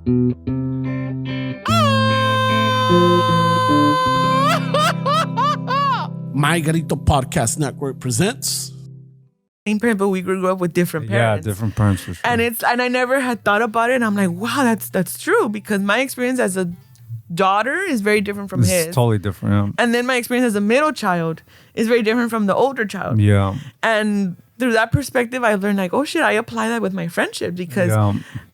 My Garito Podcast Network presents. Same parent, but we grew up with different parents. Yeah, different parents for sure. And I never had thought about it. And I'm like, wow, that's true, because my experience as a daughter is very different from his. It's totally different. Yeah. And then my experience as a middle child is very different from the older child. Yeah. And through that perspective, I learned like, oh shit, I apply that with my friendship because,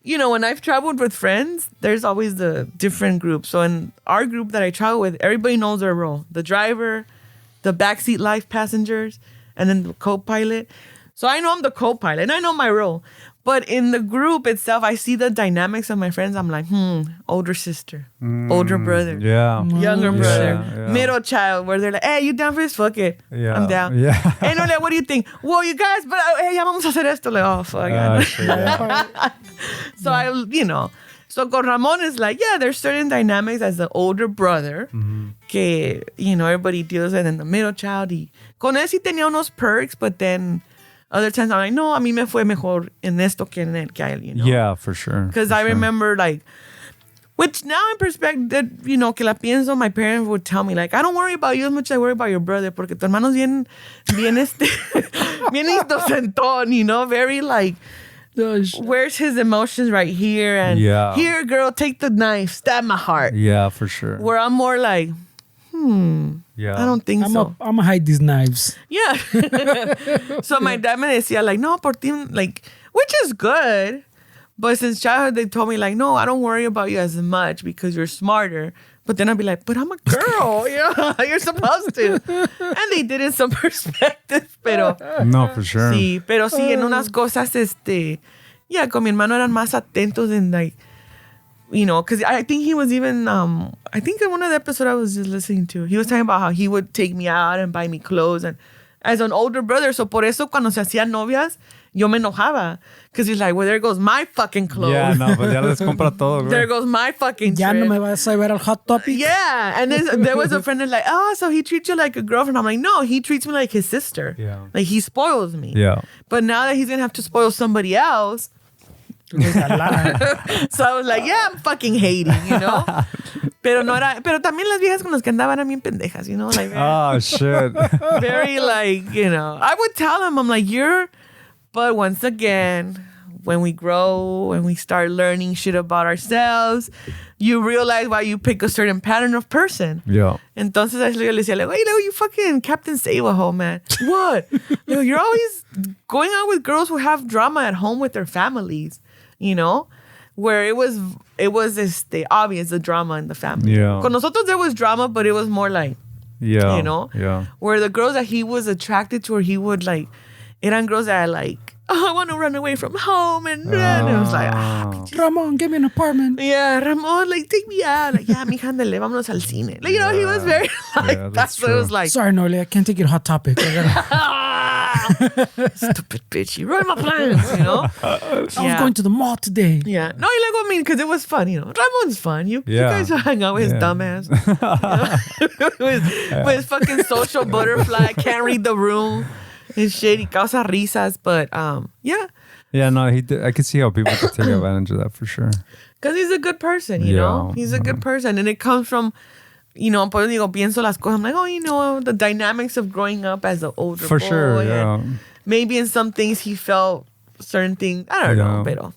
you know, when I've traveled with friends, there's always the different groups. So in our group that I travel with, everybody knows their role. The driver, the backseat life passengers, and then the co-pilot. So I know I'm the co-pilot and I know my role. But in the group itself, I see the dynamics of my friends. I'm like, older sister, older brother, younger brother, middle child, where they're like, hey, you down for this? Fuck it. I'm down. Yeah. Hey, no, like, what do you think? Well, you guys, but hey, ya vamos a hacer esto. Like, oh, fuck. So I, you know, so con Ramon is like, yeah, there's certain dynamics as the older brother que, you know, everybody deals with, and the middle child. Con él sí tenía unos perks, but then other times I'm like, no, a mí me fue mejor en esto que en él, que a él, you know? Yeah, for sure. Because I remember, like, which now in perspective, you know, que la pienso, my parents would tell me, like, I don't worry about you as much as I worry about your brother, porque tu hermano es bien bien inocentón, you know, very, like, where's his emotions right here? And here, girl, take the knife, stab my heart. Yeah, for sure. Where I'm more like, I don't think so. I'm gonna hide these knives. Yeah. So my dad me decía, like, no, por ti, like, which is good. But since childhood, they told me, like, no, I don't worry about you as much because you're smarter. But then I'd be like, but I'm a girl. Yeah, you're supposed to. And they did in some perspective, pero... No, for sure. Sí, pero sí, en unas cosas, yeah, con mi hermano eran más atentos en, like, you know, because I think he was even, I think in one of the episodes I was just listening to, he was talking about how he would take me out and buy me clothes, and as an older brother, so por eso cuando se hacían novias, yo me enojaba, because he's like, well, there goes my fucking clothes. Yeah, no, but ya les compra todo, güey. There goes my fucking Ya trip. no me vas a ver al Hot Topic. Yeah, and then there was a friend that's like, oh, so he treats you like a girlfriend. I'm like, no, he treats me like his sister. Yeah. Like, he spoils me. Yeah. But now that he's going to have to spoil somebody else, so I was like, yeah, I'm fucking hating, you know? Pero también las viejas con las que andaba eran bien pendejas, you know? Like, oh, shit. Very, like, you know. I would tell him, I'm like, but once again, when we grow and we start learning shit about ourselves, you realize why you pick a certain pattern of person. Yeah. Entonces I le decía, like, wait, no, you fucking Captain Save-A-Ho, man. What? You're always going out with girls who have drama at home with their families, you know? Where it was obvious, the drama in the family. Yeah. Con nosotros there was drama, but it was more like, you know? Yeah. Where the girls that he was attracted to, or he would, like, eran girls that are like, oh, I want to run away from home. And it was like, Ramon, give me an apartment. Yeah, Ramon, like, take me out. Like, yeah, mija, andale, vámonos al cine. Like, you know, he was very, like, that's what it was like. Sorry, Noli, I can't take you to Hot Topic. Stupid bitch, you ruined my plans, you know? I was going to the mall today. Yeah. No, like, I mean, because it was fun, you know. Ramon's fun. You guys hang out with his dumbass. with his fucking social butterfly, can't read the room. His shit, he causa risas, but yeah. Yeah, no, he did. I could see how people could take advantage of that for sure. Because he's a good person, you know? He's a good person. And it comes from, you know, por eso digo, pienso las cosas. I'm like, oh, you know, the dynamics of growing up as an older boy. For sure, yeah. Maybe in some things he felt certain things. I don't know, pero...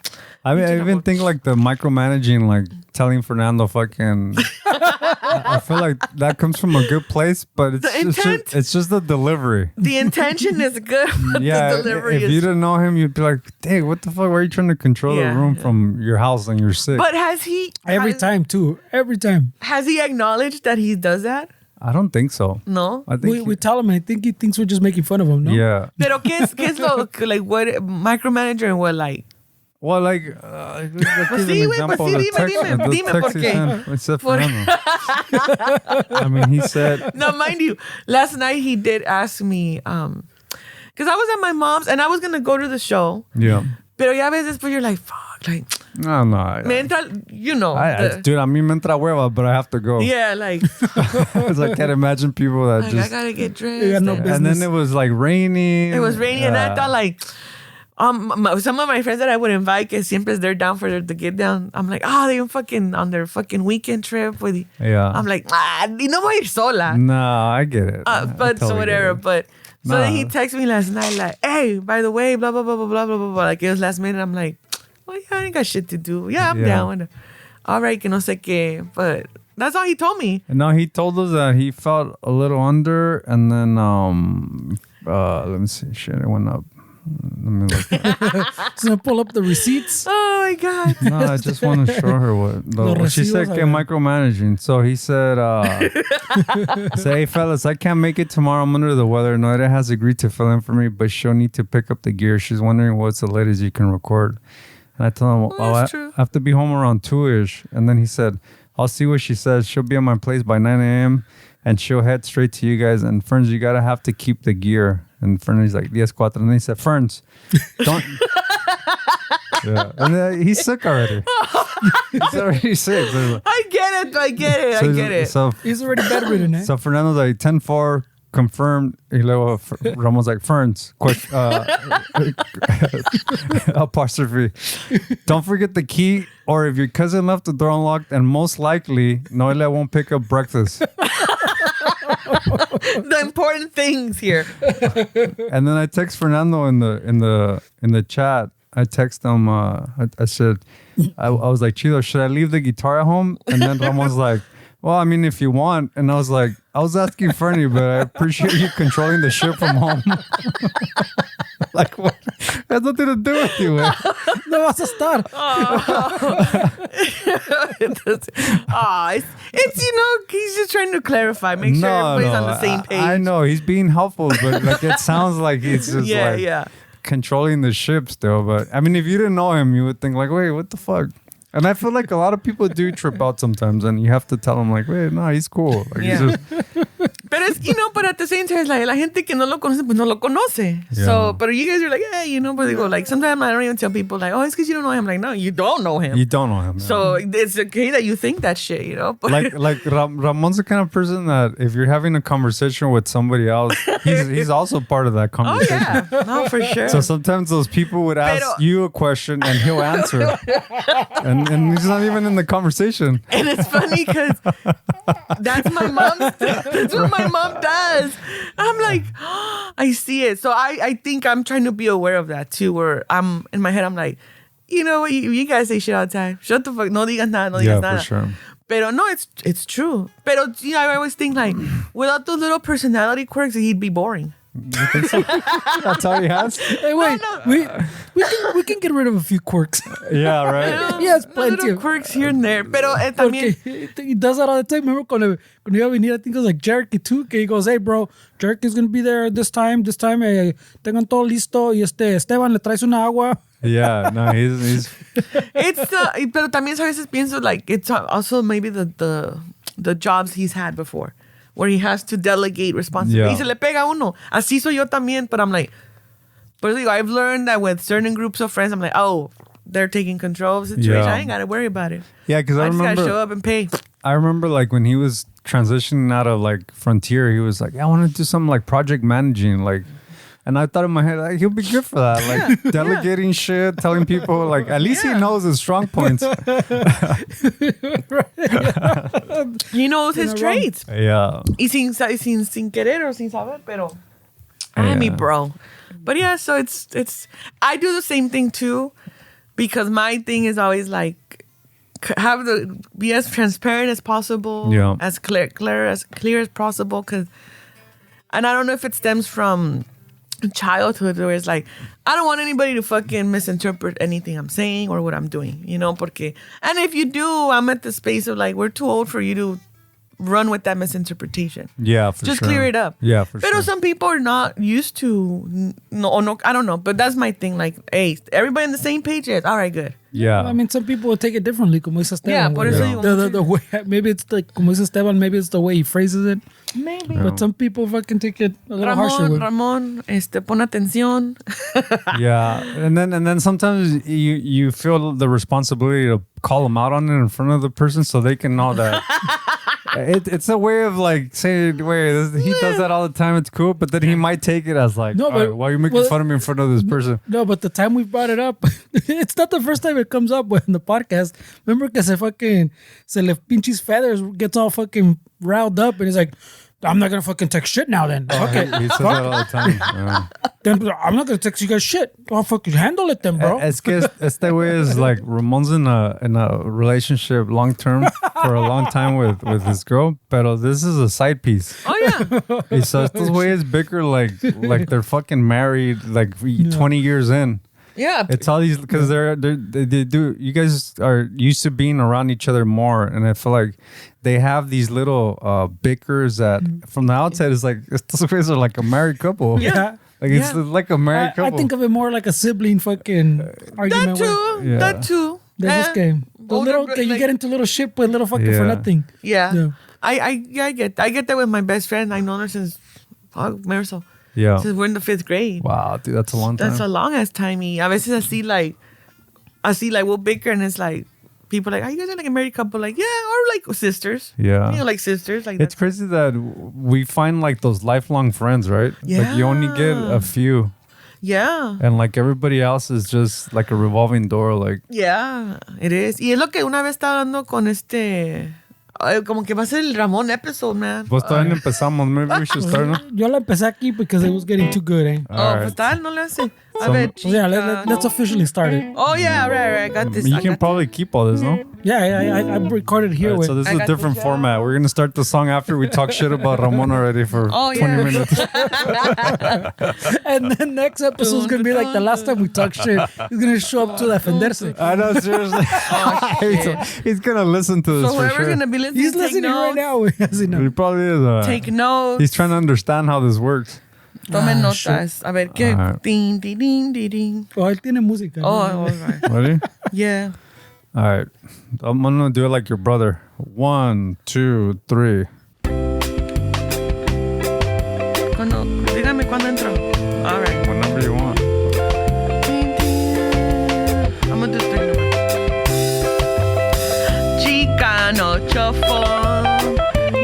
I mean, I even think like the micromanaging, like telling Fernando fucking... I feel like that comes from a good place, but it's just the delivery. The intention is good, but the delivery if you didn't know him, you'd be like, dang, what the fuck? Why are you trying to control the room from your house and you're sick? But has he... Every time. Has he acknowledged that he does that? I don't think so. No? I think we tell him, I think he thinks we're just making fun of him, no? Yeah. Pero ¿qué es lo, like, what, micromanager and what, like? Well, like, pues sí, güey, pues sí, dime por qué. I mean, he said... Now, mind you, last night he did ask me, because I was at my mom's and I was going to go to the show. Yeah. Pero ya ves después you're like, fuck, like... No. Me entra, you know. Dude, a mí me entra hueva, but I have to go. Yeah, like... Because I can't imagine people that like, just... I gotta get dressed. No and then it was like rainy. It was rainy and I thought like... Some of my friends that I would invite, que siempre they're down for the get down. I'm like, they're fucking on their fucking weekend trip with you. Yeah. I'm like, y no voy a ir sola. No, I get it. But so whatever. But so then he texted me last night like, hey, by the way, blah blah blah blah blah blah blah blah. Like it was last minute. I'm like, well, yeah, I ain't got shit to do. Yeah, I'm down. All right, que no sé qué. But that's all he told me. No, he told us that he felt a little under, and then let me see. Shit, it went up. Let me look. He's gonna pull up the receipts. Oh my god. No, I just want to show her what she said. Que micromanaging. So he said, "Say, hey fellas, I can't make it tomorrow. I'm under the weather. Noida has agreed to fill in for me, but she'll need to pick up the gear. She's wondering what's the latest you can record." And I told him, I have to be home around 2-ish. And then he said, "I'll see what she says. She'll be at my place by 9 a.m. and she'll head straight to you guys. And Ferns, you gotta have to keep the gear." And Ferns like 10-4. And then he said, "Ferns, don't." Yeah. And he's sick already. He's already sick. So, I get it. So He's already bedridden, eh? So Fernando's like 10-4 confirmed. Y luego Ramon's like, "Ferns, apostrophe. Don't forget the key, or if your cousin left the door unlocked, and most likely Noelia won't pick up breakfast." The important things here. And then I text Fernando in the chat. I text him. I said, I was like, "Chido, should I leave the guitar at home?" And then Ramon's like, "Well, I mean, if you want." And I was like, I was asking Fernie, but I appreciate you controlling the ship from home. Like, what? It has nothing to do with you, man. No vas a estar. It's he's just trying to clarify, make sure everybody's on the same page. I know he's being helpful, but like it sounds like he's just controlling the ship still. But I mean, if you didn't know him, you would think like, wait, what the fuck? And I feel like a lot of people do trip out sometimes, and you have to tell them like, wait, no, he's cool. Like, he's just... Pero es, but at the same time, it's like, la gente que no lo conoce, pues no lo conoce. Yeah. So, but you guys are like, hey, but they go, like, sometimes I don't even tell people, like, oh, it's because you don't know him. I'm like, no, you don't know him. You don't know him. So it's okay that you think that shit, But like Ramon's the kind of person that if you're having a conversation with somebody else, he's also part of that conversation. Oh, yeah. No, for sure. So sometimes those people would ask you a question and he'll answer. and he's not even in the conversation. And it's funny because that's what my mom does. I'm like, I see it. So I think I'm trying to be aware of that too, where I'm in my head, I'm like, you know what, you guys say shit all the time. Shut the fuck, no digas nada, no digas nada. For sure. Pero no, it's true. Pero I always think like, without those little personality quirks, he'd be boring. You think so? That's all he has? Hey, wait. No. We can get rid of a few quirks. Yeah, right? Yes, plenty little of quirks here and there. Pero también... He does that all the time. Remember cuando iba a venir, I think it was like Jericho too, que he goes, "Hey, bro, Jericho's going to be there this time. Tengan todo listo. Y Esteban, le traes una agua." Yeah, no, he's... It's pero también a veces pienso like it's also maybe the jobs he's had before, where he has to delegate responsibility. Y se le pega a uno. Así soy yo también, but I'm like, but I've learned that with certain groups of friends, I'm like, oh, they're taking control of the situation. Yeah. I ain't got to worry about it. Yeah, because I just remember... got to show up and pay. I remember like when he was transitioning out of like Frontier, he was like, I want to do something like project managing, like... And I thought in my head, like, he'll be good for that. Like delegating shit, telling people, like, at least he knows his strong points. He knows his traits. Yeah. Y sin querer or sin saber, pero I mean, bro. But yeah, so it's I do the same thing too, because my thing is always like be as transparent as possible, as clear as possible, and I don't know if it stems from childhood where it's like I don't want anybody to fucking misinterpret anything I'm saying or what I'm doing, porque and if you do, I'm at the space of like, we're too old for you to run with that misinterpretation. Yeah, for just sure. clear it up. Yeah, for sure. But some people are not used to no, I don't know, but that's my thing. Like, hey, everybody on the same page is all right, good. Yeah. I mean, some people will take it differently, como dice Esteban. Yeah, por eso digo. The way, maybe it's like, como dice Esteban, maybe it's the way he phrases it. Maybe. But some people fucking take it a little harsher way. Ramon, pon atención. Yeah, and then sometimes you feel the responsibility to call them out on it in front of the person so they can know that It's a way of like saying, wait, he does that all the time. It's cool, but then he might take it as like, No, all but- right, why are you making fun of me in front of this person? No, but the time we brought it up, it's not the first time it comes up in the podcast. Remember que se le pinches feathers gets all fucking riled up and he's like, I'm not gonna fucking text shit now then. Fuck it. He says that all the time. Yeah. Then I'm not gonna text you guys shit. I'll fucking handle it then, bro. Es que este way is like Ramon's in a relationship long term for a long time with his girl, pero this is a side piece. Oh yeah. Y so estos güeyes bicker like they're fucking married like 20 years in. Yeah. It's all these because they do. You guys are used to being around each other more, and I feel like they have these little bickers that from the outside is like estos güeyes are like a married couple. Yeah. Like it's like a married I couple. think of it more like a sibling fucking argument. That too. Yeah. That too. There's this game. The older little, bro- you like- get into little shit with little fucking for Yeah. nothing. Yeah. Yeah. I get that with my best friend. I know her since Marisol. Yeah. Since we're in the 5th grade. Wow, dude, that's a long time. That's a long ass time. A veces I see like we'll bicker and it's like people like, are you guys like a married couple? Like, yeah, or like sisters. Yeah. You know, like sisters. Like It's that's- crazy that we find like those lifelong friends, right? Like you only get a few, Yeah. and like everybody else is just like a revolving door. Like, Yeah, it is. Y es lo que una vez estaba hablando con como que va a ser el Ramón episode, man. pues todavía no empezamos. Maybe we should start, no? Yo la empecé aquí because it was getting too good, eh? Pues tal, no le hace. A So- ver, So yeah, chica. let's officially start it. Oh, yeah, right. I got this. You I can got probably keep all this, no? Yeah, I recorded here Alright, with. so this I is a got different this, format. We're gonna start the song after we talk shit about Ramon already for Oh, 20 yeah. minutes. And then next episode is gonna be like the last time we talk shit. He's gonna show up to defenderse. I know, seriously. he's gonna listen to this So for whoever's sure. going to be listening, He's take listening right notes. now. As you know. He probably is. Take notes. He's trying to understand how this works. Tomen notas. A ver, ¿qué? Alright. Ding, ding, ding, ding, ding. Oh, él tiene música. Oh, all right. Ready? Yeah. All right. I'm gonna do it like your brother. 1, 2, 3. Dígame cuándo entró. All right. Whenever you want. I'm gonna do 3 numbers. Chicano Chofo.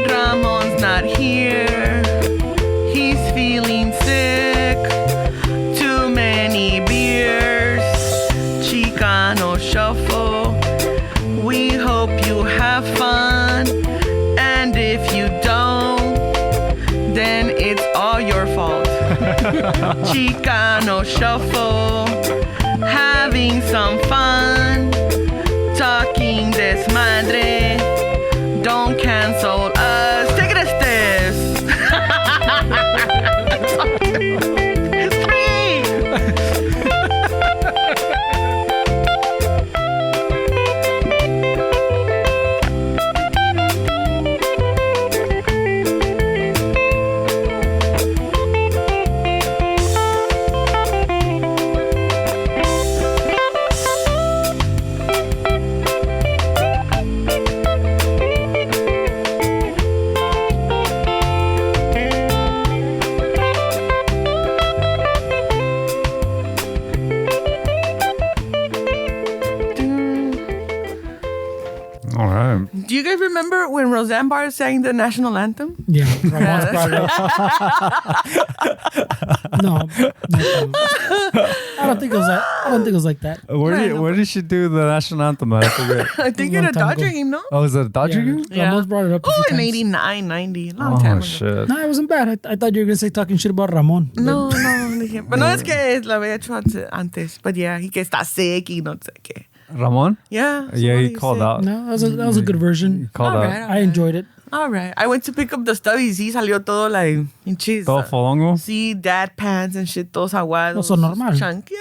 Ramon's not here. He's feeling sick. Too many beers. Chicano Shuffle. We hope you have fun. And if you don't, then it's all your fault. Chicano Shuffle. Having some fun. Talking desmadre. Don't cancel us. Take it a steps. 3. All right. Do you guys remember when Roseanne Barr sang the national anthem? Yeah, Ramon's brought it up. No, I don't think it was that. I don't think it was like that. Where did she do the national anthem? I forget. I think Long in a time Dodger ago. game, no? Oh, is it a Dodger game? Ramon's brought it up a Oh, few in times. 89, 90. Long time Oh, ago. shit. No, it wasn't bad. I thought you were gonna say talking shit about Ramon. No, dije. Pero no es que lo había hecho antes. But yeah, he que está sick y no sé qué. Ramon? Yeah. Yeah, he somebody called said- out. No, that was a good version. He called All out. right. I enjoyed it. All right. I went to pick up the stubbies. Sí, salió todo like pinches. Todo fodongo? Sí, dad pants and shit, todos aguados. Eso normal. Chunky.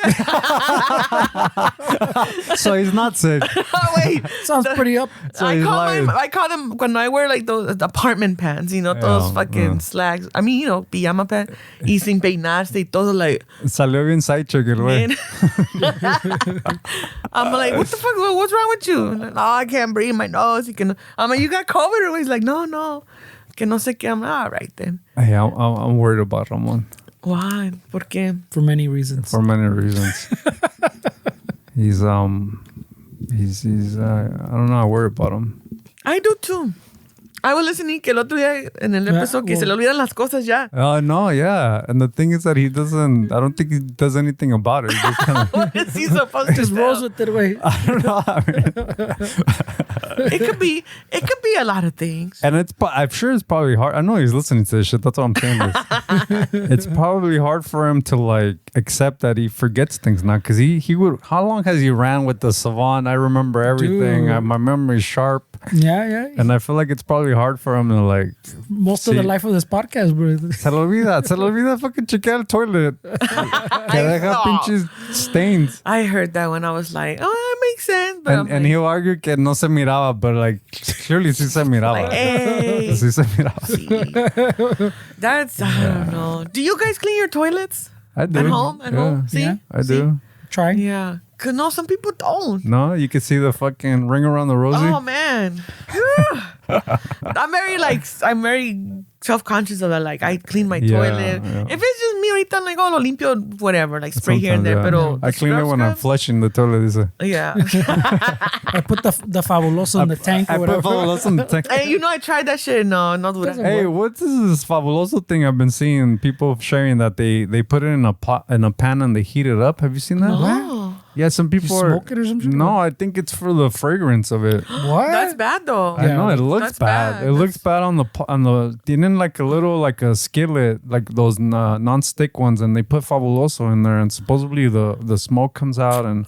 So he's not sick. Oh, wait. Sounds pretty up. So he's lying. I call them when I wear like those apartment pants, you know, those fucking slacks. I mean, you know, pijama pants. Y sin peinarse y todo like. Salió bien sidechick el güey. Man. I'm like, what the fuck? What's wrong with you? Like, oh, I can't breathe my nose. I'm like, you got COVID? Or he's like, no. Que no sé qué. I'm like, all right then. Hey, I'm worried about Ramon Why? ¿Por qué? For many reasons. for many reasons. he's I don't know. I worry about him. I do too. I was listening que el otro día en el episodio que se le olvidan las cosas ya. Oh, no, yeah. And the thing is that he doesn't, I don't think he does anything about it. He just kind of, What is he supposed to Just rolls with it, way. I don't know. I mean, It could be a lot of things. and I'm sure it's probably hard. I know he's listening to this shit. That's what I'm saying. It's probably hard for him to like accept that he forgets things now. Because he would, how long has he ran with the Savant? I remember everything. Dude. My memory's sharp. Yeah. And I feel like it's probably hard for him to like. Most of the life of this podcast, bro. Se le olvida fucking chequear el toilet. Que deja pinches stains. I heard that when I was like, oh, that makes sense. But And he'll argue que no se miraba, but like clearly sí se miraba. like, hey. Sí se miraba. See. That's, I don't know. Do you guys clean your toilets? I do. At home? At home? See? Yeah. I do. Try. Yeah. Cause no, some people don't. No, you can see the fucking ring around the rosy. Oh man. I'm very self-conscious of it. Like I clean my toilet. Yeah. If it's just me ahorita, I'm like, oh, lo limpio, whatever. Like spray here and there. Sometimes, Pero I clean it when I'm flushing the toilet. Dice. Yeah. I put the fabuloso in the tank or I whatever. put fabuloso in the tank. Hey, I tried that shit. No dura. Hey, what's this fabuloso thing I've been seeing people sharing that they put it in a pot in a pan and they heat it up? Have you seen that? Oh, Yeah, some people You smoke it or some shit? No, I think it's for the fragrance of it. What? that's bad though. I know it looks That's bad. bad. It looks bad on the tienen like a little like a skillet like those non-stick ones, and they put fabuloso in there, and supposedly the smoke comes out, and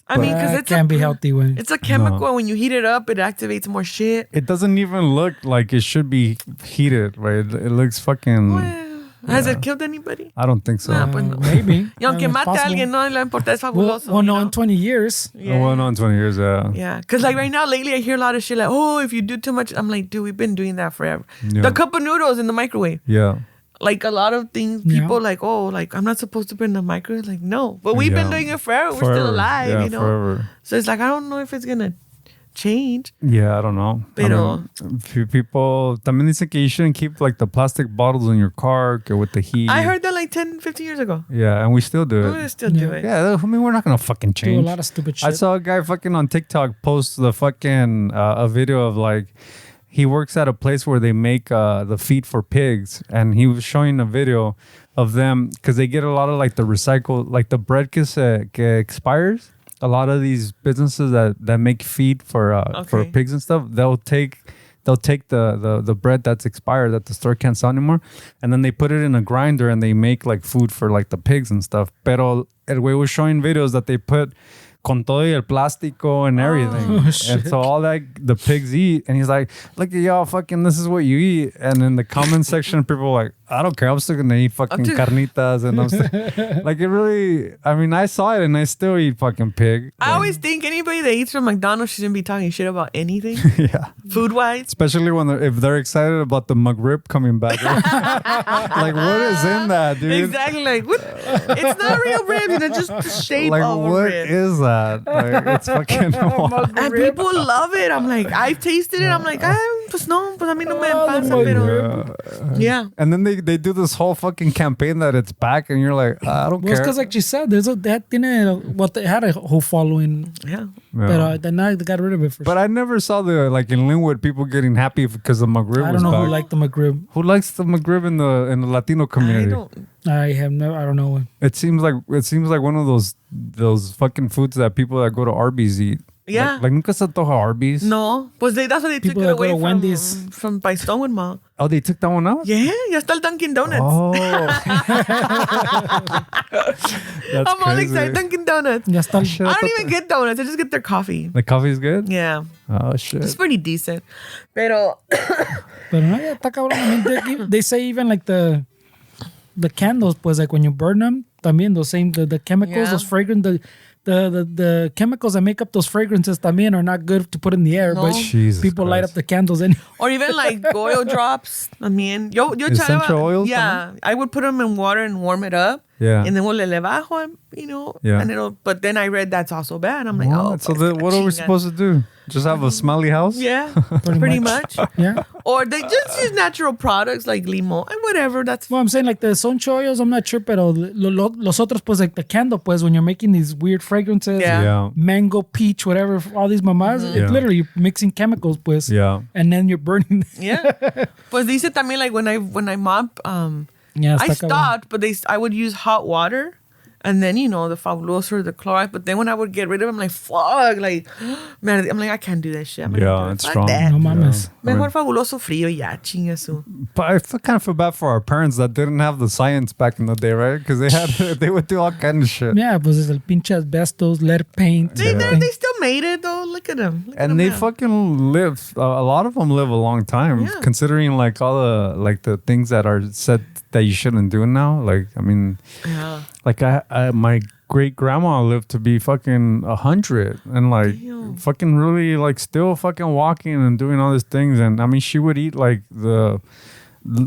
I mean, because it can't be healthy when It's a chemical, and when you heat it up, it activates more shit. it doesn't even look like it should be heated. Right? It looks fucking. Well, has it killed anybody? I don't think so. Nah, pues no. maybe. Y aunque mate a possible. alguien, no le importa, es Well, fabuloso. no, you know? in 20 years. Yeah. Well, no, in 20 years, yeah. Yeah, because like right now, lately, I hear a lot of shit like, oh, if you do too much, I'm like, dude, we've been doing that forever. Yeah. The cup of noodles in the microwave. Yeah. Like a lot of things, Yeah. people like, oh, like I'm not supposed to put in the microwave. Like, no, but we've been Yeah. doing it forever. We're still alive, Yeah, you know. forever. So it's like I don't know if it's gonna change. Yeah, I don't know. Pero- Few people también dicen que you shouldn't keep like the plastic bottles in your car que with the heat. I heard that like 10, 15 years ago. Yeah, and we still do We it. still do Yeah. it. Yeah, I mean, we're not gonna fucking Do a change. lot of stupid shit. I saw a guy fucking on TikTok post the fucking a video of like he works at a place where they make the feed for pigs, and he was showing a video of them because they get a lot of like the recycle, like the bread que expires. A lot of these businesses that make feed for Okay. pigs and stuff, they'll take the bread that's expired that the store can't sell anymore, and then they put it in a grinder and they make like food for like the pigs and stuff. Pero el güey was showing videos that they put con todo y el plástico and everything. And so all that the pigs eat, and he's like, look at y'all, fucking, this is what you eat. And in the comment section, people are like, I don't care, I'm still gonna eat fucking carnitas. And I'm still, like, it really, I mean, I saw it and I still eat fucking pig. I always think anybody that eats from McDonald's shouldn't be talking shit about anything, Yeah. food wise. Especially when if they're excited about the McRib coming back. Like, what is in that, dude? Exactly. Like, what? It's not real ribs, you know, just the shape Like, of a what rib. is that? Like, it's fucking wild. And people love it. I'm like, I've tasted it. I'm like, pues no, pues a mí no me pasa, pero yeah. And then they do this whole fucking campaign that it's back, and you're like, I don't Well, it's care. because, like you said, they had a whole following, Yeah. Yeah. but then now they got rid of it for But I never saw the like in Linwood people getting happy because the McRib I was don't know back. who liked the McRib. Who likes the McRib in the Latino community? I don't. I don't know. It seems like one of those fucking foods that people that go to Arby's eat. Yeah. Like nunca se antoja Arby's. No, pues that's why they took People it that go away to from Wendy's. by Stonewood Mall. Oh, they took that one out? Yeah, ya está el Dunkin' Donuts. Oh. That's I'm all crazy. excited. Dunkin' Donuts. Ya está. I don't even get donuts. I just get their coffee. The coffee's good? Yeah, Oh shit. it's pretty decent. Pero Pero no, ya está cabrón. I mean, they say even like the candles, pues like when you burn them, también those same the chemicals, Yeah. those fragrant the chemicals that make up those fragrances también are not good to put in the air, No. but Jesus people light Christ. up the candles and or even like oil drops. I mean, yo Essential oils Yeah, I would put them in water and warm it up. Yeah. And then we'll le bajo, you know. Yeah. And but then I read that's also bad. I'm like, What? So what are we supposed to do? Just have a smelly house? Yeah, pretty much. Yeah. Or they just use natural products like limo and whatever. That's Well, I'm saying like the son chollos, I'm not sure, pero los otros, pues like the candle, pues when you're making these weird fragrances, Yeah. mango, peach, whatever, all these mamas, Yeah. it's literally mixing chemicals, pues. Yeah. And then you're burning. yeah. Pues dice también like when I mop, Yeah, I está cabrón. stopped, but I would use hot water. And then, you know, the Fabuloso, the chloride. But then when I would get rid of it, I'm like, fuck. Like, man, I'm like, I can't do that shit. I'm Yeah, it's strong. That. No mames. Mejor Fabuloso frío, ya, chinga su. But I kind of feel bad for our parents that didn't have the science back in the day, right? Because they would do all kind of shit. Yeah, pues es el pinche asbestos, lead paint. See, everything. they still made it, though. Look at them. And they fucking live. A lot of them live a long time, Yeah. considering like all the things that are said that you shouldn't do now. Like, I mean, Yeah. like my great grandma lived to be fucking 100 and like Damn. fucking really like still fucking walking and doing all these things. And I mean, she would eat like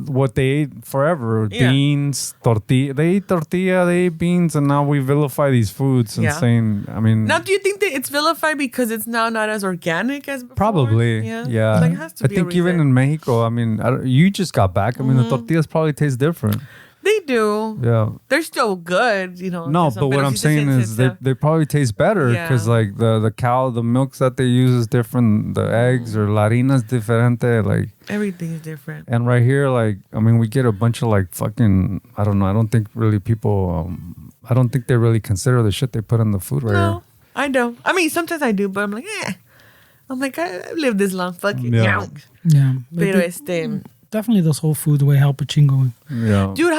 what they ate forever, Yeah. beans, tortilla. They eat tortilla, they eat beans, and now we vilify these foods and Yeah. saying, I mean, Now, do you think that it's vilified because it's now not as organic as before? probably, yeah. Like, it has to I be a think even reason. in Mexico, I mean, you just got back. I mean, the tortillas probably taste different. They do. Yeah. They're still good, you know. No, so- but what pero I'm sí se saying siente is they probably taste better because Yeah. like the cow, the milks that they use is different. The eggs or la harina is diferente. Like, everything is different. and right here, like, I mean, we get a bunch of like fucking, I don't know. I don't think really people, I don't think they really consider the shit they put in the food right No, I don't. I mean, sometimes I do, but I'm like, I'm like, I've lived this long. Fuck it. Yeah. Yeah. Pero But definitely those Whole Foods way help a chingo. here. Yeah. dude,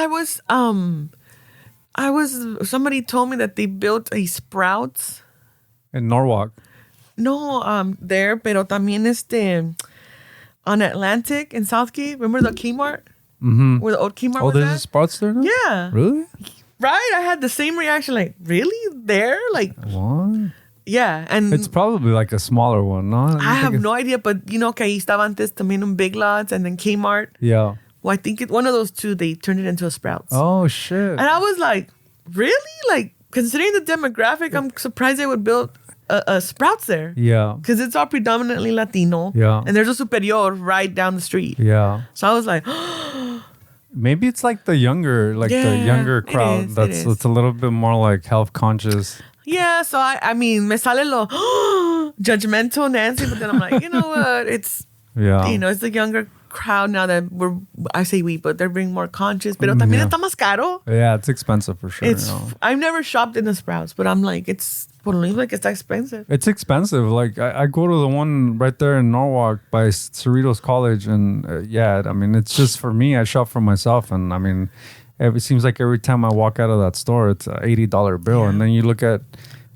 somebody told me that they built a Sprouts. In Norwalk. No, there, pero también on Atlantic in Southgate. Remember the Kmart? Mm-hmm. Where the old Kmart Oh, was there's a at? Sprouts there now? Yeah. Really? Right? I had the same reaction. Like, really? There? Like, What? yeah. And It's probably like a smaller one, no? I have no idea, but you know que ahí estaba antes también un Big Lots and then Kmart. Yeah. Well, I think one of those two, they turned it into a Sprouts. Oh, shit. And I was like, really? Like, considering the demographic, I'm surprised they would build a Sprouts there. Yeah. Because it's all predominantly Latino. Yeah. And there's a Superior right down the street. Yeah. So I was like, Maybe it's like the younger, the Yeah, younger it crowd. is, That's it is. it's a little bit more like health conscious. yeah. So I mean, me sale lo judgmental Nancy, but then I'm like, you know what? It's, Yeah. you know, it's the younger crowd now that I say we, but they're being more conscious. Pero también yeah. está más caro. Yeah, it's expensive for sure. It's, you know. I've never shopped in the Sprouts, but I'm like, it's, por lo mismo, like it's expensive. It's expensive. Like I go to the one right there in Norwalk by Cerritos College, and yeah, I mean, it's just for me. I shop for myself, and I mean, it seems like every time I walk out of that store, it's a $80 bill, and then you look at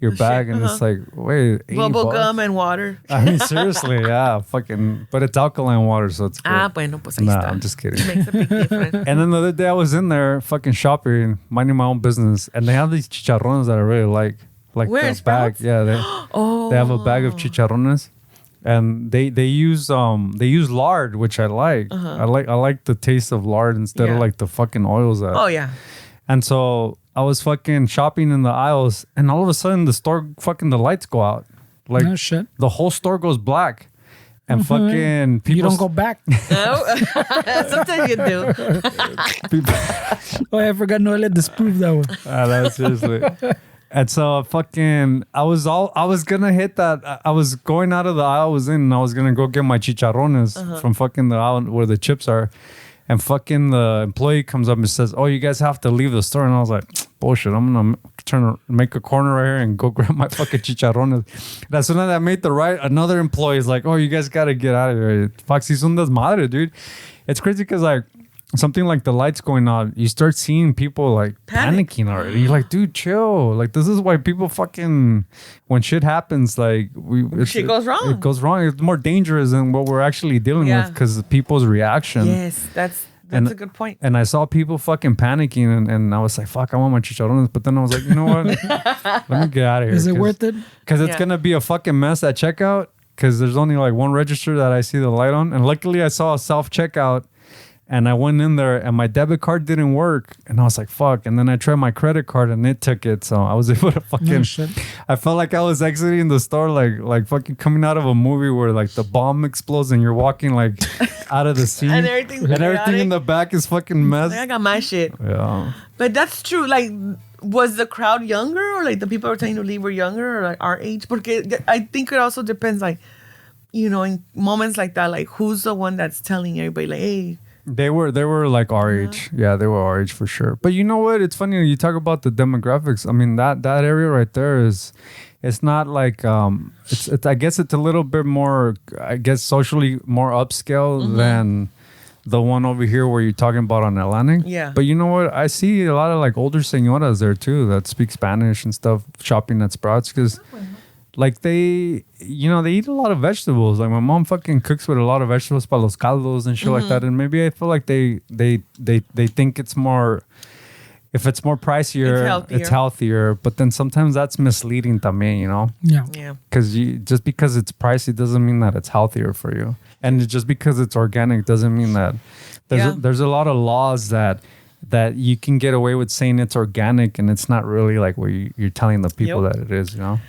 your The bag, shit, and it's like, wait, Bubble $80? gum and water. I mean, seriously, yeah, fucking. But it's alkaline water, so it's good. Bueno, pues ahí Nah, está. I'm just kidding. It makes a big difference. And then the other day I was in there fucking shopping, minding my own business, and they have these chicharrones that I really like Where, the bag. Sprouts? Yeah, they have a bag of chicharrones, and they use lard, which I like. I like the taste of lard instead of Yeah. like the fucking oils that. Oh, yeah. And so I was fucking shopping in the aisles, and all of a sudden the store fucking the lights go out, like No shit. the whole store goes black, and fucking people You don't go back. No. Sometimes you do. Oh, I forgot Noelia disproved that one. That's seriously. And so fucking, I was gonna hit that. I was going out of the aisle I was in, and I was gonna go get my chicharrones from fucking the aisle where the chips are. And fucking the employee comes up and says, "Oh, you guys have to leave the store." And I was like, "Bullshit! I'm gonna make a corner right here and go grab my fucking chicharrones." And as soon as I made the right, another employee is like, "Oh, you guys gotta get out of here." Fuck, si son desmadre, dude. It's crazy because like something like the lights going out, you start seeing people like Panic. panicking already. You're like, dude, chill. Like this is why people fucking when shit happens, like Shit goes wrong. It goes wrong. It's more dangerous than what we're actually dealing Yeah. with because of people's reaction. Yes, that's And- a good point. And I saw people fucking panicking, and I was like, "Fuck, I want my chicharrones." But then I was like, "You know what? Let me get out of here." Is it worth it? Because it's Yeah. gonna be a fucking mess at checkout. Because there's only like one register that I see the light on, and luckily I saw a self checkout, And I went in there and my debit card didn't work. And I was like, fuck. And then I tried my credit card and it took it. So I was able to fucking... I felt like I was exiting the store like fucking coming out of a movie where like the bomb explodes and you're walking like out of the scene. And everything in the back is fucking messed. I got my shit. Yeah. But that's true. Like, was the crowd younger or like the people who were telling you to leave were younger or like our age? Porque I think it also depends, like, you know, in moments like that, like who's the one that's telling everybody like, hey... They were like our age. Yeah, they were our age for sure. But you know what? It's funny you talk about the demographics. I mean, that area right there is, it's not like it's I guess it's a little bit more, I guess, socially more upscale than the one over here where you're talking about on Atlantic. Yeah. But you know what? I see a lot of like older señoras there too that speak Spanish and stuff shopping at Sprouts because like they, you know, they eat a lot of vegetables. Like my mom fucking cooks with a lot of vegetables para los caldos and shit like that. And maybe I feel like they think it's more, if it's more pricier, it's healthier. But then sometimes that's misleading también, you know? Yeah. Because just because it's pricey doesn't mean that it's healthier for you. And just because it's organic doesn't mean that there's a lot of laws that you can get away with saying it's organic and it's not really like what you're telling the people that it is, you know?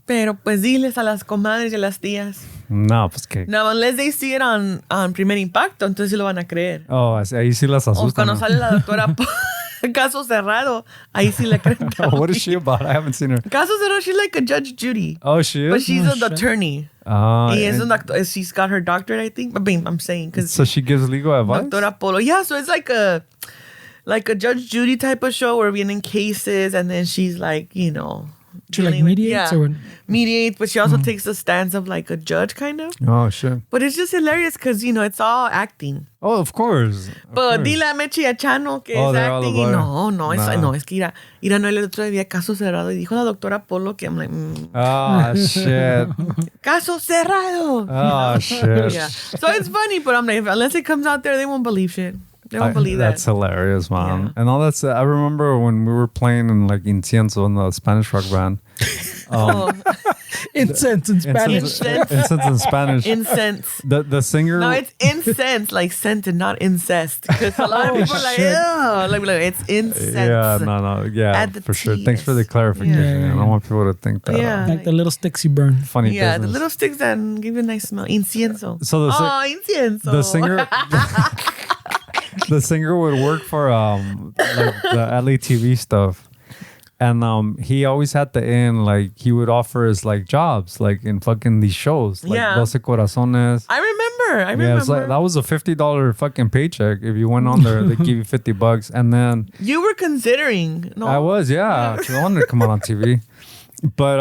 Pero pues diles a las comadres y a las tías. No, pues que... No, unless they see it on Primer Impacto, entonces sí lo van a creer. Oh, ahí sí las asustan. O cuando sale la doctora Caso Cerrado, ahí sí le creen. What is she about? I haven't seen her. Caso Cerrado, she's like a Judge Judy. Oh, she is? But she's an attorney. Y es un she's got her doctorate, I think. But I'm saying, because so she gives legal advice? Doctora Polo. Yeah, so it's like a Judge Judy type of show where vienen cases and then she's like, you know... She like mediates or mediates, but she also takes the stance of like a judge kind of. Oh shit! But it's just hilarious because you know it's all acting. Oh, of course. But dile a Mechi y a Chano que es acting y no, es que Ira no, el otro día Caso Cerrado y dijo la doctora Polo que I'm like, oh shit. Caso Cerrado. Oh shit. Yeah. So it's funny, but I'm like, unless it comes out there, they won't believe shit. They won't believe that. That's hilarious, man. Yeah. And all that's, I remember when we were playing in like Incienso in the Spanish rock band. Incense in Spanish. Incense in Spanish. Incense. The singer. No, it's incense, like scented, not incest. Because a lot of people are like, ew. Like, it's incense. Yeah, no. Yeah, for sure. Thanks for the clarification. Yeah. I don't want people to think that. Yeah. Like the little sticks you burn. Funny business. The little sticks that give you a nice smell. Incienso. So incienso. The singer... The singer would work for like the LA TV stuff, and he always had to end like he would offer us like jobs like in fucking these shows like 12 Corazones. I remember. Yeah, it's like, that was a $50 fucking paycheck if you went on there. They give you $50, and then you were considering. No, I was, yeah. I wanted to come out on TV. But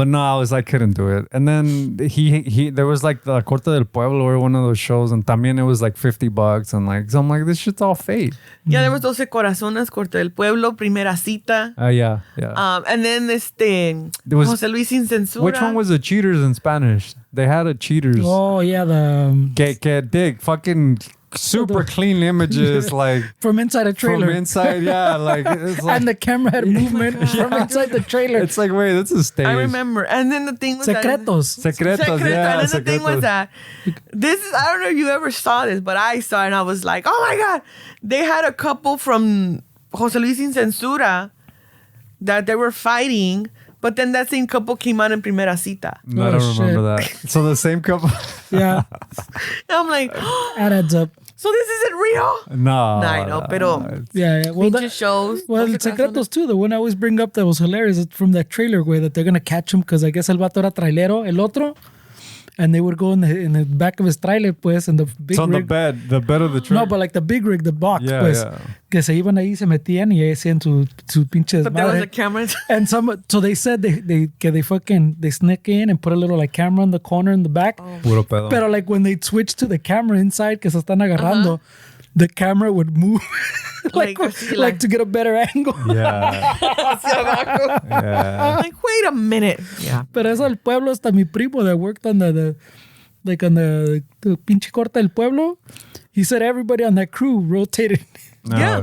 no, I couldn't do it. And then he there was like the Corte del Pueblo or one of those shows, and también it was like $50, and like so I'm like, this shit's all fake. Yeah, there was 12 Corazones, Corte del Pueblo, Primera Cita. Yeah. And then there was José Luis Sin Censura. Which one was the Cheaters in Spanish? They had a Cheaters. Oh yeah, the que dig fucking super clean images like from inside a trailer. From inside, yeah, like it's like, and the camera had movement from inside the trailer. It's like, wait, that's a stage. I remember. And then the thing was Secretos, yeah. And then the thing was that this is, I don't know if you ever saw this, but I saw it and I was like, oh my God. They had a couple from José Luis Sin Censura that they were fighting, but then that same couple came out in Primera Cita. I don't remember that. So the same couple? Yeah. And I'm like, that adds up. So this isn't real? No. I know, pero yeah. Well, that shows. Well, Secretos too. The one I always bring up that was hilarious is from that trailer where that they're gonna catch him because I guess el vato era trailero, el otro. And they would go in the back of his trailer, pues, and the big so on rig. the bed of the trailer. No, but like the big rig, the box, yeah, pues. Yeah. Que se iban ahí, se metían y hacían su pinches. But there was a camera. And so they said they sneak in and put a little like camera in the corner in the back. Puro pedo. Pero like when they switch to the camera inside, que se están agarrando, the camera would move like to get a better angle. Yeah. I'm like, wait a minute. Yeah. Pero eso del pueblo, hasta mi primo that worked on the pinche Corte del Pueblo. he said everybody on that crew rotated Yeah.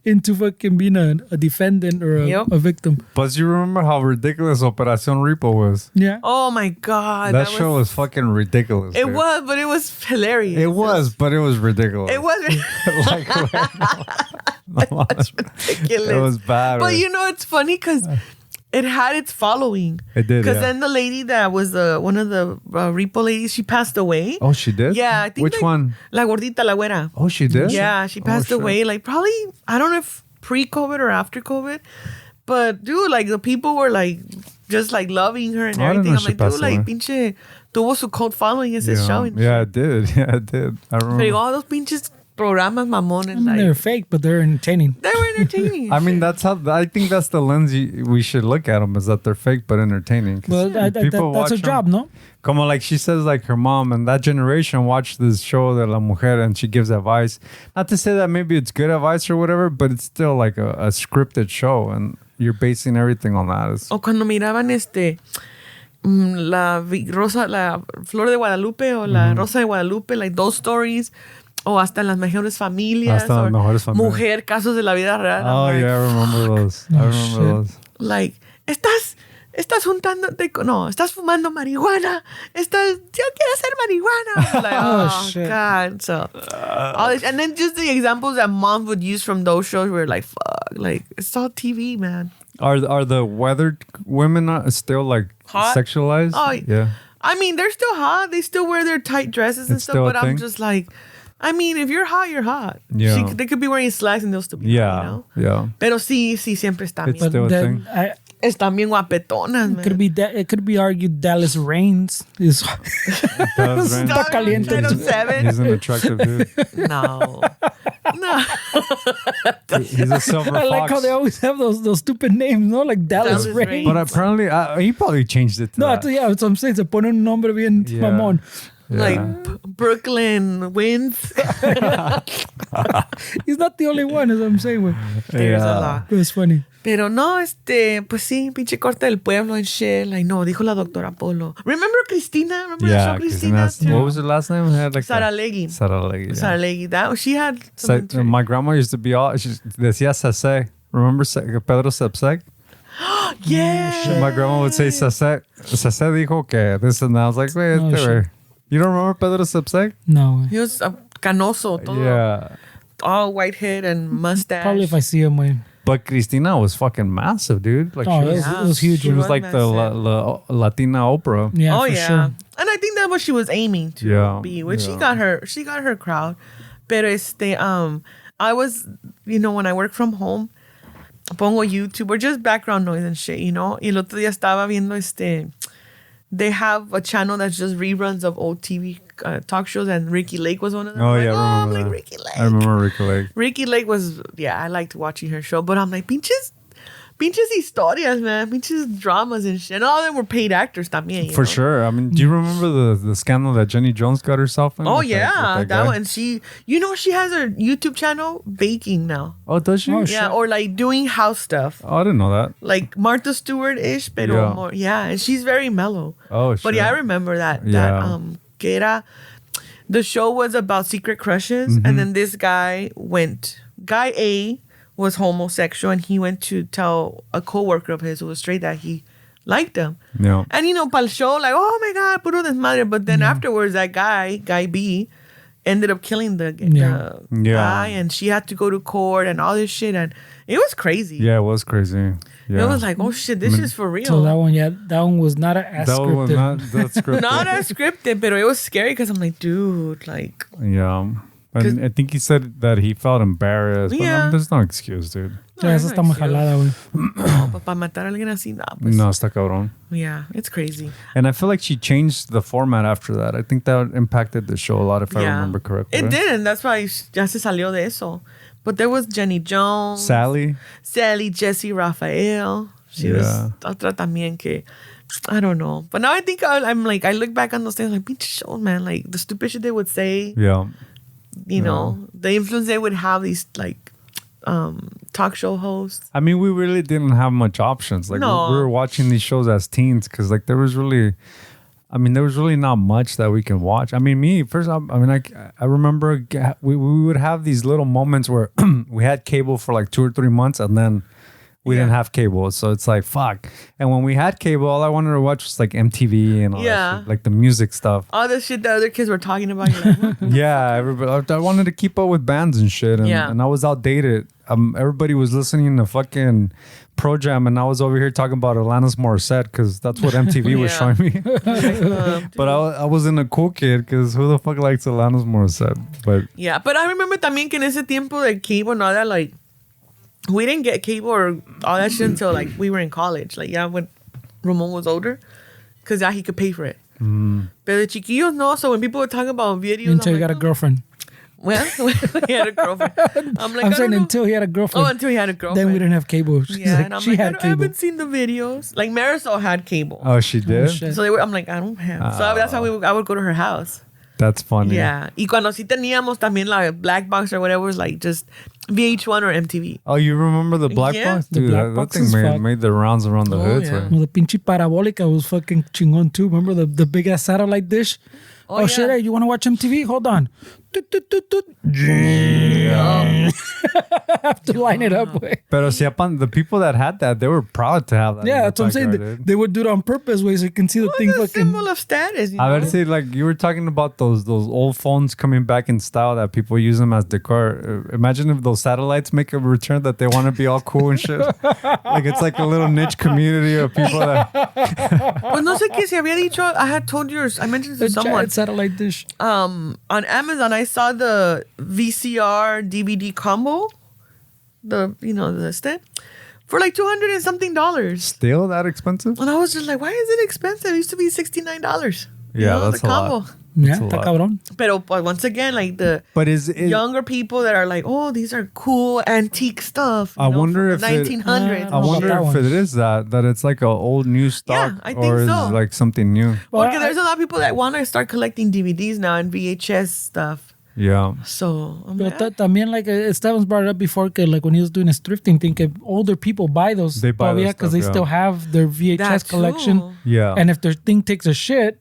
into fucking being a defendant or a victim. But you remember how ridiculous Operación Repo was? Yeah. Oh my God. That show was fucking ridiculous. It dude. was, but it was hilarious. It was, but it was ridiculous. It was. That's ridiculous. It was bad. But you know, it's funny because it had its following. It did, Because yeah. then the lady that was one of the repo ladies, she passed away. Oh, she did? Yeah, I think Which one? La gordita, la güera. Oh, she did? Yeah, she passed shit. away. Like probably, I don't know if pre-COVID or after COVID. But dude, like the people were like just like loving her and I didn't everything. know I'm she like, dude, passed like away. pinche tuvo su cult following ese show. And Yeah, it did. Yeah, it did. I remember. Pero all those pinches programas mamones, I mean, like they're fake, but they're entertaining. they were entertaining. I mean, I think that's the lens we should look at them, is that they're fake but entertaining. 'Cause Well, that's watch a 'em. job, no? Como like she says, like her mom and that generation watched this show de la mujer and she gives advice. Not to say that maybe it's good advice or whatever, but it's still like a scripted show and you're basing everything on that. It's, O cuando miraban la Flor de Guadalupe o la Rosa de Guadalupe, like those stories. O hasta las mejores familias. Hasta las mejores familias. Mujer, casos de la vida real. oh, I'm like, yeah, I remember those. I remember those. Like, estás juntándote estás fumando marihuana. Yo quiero hacer marihuana. I'm like, oh, shit. God. So, all this, and then just the examples that mom would use from those shows were like, fuck. Like, it's all TV, man. Are the weathered women still like Hot? sexualized? Oh, yeah. I mean, they're still hot. They still wear their tight dresses and It's stuff. still a But I'm thing? just like, I mean, if you're hot, you're hot. Yeah. They could be wearing slacks and they'll still be Yeah. hot, you know? Yeah. Pero sí, siempre están It's bien. still a That- thing. Están bien guapetonas, man. It could be argued Dallas Reigns is Does, man. Está caliente. Title 7. He's an attractive dude. No. No. He's a silver I like fox. how they always have those stupid names, no? Like Dallas, Dallas Reigns. Reigns. But apparently, he probably changed it to No, that. yeah, that's what I'm saying. Se pone un nombre bien Yeah. mamón. Yeah. Like Brooklyn wins. He's not the only one, as I'm saying, güey. There's a Yeah. lot. But it's funny. Pero no, pues sí, pinche corte del pueblo and shit. Like, no, dijo la doctora Polo. Remember Cristina? Remember the show Cristina? Christina's- what was her last name? Had like Saralegui. Saralegui. Yeah. Saralegui. She had some My grandma used to be all. She decía Sase. Remember Pedro Sepsek? Yeah. My grandma would say Sase. Sase dijo que this and that. I was like, wait, Oh, shit. you don't remember Pedro Sepsek? No, güey. He was canoso, todo, Yeah. all white head and mustache. Probably if I see him, güey. But Cristina was fucking massive, dude. Like Oh, she was, it was huge. she was like the massive. Latina Oprah. Yeah, Oh for yeah, sure. and I think that's what she was aiming to Yeah, be. Which yeah. she got her crowd. Pero I was, when I work from home, pongo YouTube or just background noise and shit, Y el otro día estaba viendo they have a channel that's just reruns of old TV talk shows, and Ricky Lake was one of them. Oh I'm yeah, like, I I'm remember like that. Ricky Lake. I remember Ricky Lake. Ricky Lake was, I liked watching her show, but I'm like, pinches historias, man. Pinches dramas and shit. And all of them were paid actors también. you For know? sure. I mean, do you remember the scandal that Jenny Jones got herself in? Oh, with yeah. with That guy? one. She has her YouTube channel baking now. Oh, does she? Oh, Yeah, or like doing house stuff. Oh, I didn't know that. Like Martha Stewart-ish, pero Yeah. more. Yeah, and she's very mellow. Oh, shit. But yeah, I remember that. Yeah. Que era, the show was about secret crushes, Mm-hmm. and then this guy A was homosexual, and he went to tell a coworker of his who was straight that he liked him. Yeah. And pal show, like, oh my God, puro desmadre. But then afterwards, that guy B, ended up killing the Yeah. guy, and she had to go to court and all this shit, and it was crazy. Yeah, it was crazy. Yeah. It was like, oh shit, this is for real. So that one was not as that was scripted. not that scripted. Not as scripted, but it was scary because I'm like, dude, like, Yeah. And I think he said that he felt embarrassed. But Yeah. there's no excuse, dude. Ya, esa está muy jalada, güey. no, para matar a alguien así, pues, No, está cabrón. yeah, it's crazy. And I feel like she changed the format after that. I think that impacted the show a lot, if I Yeah. remember correctly. It did, and that's why ya se salió de eso. But there was Jenny Jones, Sally. Jessie Raphael. She was Yeah. otra también que, I don't know. But now I think I'm like, I look back on those things like, pinche shows, man. Like the stupid shit they would say, Yeah. you know, the influence they would have, these like talk show hosts. I mean, we really didn't have much options. Like No. we were watching these shows as teens because like there was really, I mean, there was really not much that we can watch. I mean, I remember we would have these little moments where we had cable for like 2 or 3 months, and then we didn't have cable. So it's like, fuck. And when we had cable, all I wanted to watch was like MTV and all that shit, like the music stuff. All the shit that other kids were talking about. You're like, what? Yeah, everybody. I wanted to keep up with bands and shit, and I was outdated. Everybody was listening to fucking Pro Jam, and I was over here talking about Alanis Morissette because that's what MTV was showing me. But I wasn't a cool kid because who the fuck likes Alanis Morissette? But yeah, but I remember también que en ese tiempo like cable and all that, like we didn't get cable or all that shit until like we were in college. Like when Ramon was older, because he could pay for it. But the chiquillos no. So when people were talking about videos, until you got a girlfriend. Well, he had a girlfriend. I'm saying until he had a girlfriend. Oh, until he had a girlfriend. Then we didn't have cable. Yeah, and I'm like, I haven't seen the videos. Like Marisol had cable. Oh, she did? So I'm like, I don't have. So that's how I would go to her house. That's funny. Yeah. Y cuando sí teníamos también la black box or whatever, was like just VH1 or MTV. Oh, you remember the black box? Dude, that thing made the rounds around the hood. Yeah. Well, the pinche parabolica was fucking chingón too. Remember the big ass satellite dish? Oh shit, hey, you want to watch MTV? Hold on. Yeah. Have to line it up. Pero the people that had that, they were proud to have that. Yeah, that's what I'm saying. They would do it on purpose, so you can see the thing. It's a symbol of status. I would say, like you were talking about those old phones coming back in style that people use them as decor. Imagine if those satellites make a return that they want to be all cool and shit. Like it's like a little niche community of people that. Pues no sé qué se había dicho. I had told yours. I mentioned this to someone. Satellite dish. On Amazon, I saw the VCR DVD combo. The stand for like $200 and something. Still that expensive? And I was just like, why is it expensive? It used to be $69. Yeah, that's the a combo. lot. Yeah, está cabrón. But once again, like but is it younger people that are like, oh, these are cool antique stuff. I wonder if 1900s. I wonder if it is that it's like an old new stock, I think or is so. it like something new? Well, there's a lot of people that want to start collecting DVDs now and VHS stuff. Yeah. So, but también like Esteban's brought it up before, like when he was doing his thrifting thing, older people buy those. They buy those because they still have their VHS collection. True. Yeah. And if their thing takes a shit,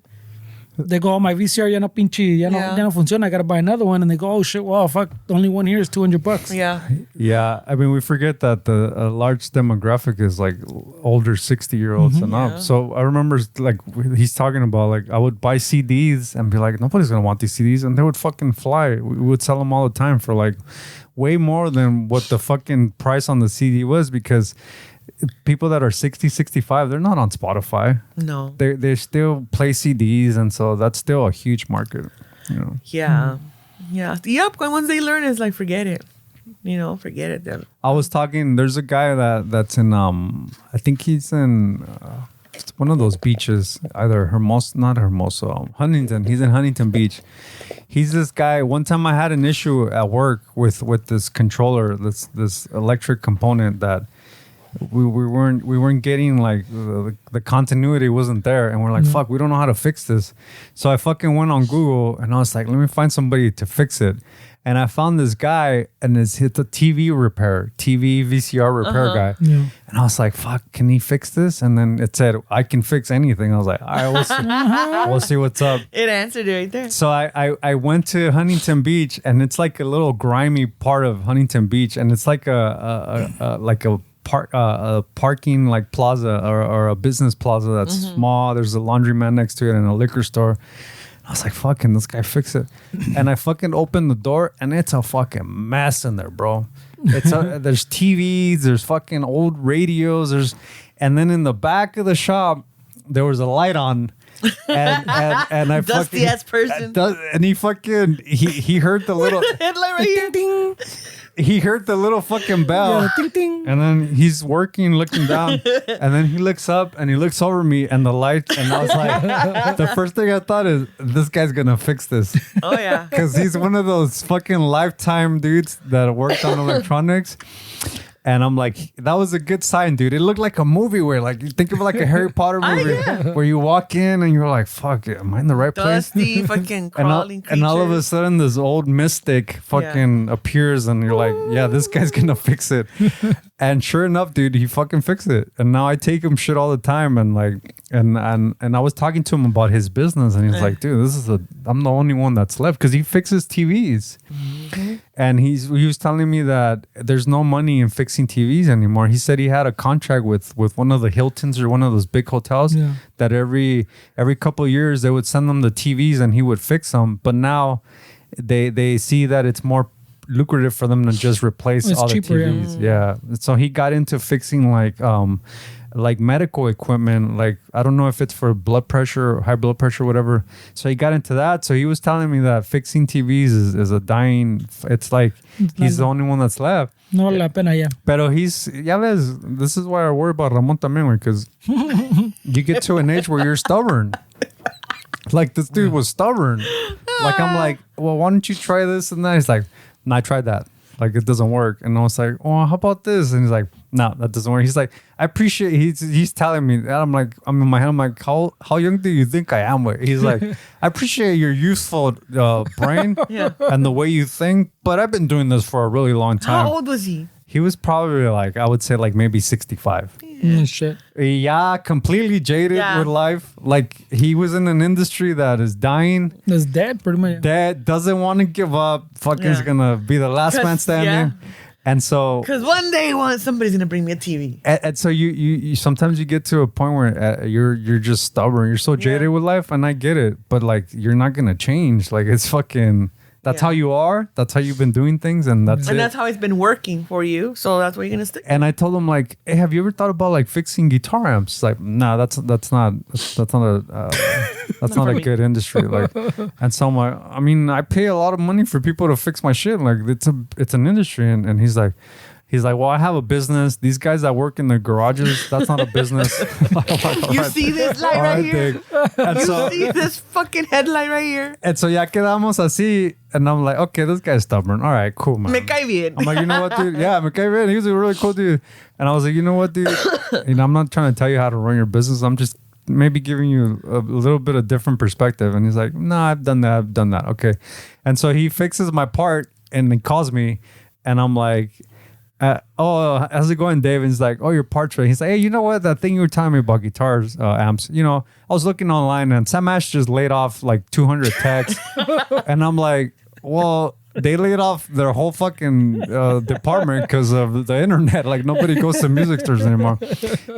they go, oh, my VCR ya no funciona, I gotta buy another one. And they go, oh shit, well, fuck, the only one here is $200. Yeah. Yeah. I mean, we forget that a large demographic is like older 60-year-olds and up. So I remember like he's talking about like I would buy CDs and be like, nobody's gonna want these CDs, and they would fucking fly. We would sell them all the time for like way more than what the fucking price on the CD was, because people that are 60, 65, they're not on Spotify. No. They still play CDs, and so that's still a huge market. Yeah. Yeah. Yep. Once they learn, it's like, forget it. Forget it. Then. I was talking, there's a guy that's in, I think he's in one of those beaches, either Huntington. He's in Huntington Beach. He's this guy. One time I had an issue at work with this controller, this electric component that we weren't getting, like the continuity wasn't there, and we're like, fuck, we don't know how to fix this. So I fucking went on Google and I was like, let me find somebody to fix it. And I found this guy, and it's a TV VCR repair guy. Yeah. And I was like, fuck, can he fix this? And then it said, I can fix anything. I was like, all right, we'll see what's up. It answered it right there. So I went to Huntington Beach, and it's like a little grimy part of Huntington Beach, and it's like a parking like plaza or a business plaza that's small. There's a laundromat next to it and a liquor store. I was like, fucking, this guy fix it. And I fucking opened the door, and it's a fucking mess in there, bro. There's TVs, there's fucking old radios, and then in the back of the shop, there was a light on. And I dusty ass person. And he fucking he heard the little headlight right here. Ding. He heard the little fucking bell. Yeah, ding, ding. And then he's working, looking down. And then he looks up and he looks over me and the lights. And I was like, the first thing I thought is, this guy's going to fix this. Oh, yeah. Because he's one of those fucking lifetime dudes that worked on electronics. And I'm like, that was a good sign, dude. It looked like a movie where, like, you think of like a Harry Potter movie where you walk in and you're like, fuck, am I in the right place? Dusty, fucking crawling and all of a creatures. sudden, this old mystic fucking appears and you're like, yeah, this guy's gonna fix it. And sure enough, dude, he fucking fixed it. And now I take him shit all the time. And like, and I was talking to him about his business and he's like, dude, I'm the only one that's left because he fixes TVs. And he was telling me that there's no money in fixing TVs anymore. He said he had a contract with one of the Hiltons or one of those big hotels that every couple of years they would send them the TVs and he would fix them. But now they see that it's more lucrative for them to just replace all the TVs. Yeah. So he got into fixing like medical equipment, like I don't know if it's for blood pressure or high blood pressure, whatever. So he got into that. So he was telling me that fixing TVs is a dying. It's like he's the only one that's left. No la pena ya. Pero this is why I worry about Ramon también, because you get to an age where you're stubborn. Like this dude was stubborn. Like I'm like, well, why don't you try this and that? He's like, no, I tried that. Like it doesn't work. And I was like, oh, how about this? And he's like, no, that doesn't work. He's like, I appreciate. He's telling me that. I'm like, I'm in my head. I'm like, how young do you think I am? He's like, I appreciate your youthful brain and the way you think, but I've been doing this for a really long time. How old was he? He was probably like, I would say like maybe 65. Shit. Yeah, completely jaded with life. Like he was in an industry that is dying. That's dead, pretty much. Dead, doesn't want to give up. Fucking's gonna be the last man standing. And so, because one day somebody's gonna bring me a TV. And so you sometimes you get to a point where you're just stubborn. You're so jaded with life, and I get it. But like you're not gonna change. Like it's fucking. That's how you are. That's how you've been doing things, and that's that's how it's been working for you. So that's where you're gonna stick. And I told him like, hey, have you ever thought about like fixing guitar amps? It's like, nah, that's not a good industry. Like, and so I'm like, I mean, I pay a lot of money for people to fix my shit. Like, it's an industry, and he's like, well, I have a business. These guys that work in the garages, that's not a business. You see this light right here? You see this fucking headlight right here? And so ya quedamos así. And I'm like, okay, this guy's stubborn. All right, cool, man. Me cae bien. I'm like, you know what, dude? Yeah, me cae bien. He was a really cool dude. And I was like, you know what, dude? I'm not trying to tell you how to run your business. I'm just maybe giving you a little bit of different perspective. And he's like, no, I've done that. Okay. And so he fixes my part and he calls me. And I'm like, oh, how's it going, Dave? And he's like, oh, your parts ready. He's like, hey, you know what? That thing you were telling me about guitars, amps, I was looking online and Sam Ash just laid off like 200 techs. And I'm like, well, they laid off their whole fucking department because of the internet. Like nobody goes to music stores anymore.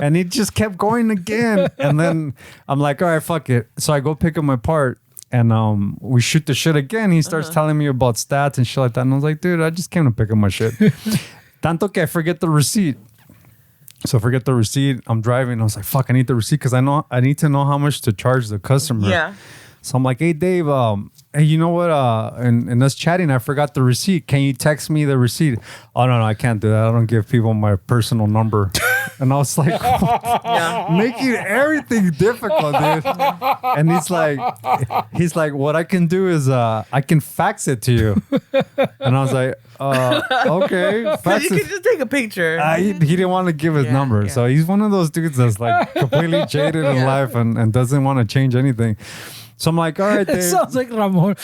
And he just kept going again. And then I'm like, all right, fuck it. So I go pick up my part. And we shoot the shit again. He starts telling me about stats and shit like that. And I was like, dude, I just came to pick up my shit. Tanto que I forget the receipt. So forget the receipt. I'm driving. I was like, fuck, I need the receipt because I need to know how much to charge the customer. Yeah. So I'm like, hey, Dave, hey, you know what? In us chatting, I forgot the receipt. Can you text me the receipt? Oh, no, I can't do that. I don't give people my personal number. And I was like, making everything difficult, dude. And he's like, what I can do is I can fax it to you. And I was like, okay. You can just take a picture. He didn't want to give his number. So he's one of those dudes that's like completely jaded in life and doesn't want to change anything. So I'm like, all right, Dave. It sounds like Ramon.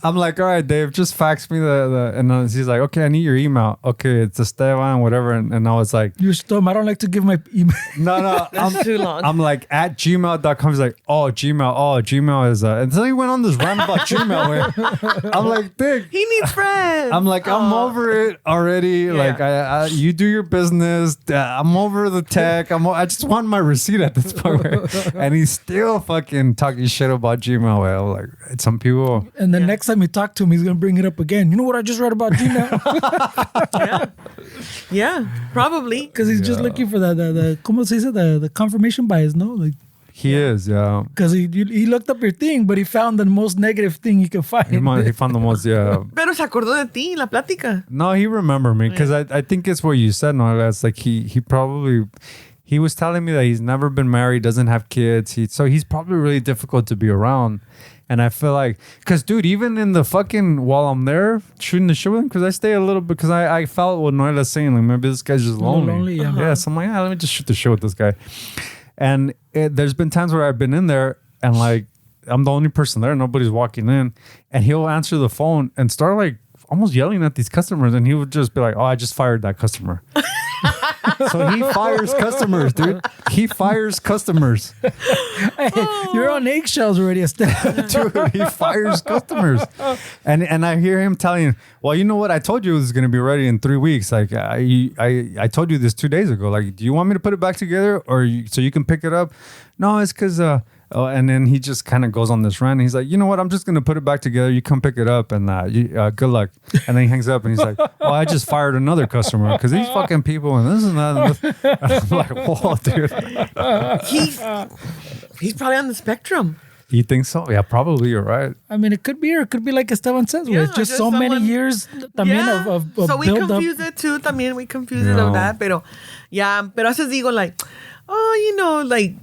I'm like, all right, Dave, just fax me the and he's like, okay, I need your email. Okay, it's Esteban, whatever. And I was like, you're dumb. I don't like to give my email. No, That's too long. I'm like, at gmail.com. He's like, Gmail is and so he went on this rant about Gmail. I'm like, Dick. He needs friends. I'm like, I'm over it already. Yeah. Like, I you do your business. I'm over the tech. I just want my receipt at this point. And he's still fucking talking shit about Gmail. Well, like some people. And the next time you talk to him, he's gonna bring it up again. You know what I just read about Gmail? yeah, probably because he's just looking for the ¿cómo se dice? The confirmation bias, no? Like he is, yeah. Because he looked up your thing, but he found the most negative thing he could find. He found the most, yeah. Pero se acordó de ti, la plática. No, he remembered me because I think it's what you said. No, that's like he probably. He was telling me that he's never been married, doesn't have kids. So he's probably really difficult to be around. And I feel like, because dude, even in the fucking, while I'm there shooting the show with him, because I stay a little bit, because I felt what Noela's saying, like maybe this guy's just lonely. Yeah, so I'm like, let me just shoot the show with this guy. And there's been times where I've been in there and like, I'm the only person there, nobody's walking in, and he'll answer the phone and start like almost yelling at these customers, and he would just be like, "Oh, I just fired that customer." So he fires customers, dude. He fires customers. Hey, you're on eggshells already, Dude, he fires customers. And I hear him telling, well, you know what? I told you it was going to be ready in 3 weeks. Like, I told you this 2 days ago. Like, do you want me to put it back together so you can pick it up? No, it's because... and then he just kind of goes on this rant. He's like, you know what? I'm just going to put it back together. You come pick it up and good luck. And then he hangs up and he's like, oh, I just fired another customer because these fucking people and this and that. And this. And I'm like, whoa, dude. He's probably on the spectrum. You think so? Yeah, probably. You're right. I mean, it could be, or it could be like Esteban says, where it's just so many years también of so we build confuse it too. También we confuse it of that. Pero a veces digo like, oh, you know, like,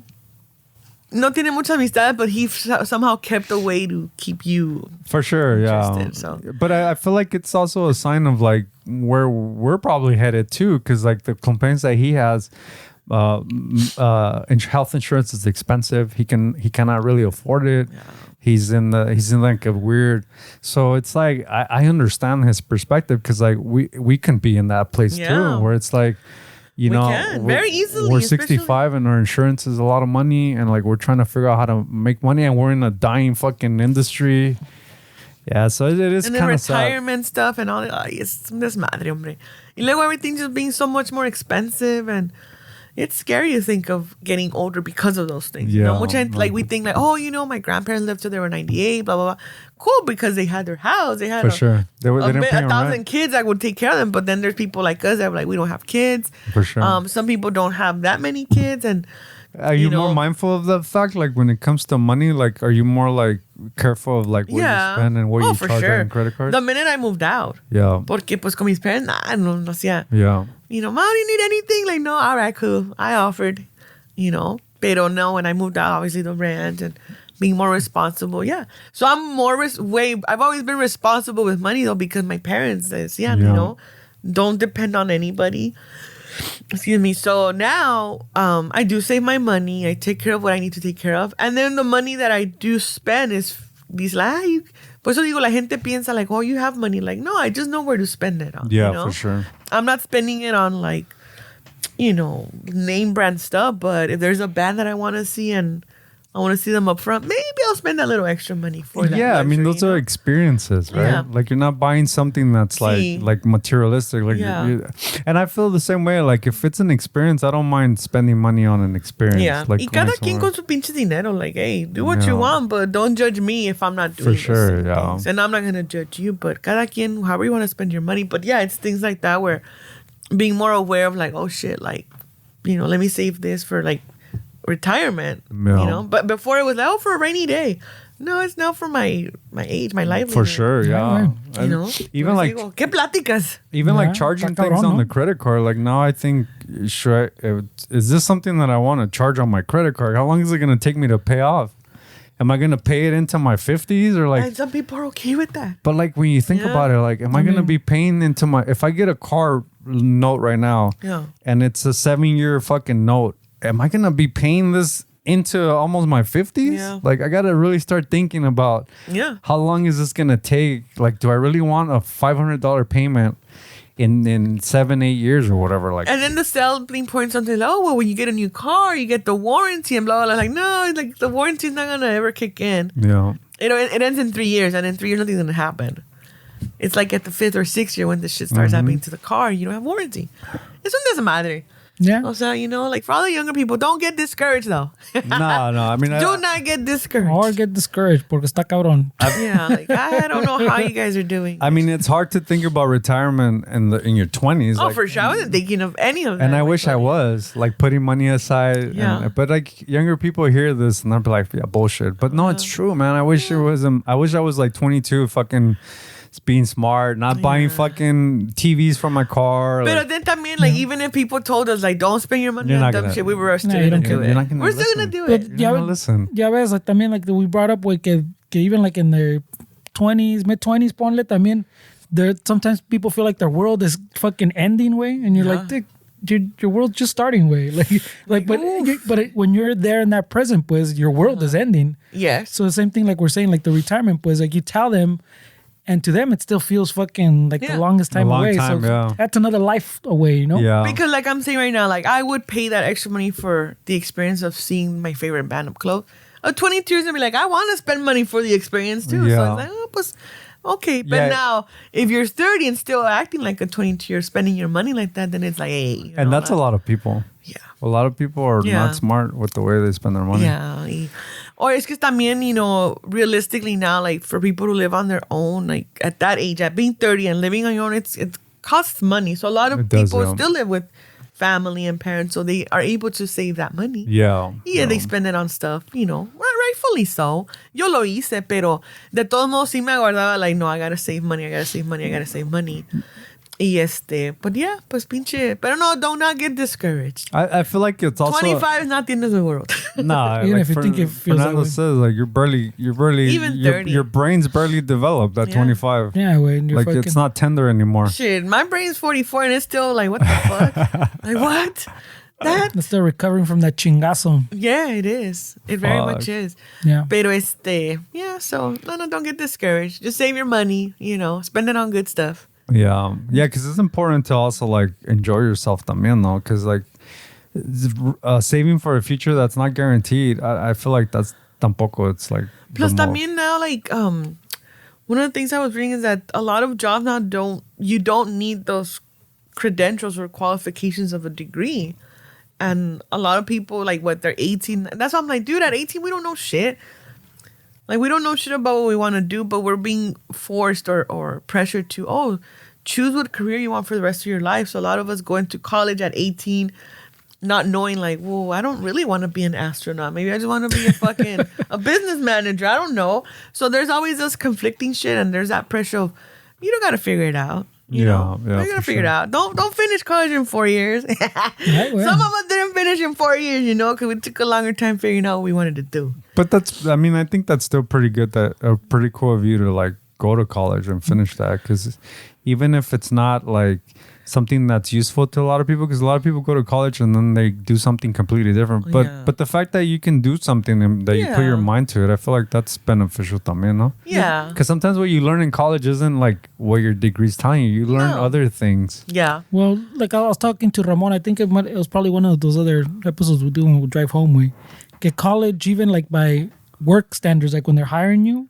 no tiene mucha amistad, but he somehow kept a way to keep you for sure. Yeah, so. But I feel like it's also a sign of like where we're probably headed too, because like the complaints that he has, health insurance is expensive. He cannot really afford it. Yeah. He's in like a weird. So it's like I understand his perspective, because like we can be in that place too, where it's like. You know, very easily. We're 65 and our insurance is a lot of money, and like we're trying to figure out how to make money, and we're in a dying fucking industry. Yeah, so it is kind of sad. And then retirement stuff and all that. Ay, es un desmadre, hombre. Y luego everything just being so much more expensive, and it's scary to think of getting older because of those things. Yeah. You know, which like we think like, oh, you know, my grandparents lived till they were 98, blah, blah, blah. Cool, because they had their house. They had for sure. They didn't pay 1,000 kids that would take care of them. But then there's people like us that are like, we don't have kids. For sure. Some people don't have that many kids. And are you more mindful of that fact? Like when it comes to money, like are you more like careful of like what you spend and what you charge on credit cards? The minute I moved out. Yeah. Porque pues con mis parents, no hacía. Yeah. You know, Mom, do you need anything? Like, no, all right, cool. I offered, you know. Pero no, when I moved out, obviously the rent and being more responsible. Yeah. So I'm more I've always been responsible with money though, because my parents you know, don't depend on anybody. Excuse me. So now I do save my money. I take care of what I need to take care of. And then the money that I do spend is these like, por eso digo, la gente piensa like, oh, you have money. Like, no, I just know where to spend it on. Yeah, you know? for sure. I'm not spending it on like, you know, name brand stuff. But if there's a band that I want to see and I want to see them up front, maybe I'll spend that little extra money for that. Yeah, luxury, I mean, those are experiences, right? Yeah. Like you're not buying something that's like materialistic. Like, and I feel the same way. Like if it's an experience, I don't mind spending money on an experience. Yeah, like y cada quien con su pinche dinero. Like, hey, do what you want, but don't judge me if I'm not doing for sure. Yeah, things. And I'm not gonna judge you, but cada quien, however you want to spend your money. But yeah, it's things like that where being more aware of like, oh shit, like, you know, let me save this for like retirement, you know. But before it was like, oh, for a rainy day. No, it's now for my age, my livelihood. For sure, yeah. You know, even like ¿qué pláticas? Even like charging things on the credit card. Like now, I think, is this something that I want to charge on my credit card? How long is it going to take me to pay off? Am I going to pay it into my 50s or like? And some people are okay with that. But like when you think about it, like, am I going to be paying into my? If I get a car note right now, and it's a 7-year fucking note. Am I going to be paying this into almost my 50s? Yeah. Like, I got to really start thinking about how long is this going to take? Like, do I really want a $500 payment in 7-8 years or whatever? Like, and then the selling point something like, oh, well, when you get a new car, you get the warranty and blah, blah, blah. Like, no, like the warranty is not going to ever kick in. Yeah. You know, it ends in 3 years, and in 3 years, nothing's going to happen. It's like at the 5th or 6th year when this shit starts happening to the car, you don't have warranty. Eso no desmadre. Yeah. O sea, you know, like for all the younger people, don't get discouraged though. No. I mean, do not get discouraged. Or get discouraged porque está cabrón. Yeah, like I don't know how you guys are doing. I mean, it's hard to think about retirement in your 20s. Oh, like, for sure. I wasn't thinking of any of that. And I wish I was, like putting money aside. Yeah. But like younger people hear this and they'll be like, yeah, bullshit. But no, it's true, man. I wish it wasn't. I wish I was like 22 fucking being smart, not buying fucking TVs from my car. But then también, like, even if people told us, like, don't spend your money on dumb shit, we were still gonna do it. We're still gonna do it. You're not gonna listen. Ya ves, like, también, like, we brought up, like, que even like in their 20s, mid-20s, ponle también, sometimes people feel like their world is fucking ending way, and you're like, your world's just starting way. But when you're there in that present, pues, your world is ending. Yes. So the same thing like we're saying, like the retirement, pues, like you tell them, and to them it still feels fucking like the longest time away. So that's another life away, you know? Yeah. Because like I'm saying right now, like I would pay that extra money for the experience of seeing my favorite band up close. A 22 is gonna be like, I want to spend money for the experience too. Yeah. So it's like, oh, pues, okay. But now, if you're 30 and still acting like a 22, you're spending your money like that, then it's like, hey. And that's a lot of people. Yeah. A lot of people are not smart with the way they spend their money. Yeah. Or es que también, you know, realistically now, like for people who live on their own, like at that age, at being 30 and living on your own, it costs money. So a lot of people still live with family and parents, so they are able to save that money. Yeah. They spend it on stuff, you know, rightfully so. Yo lo hice, pero de todos modos sí me aguardaba, like, no, I gotta save money. Y but yeah, pues pinche. Pero no, do not get discouraged. I feel like it's also 25 is not the end of the world. Nah, even if you think it feels Fernando that way. says, like you're barely Even 30. your brain's barely developed at 25. Yeah, when you're like fucking, it's not tender anymore. Shit, my brain's 44 and it's still like, what the fuck? Like, what? It's still recovering from that chingazo. Yeah, it is. It very much is. Yeah. Pero so no, don't get discouraged. Just save your money, you know, spend it on good stuff. Yeah, because it's important to also like enjoy yourself también, though, because like saving for a future that's not guaranteed, I feel like that's tampoco. It's like plus también now, like one of the things I was reading is that a lot of jobs now don't need those credentials or qualifications of a degree, and a lot of people like they're 18. That's why I'm like, dude, at 18 we don't know shit. Like, we don't know shit about what we want to do, but we're being forced or pressured to, choose what career you want for the rest of your life. So a lot of us go into college at 18, not knowing, like, whoa, I don't really want to be an astronaut. Maybe I just want to be a business manager. I don't know. So there's always this conflicting shit, and there's that pressure of, you don't got to figure it out. You know, you're gonna figure it out. Don't finish college in 4 years. Right, well. Some of us didn't finish in 4 years, you know, because we took a longer time figuring out what we wanted to do. But I think that's still pretty good. Pretty cool of you to like go to college and finish that, because even if it's not like something that's useful to a lot of people, because a lot of people go to college and then they do something completely different. But the fact that you can do something and that you put your mind to it, I feel like that's beneficial también, no? Yeah. Because sometimes what you learn in college isn't like what your degree's telling you. You learn other things. Yeah. Well, like I was talking to Ramon, I think it was probably one of those other episodes we do when we drive home. We get college, even like by work standards, like when they're hiring you,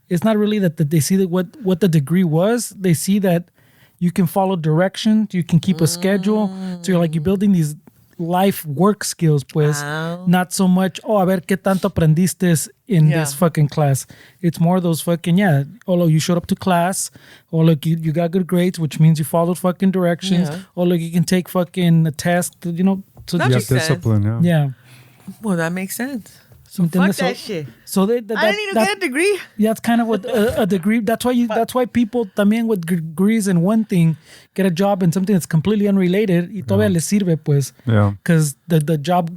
it's not really that they see that what the degree was. They see that you can follow directions, you can keep a schedule. So you're building these life work skills, pues. Not so much, a ver qué tanto aprendiste in this fucking class. It's more those fucking, look, you showed up to class. Look, you got good grades, which means you followed fucking directions. Look, you can take fucking a test, you know. So that makes discipline, sense. Yeah. Well, that makes sense. So fuck that shit. So I didn't even get a degree. Yeah, that's kind of what a degree. That's why people también with degrees in one thing get a job in something that's completely unrelated. Y todavía les sirve, pues. Yeah. Because the job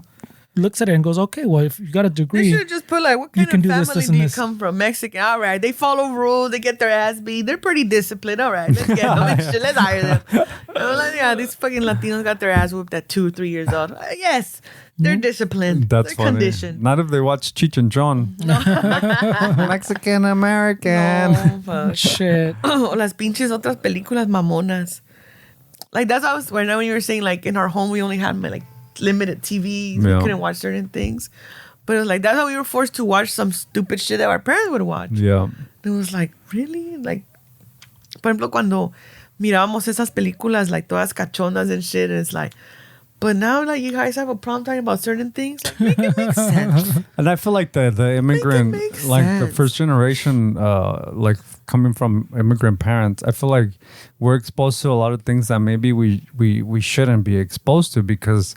looks at it and goes, okay, well, if you got a degree, they should just put like, what kind of family do you come from? Mexican. All right, they follow rules. They get their ass beat. They're pretty disciplined. All right, let's get them. Let's hire them. These fucking Latinos got their ass whooped at 2 or 3 years old. Yes. They're disciplined. That's They're funny. Conditioned. Not if they watch Cheech and Chong. Mexican American. No, fuck. Shit. O las pinches otras películas mamonas. Like that's how when you were saying like in our home we only had like limited TVs. We couldn't watch certain things. But it was like that's how we were forced to watch some stupid shit that our parents would watch. Yeah. It was like, really? Like, por ejemplo, cuando mirábamos esas películas like todas cachondas and shit, and it's like, but now, like, you guys have a problem talking about certain things. Like, make it make sense. And I feel like the immigrant, like the first generation, like coming from immigrant parents, I feel like we're exposed to a lot of things that maybe we shouldn't be exposed to, because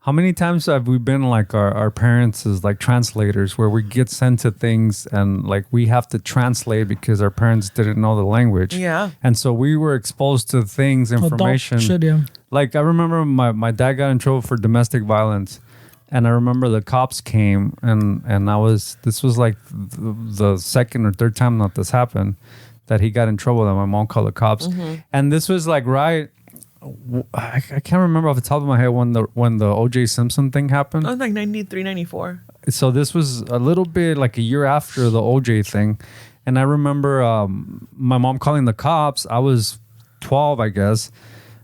how many times have we been like our parents as like translators, where we get sent to things and like we have to translate because our parents didn't know the language. Yeah. And so we were exposed to things, information. Adult shit, yeah. Like I remember my dad got in trouble for domestic violence. And I remember the cops came, and this was like the second or third time that this happened, that he got in trouble, that my mom called the cops. And this was like I can't remember off the top of my head when the O.J. Simpson thing happened. It was like 93, 94. So this was a little bit like a year after the O.J. thing. And I remember my mom calling the cops. I was 12, I guess.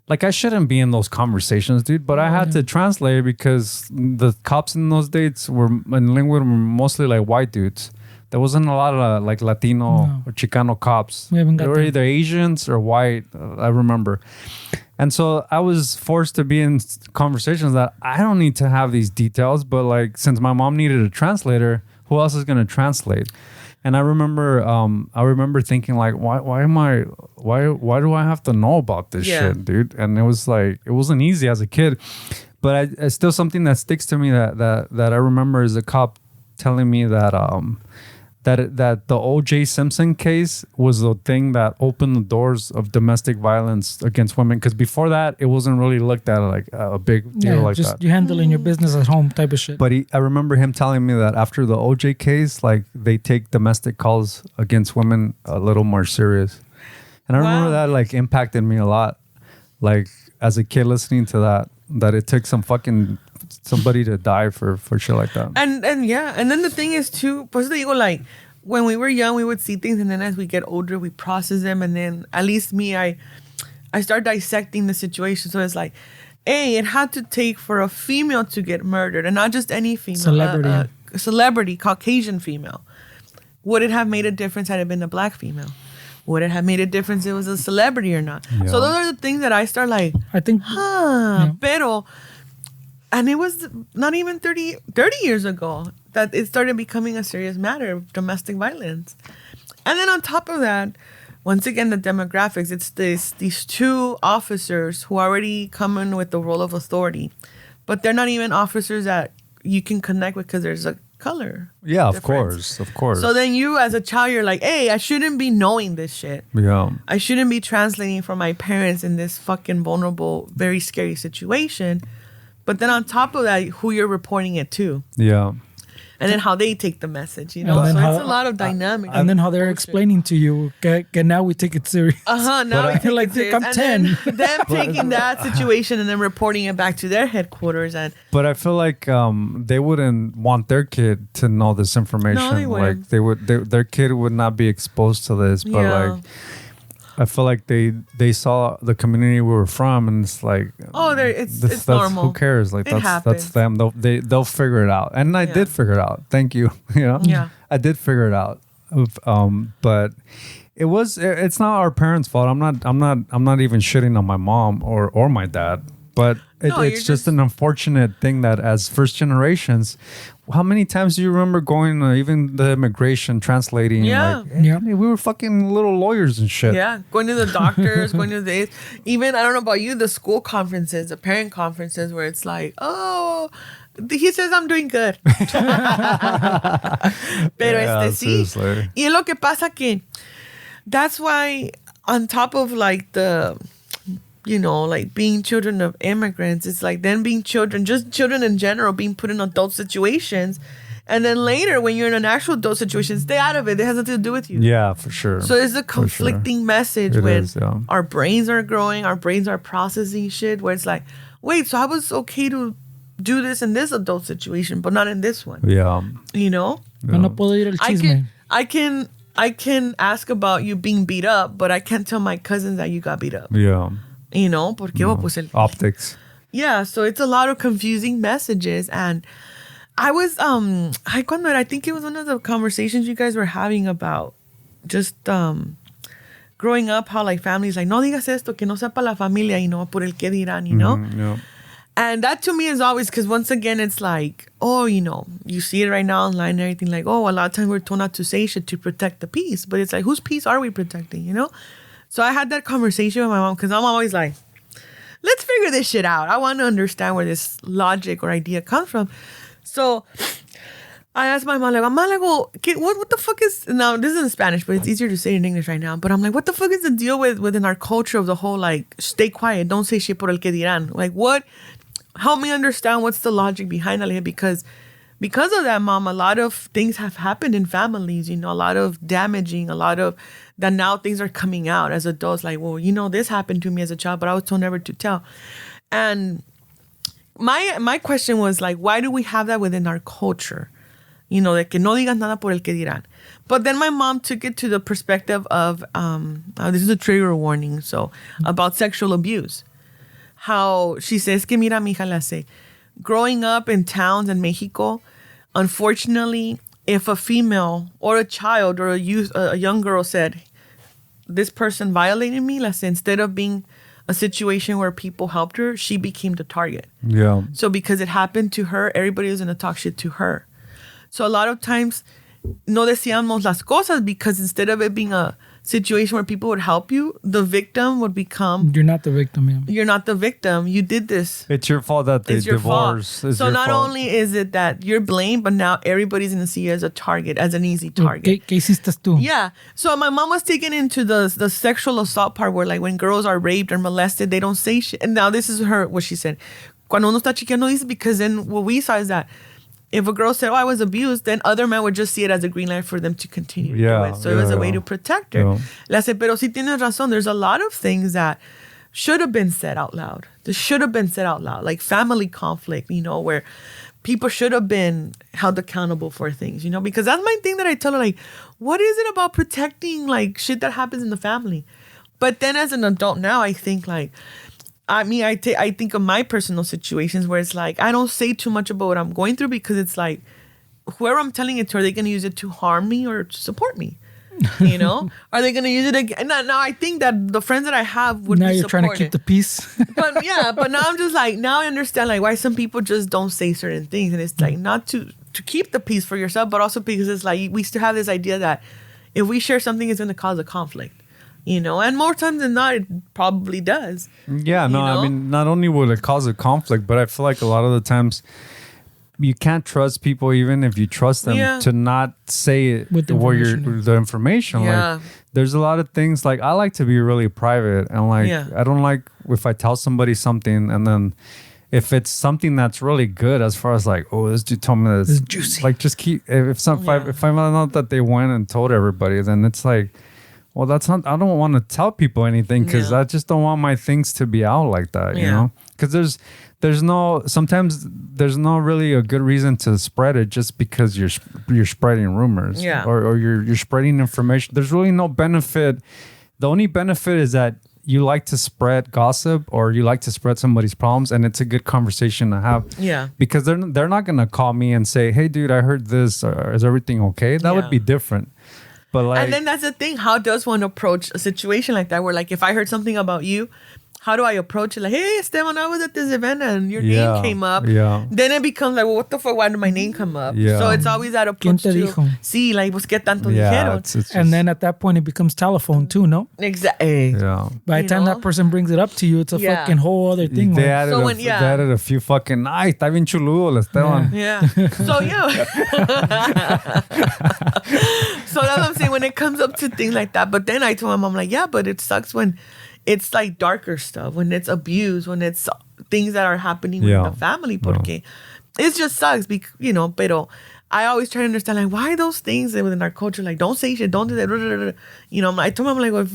Like, I shouldn't be in those conversations, dude. But I had to translate because the cops in those days were mostly like white dudes. There wasn't a lot of like Latino or Chicano cops. They were either Asians or white, I remember. And so I was forced to be in conversations that I don't need to have these details. But like, since my mom needed a translator, who else is going to translate? And I remember thinking like, why do I have to know about this shit, dude? And it was like, it wasn't easy as a kid, but it's still something that sticks to me that I remember is a cop telling me that that the O.J. Simpson case was the thing that opened the doors of domestic violence against women. Because before that, it wasn't really looked at like a big deal like just that. You handling your business at home type of shit. But I remember him telling me that after the O.J. case, like they take domestic calls against women a little more serious. And I remember that like impacted me a lot. Like as a kid listening to that it took somebody to die for shit like that. And then the thing is too, pues te digo, like when we were young, we would see things, and then as we get older, we process them, and then at least me, I start dissecting the situation. So it's like, hey, it had to take for a female to get murdered, and not just any female, celebrity, Caucasian female. Would it have made a difference had it been a black female? Would it have made a difference if it was a celebrity or not? Yeah. So those are the things that I start like, I think, pero. And it was not even 30 years ago that it started becoming a serious matter of domestic violence. And then on top of that, once again, the demographics, it's these two officers who already come in with the role of authority, but they're not even officers that you can connect with because there's a color. Yeah, of course. So then you as a child, you're like, hey, I shouldn't be knowing this shit. Yeah. I shouldn't be translating for my parents in this fucking vulnerable, very scary situation. But then on top of that, who you're reporting it to. Yeah. And then how they take the message, you know? So it's a lot of dynamics. And then how they're explaining to you, okay, now we take it serious. Now we take like, it serious. I'm 10. Them taking that situation and then reporting it back to their headquarters. But I feel like they wouldn't want their kid to know this information. No, they wouldn't. Like their kid would not be exposed to this. But like, I feel like they saw the community we were from, and it's like, it's normal. Who cares? Like that's them. They'll figure it out, and I did figure it out. Thank you. I did figure it out. But it's not our parents' fault. I'm not even shitting on my mom or my dad. But it's just an unfortunate thing that as first generations, how many times do you remember going even the immigration translating? Yeah. Like, we were fucking little lawyers and shit. Yeah. Going to the doctors, going to this. Even, I don't know about you, the school conferences, the parent conferences where it's like, oh, he says I'm doing good. Pero sí. Y es lo que pasa que that's why on top of like the... like being children of immigrants, it's like then being children in general, being put in adult situations. And then later, when you're in an actual adult situation, stay out of it. It has nothing to do with you. Yeah, for sure. So it's a conflicting message when our brains are growing, our brains are processing shit, where it's like, wait, so I was okay to do this in this adult situation, but not in this one. Yeah. You know? Yeah. I can ask about you being beat up, but I can't tell my cousins that you got beat up. Yeah. You know, porque optics. Yeah, so it's a lot of confusing messages. And I was, I think it was one of the conversations you guys were having about just growing up, how like families like, no digas esto, que no sea para la familia, por el que dirán, you know? Yeah. And that to me is always, because once again, it's like, oh, you see it right now online and everything, like, oh, a lot of times we're told not to say shit to protect the peace. But it's like, whose peace are we protecting, you know? So I had that conversation with my mom because I'm always like, let's figure this shit out. I want to understand where this logic or idea comes from. So I asked my mom, what the fuck is... Now, this is in Spanish, but it's easier to say it in English right now. But I'm like, what the fuck is the deal within our culture of the whole, like, stay quiet, don't say shit por el que dirán? Like, what help me understand what's the logic behind it, because of that, Mom, a lot of things have happened in families, a lot of damaging, a lot of that now things are coming out as adults, like, well, this happened to me as a child, but I was told never to tell. And my question was like, why do we have that within our culture? De que no digas nada por el que dirán. But then my mom took it to the perspective of, this is a trigger warning, so about sexual abuse. How she says, que mira, mija, la sé. Growing up in towns in Mexico, unfortunately, if a female or a child or a young girl said, this person violated me, la sé, instead of being a situation where people helped her, she became the target. Yeah. So because it happened to her, everybody was going to talk shit to her. So a lot of times, no decíamos las cosas because instead of it being a situation where people would help you, the victim would become... You're not the victim, yeah. You're not the victim. You did this. It's your fault that they divorce. So not only is it that you're blamed, but now everybody's going to see you as a target, as an easy target. ¿Qué hiciste tú? Yeah. So my mom was taken into the sexual assault part where like when girls are raped or molested, they don't say shit. And now this is what she said. Cuando uno está chiquito, no dice, because then what we saw is that if a girl said, I was abused, then other men would just see it as a green light for them to continue to do it. So it was a way to protect her. Le hace, pero sí tienes razón. There's a lot of things that should have been said out loud. This should have been said out loud. Like family conflict, where people should have been held accountable for things, because that's my thing that I tell her, like, what is it about protecting, like, shit that happens in the family? But then as an adult now, I think, like, I think of my personal situations where it's like, I don't say too much about what I'm going through because it's like, whoever I'm telling it to, are they going to use it to harm me or to support me? Are they going to use it again? Now I think that the friends that I have would be supportive. Now you're trying to keep the peace. But now I'm just like, now I understand like why some people just don't say certain things. And it's like not to keep the peace for yourself, but also because it's like, we still have this idea that if we share something, it's going to cause a conflict. And more times than not, it probably does. Yeah, no, I mean, not only will it cause a conflict, but I feel like a lot of the times you can't trust people, even if you trust them, to not say it with the information. Yeah. Like, there's a lot of things, like, I like to be really private, and like, I don't like if I tell somebody something, and then if it's something that's really good, as far as like, oh, this dude told me this, it's juicy. Like, just keep, if I find out that they went and told everybody, then it's like, well, that's not, I don't want to tell people anything because I just don't want my things to be out like that, Because sometimes there's no really a good reason to spread it just because you're spreading rumors or you're spreading information. There's really no benefit. The only benefit is that you like to spread gossip or you like to spread somebody's problems, and it's a good conversation to have. Yeah. Because they're not going to call me and say, hey, dude, I heard this. Or, is everything okay? That would be different. But like, and then that's the thing. How does one approach a situation like that? Where like, if I heard something about you, how do I approach it? Like, hey, Esteban, I was at this event and your name came up. Yeah. Then it becomes like, well, what the fuck? Why did my name come up? Yeah. So it's always that approach to, sí, like, pues, ¿qué tanto dijeron? It's just, and then at that point, it becomes telephone too, no? Exactly. Yeah. By the time that person brings it up to you, it's a fucking whole other thing. They added a few fucking, ay, está bien chuludo, Esteban. Yeah. So, so that's what I'm saying when it comes up to things like that. But then I told my mom, like, yeah, but it sucks when it's like darker stuff, when it's abuse, when it's things that are happening with the family, porque it just sucks, pero I always try to understand, like, why those things within our culture, like, don't say shit, don't do that, I told my mom, like, well,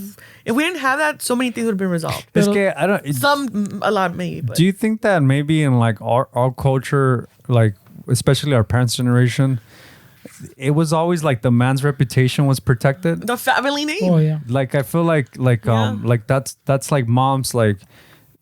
if we didn't have that, so many things would have been resolved. Es que I don't, a lot maybe. But. Do you think that maybe in like our culture, like especially our parents' generation, it was always like the man's reputation was protected? The family name. Oh yeah. Like I feel like that's like moms, like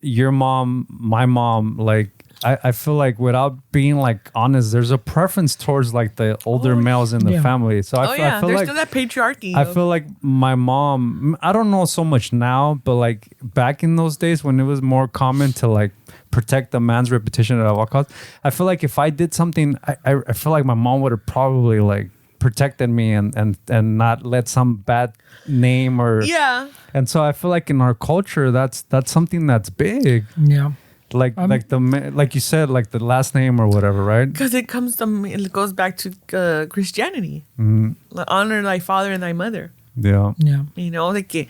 your mom, my mom, like I feel like without being like honest, there's a preference towards like the older males in the family. So I feel there's like still that patriarchy. I feel like my mom, I don't know so much now, but like back in those days when it was more common to like protect the man's reputation at all costs, I feel like if I did something, I feel like my mom would have probably like protected me and not let some bad name or And so I feel like in our culture, that's something that's big. Yeah. Like you said, like the last name or whatever, right? Because it goes back to Christianity. Like, honor thy father and thy mother. Yeah. Yeah. De que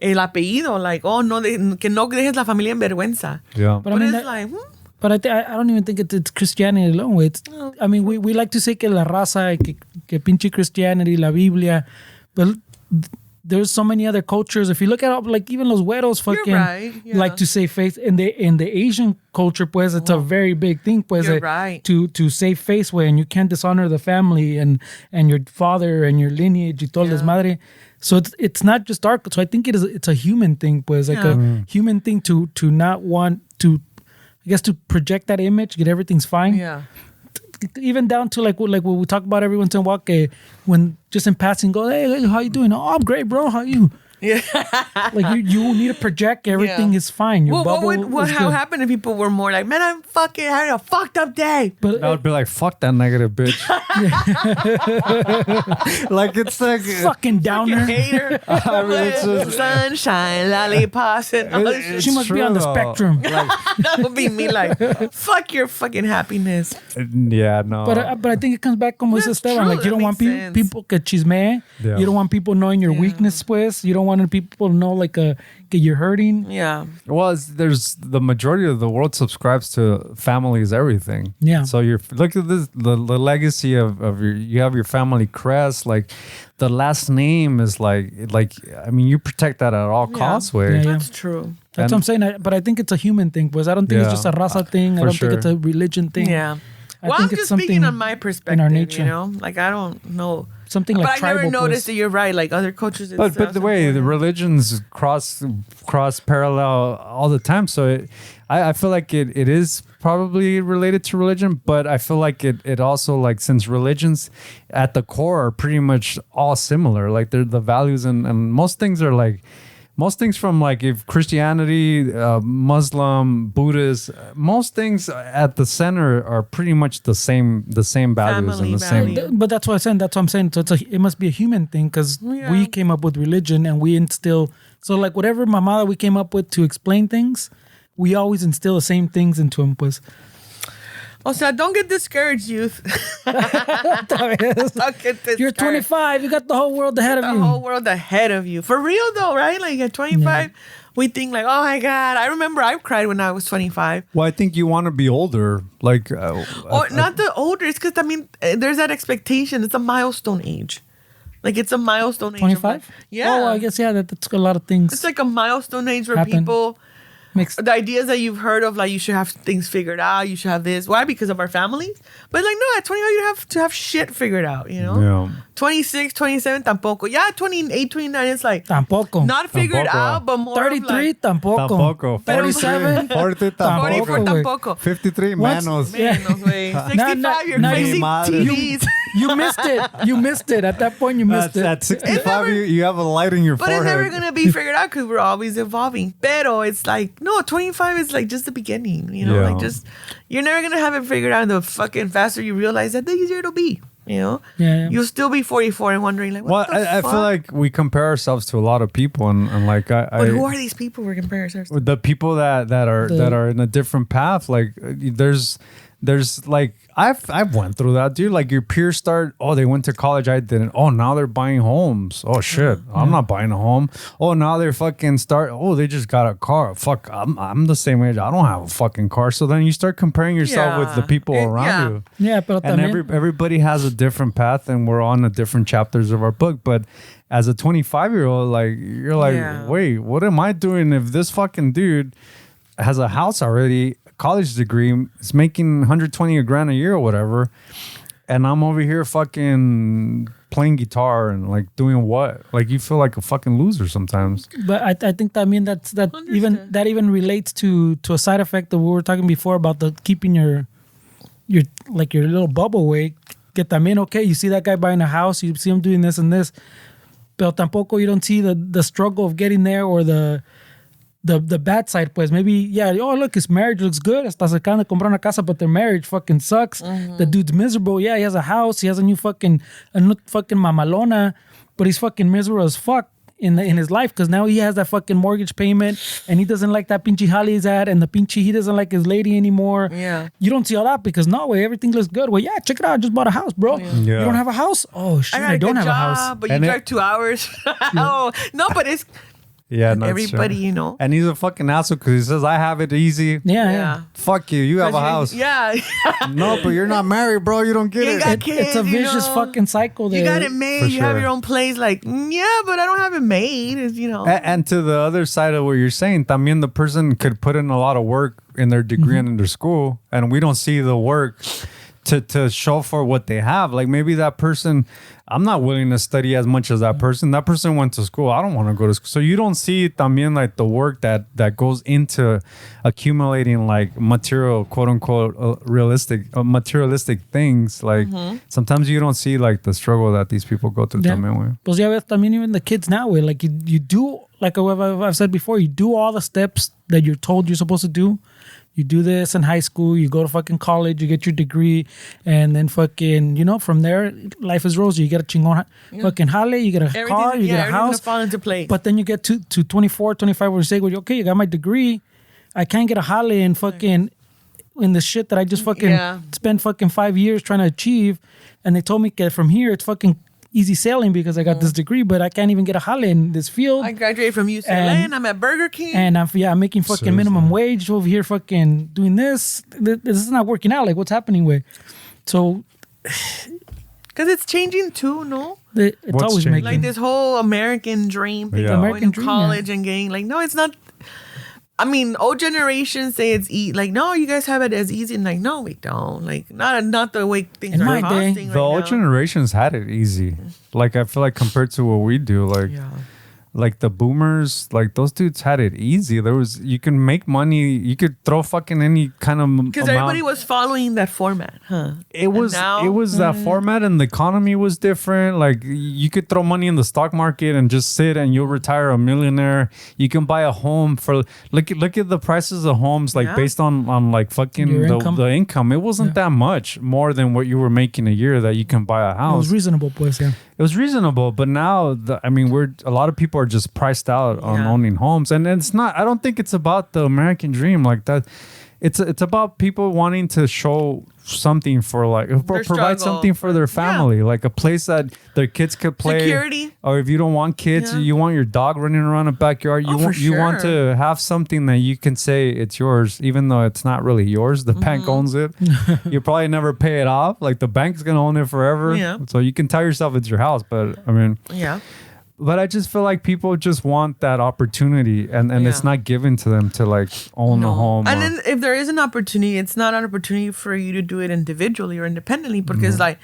el apellido, like, oh, no, que no dejes la familia en vergüenza. Yeah. But I mean, it's like, But I don't even think it's Christianity alone. I mean, we like to say que la raza, que pinche Christianity, la Biblia, but there's so many other cultures. If you look at like even los güeros fucking like to say faith in the Asian culture, pues it's a very big thing, pues to say face way, and you can't dishonor the family and your father and your lineage y todo desmadre. So it's not just our. So I think it's a human thing, pues like a human thing to not want to, I guess, to project that image, get everything's fine. Yeah. Even down to like what we talk about every once in a while, when just in passing go, hey, how you doing? Oh, I'm great, bro. How you? Yeah. Like you need to project everything is fine. Your how happened if people were more like, man, I'm fucking having a fucked up day. But I would be like, fuck that negative bitch. Like it's like fucking downer. Hater. I mean, it's just, sunshine, lollipops, and she must be on the spectrum. Like, that would be me. Like, fuck your fucking happiness. Yeah, no. But I think it comes back como dice Esteban. Like you don't want people que chisme. Yeah. You don't want people knowing your weakness, pues. You don't want people to know like you're hurting. Yeah. Well, there's the majority of the world subscribes to family is everything. Yeah. So look at this, the legacy of you have your family crest, like the last name is like I mean you protect that at all costs. Way. Yeah, that's true. That's what I'm saying. But I think it's a human thing, because I don't think it's just a raza thing. I don't think it's a religion thing. Yeah. Well, I'm just speaking on my perspective, in our nature. You know, like I don't know. Something like but I never noticed that you're right. Like other cultures, but the way the religions cross parallel all the time. So I feel like it is probably related to religion, but I feel like it also, like, since religions at the core are pretty much all similar. Like they're the values and most things are like. Most things from like if Christianity, Muslim, Buddhist, most things at the center are pretty much the same values and the same. But that's what I'm saying. That's what I'm saying. So it must be a human thing, because we came up with religion and we instill. So like whatever mamada we came up with to explain things, we always instill the same things into them. Pues. O sea, don't get discouraged, youth. Don't get discouraged. You're 25. You got the whole world ahead of you. The whole world ahead of you. For real, though, right? Like at 25, we think like, oh, my God. I remember I cried when I was 25. Well, I think you want to be older. Like, not the older. It's because, I mean, there's that expectation. It's a milestone age. Like, it's a milestone age. 25? Yeah. Oh, I guess, that's a lot of things. It's like a milestone age where people... The ideas that you've heard of, like you should have things figured out, you should have this. Why? Because of our families? But like, no, at 25, you have to have shit figured out, you know? Yeah. 26, 27, tampoco. Yeah, 28, 29, it's like... Tampoco. Not figured out, but more 33, like, tampoco. 37, 40, tampoco. 44, tampoco. 53, menos. Menos, güey. 65, you're crazy TVs. You missed it. You missed it. At that point, you missed it. At 65, you have a light in your forehead. But it's never going to be figured out because we're always evolving. Pero it's like, no, 25 is like just the beginning, you know? Like just, you're never going to have it figured out. And the fucking faster you realize that, the easier it'll be, you know? Yeah. You'll still be 44 and wondering like, what the fuck? I feel like we compare ourselves to a lot of people and like But who are these people we're comparing ourselves to? The people that are in a different path. Like there's like I've went through that, dude. Like your peers start, they went to college, I didn't. Oh, now they're buying homes. Oh shit, I'm not buying a home. Oh, now they're fucking they just got a car. Fuck, I'm the same age. I don't have a fucking car. So then you start comparing yourself with the people around you. Yeah, but everybody has a different path, and we're on the different chapters of our book. But as a 25-year-old, like you're like, wait, what am I doing if this fucking dude has a house already, college degree, is making 120 grand a year or whatever, and I'm over here fucking playing guitar and like doing what? Like you feel like a fucking loser sometimes. But I think that even relates to a side effect that we were talking before about the keeping your little bubble away. Que también, okay, you see that guy buying a house, you see him doing this and this, pero tampoco you don't see the struggle of getting there or the bad side, pues maybe, look, his marriage looks good. Hasta se acaban de comprar una casa, but their marriage fucking sucks. Mm-hmm. The dude's miserable. Yeah, he has a house. He has a new fucking mamalona, but he's fucking miserable as fuck in his life because now he has that fucking mortgage payment and he doesn't like that pinche jale he's at and he doesn't like his lady anymore. Yeah. You don't see all that because no way, everything looks good. Well, yeah, check it out. I just bought a house, bro. Yeah. You don't have a house? Oh, shit, I don't have a house. But you drive 2 hours. Oh, no, but it's... Yeah, no, everybody, true. you know. And he's a fucking asshole because he says, I have it easy. Yeah. Fuck you. You have a house. Yeah. No, but you're not married, bro. You don't get You it. got kids, It's a vicious fucking cycle there. You got it made. For You have sure. your own place. Like, yeah, but I don't have it made. It's, you know. And to the other side of what you're saying, también the person could put in a lot of work in their degree and in their school, and we don't see the work to show for what they have. Like maybe that person, I'm not willing to study as much as that person. That person went to school. I don't want to go to school. So you don't see también like the work that goes into accumulating like material, quote unquote, materialistic things. Like sometimes you don't see like the struggle that these people go through. Yeah. También, güey. Pues ya ves, también even the kids now, güey. Like you do, like I've said before, you do all the steps that you're told you're supposed to do. You do this in high school, you go to fucking college, you get your degree, and then fucking, you know, from there, life is rosy. You get a chingon fucking jale, you get a car, you get a house. Fall into place. But then you get to 24, 25, where you say, well, okay, you got my degree. I can't get a jale and fucking in the shit that I just fucking spent fucking 5 years trying to achieve. And they told me that from here, it's fucking easy sailing because I got this degree, but I can't even get a jale in this field. I graduated from UCLA and I'm at Burger King. And I'm making fucking minimum wage over here fucking doing this. This is not working out. Like, what's happening with? So... Because it's changing too, no? It's What's always changing? making... Like this whole American dream thing. Yeah. Going American to dream, college and getting like, no, it's not. I mean, old generations say it's like, no, you guys have it as easy. And like, no, we don't. Like, not the way things In are my day, costing The old now. generations had it easy. Like I feel like compared to what we do, like like the boomers, like those dudes had it easy. You can make money, you could throw fucking any kind of Because everybody was following that format, huh? It was that format, and the economy was different. Like you could throw money in the stock market and just sit, and you'll retire a millionaire. You can buy a home for look at the prices of homes, like based on like fucking the income. It wasn't that much more than what you were making a year that you can buy a house. It was reasonable, pues, yeah. It was reasonable, but now a lot of people are just priced out on owning homes, and it's not. I don't think it's about the American dream like that. It's about people wanting to show something for like provide something for their family, like a place that their kids could play. Security. Or if you don't want kids, you want your dog running around the backyard. You want to have something that you can say it's yours, even though it's not really yours. The bank owns it. You probably never pay it off. Like the bank's gonna own it forever. Yeah. So you can tell yourself it's your house, but I mean. Yeah. But I just feel like people just want that opportunity, and it's not given to them to like own a home. And then if there is an opportunity, it's not an opportunity for you to do it individually or independently, because like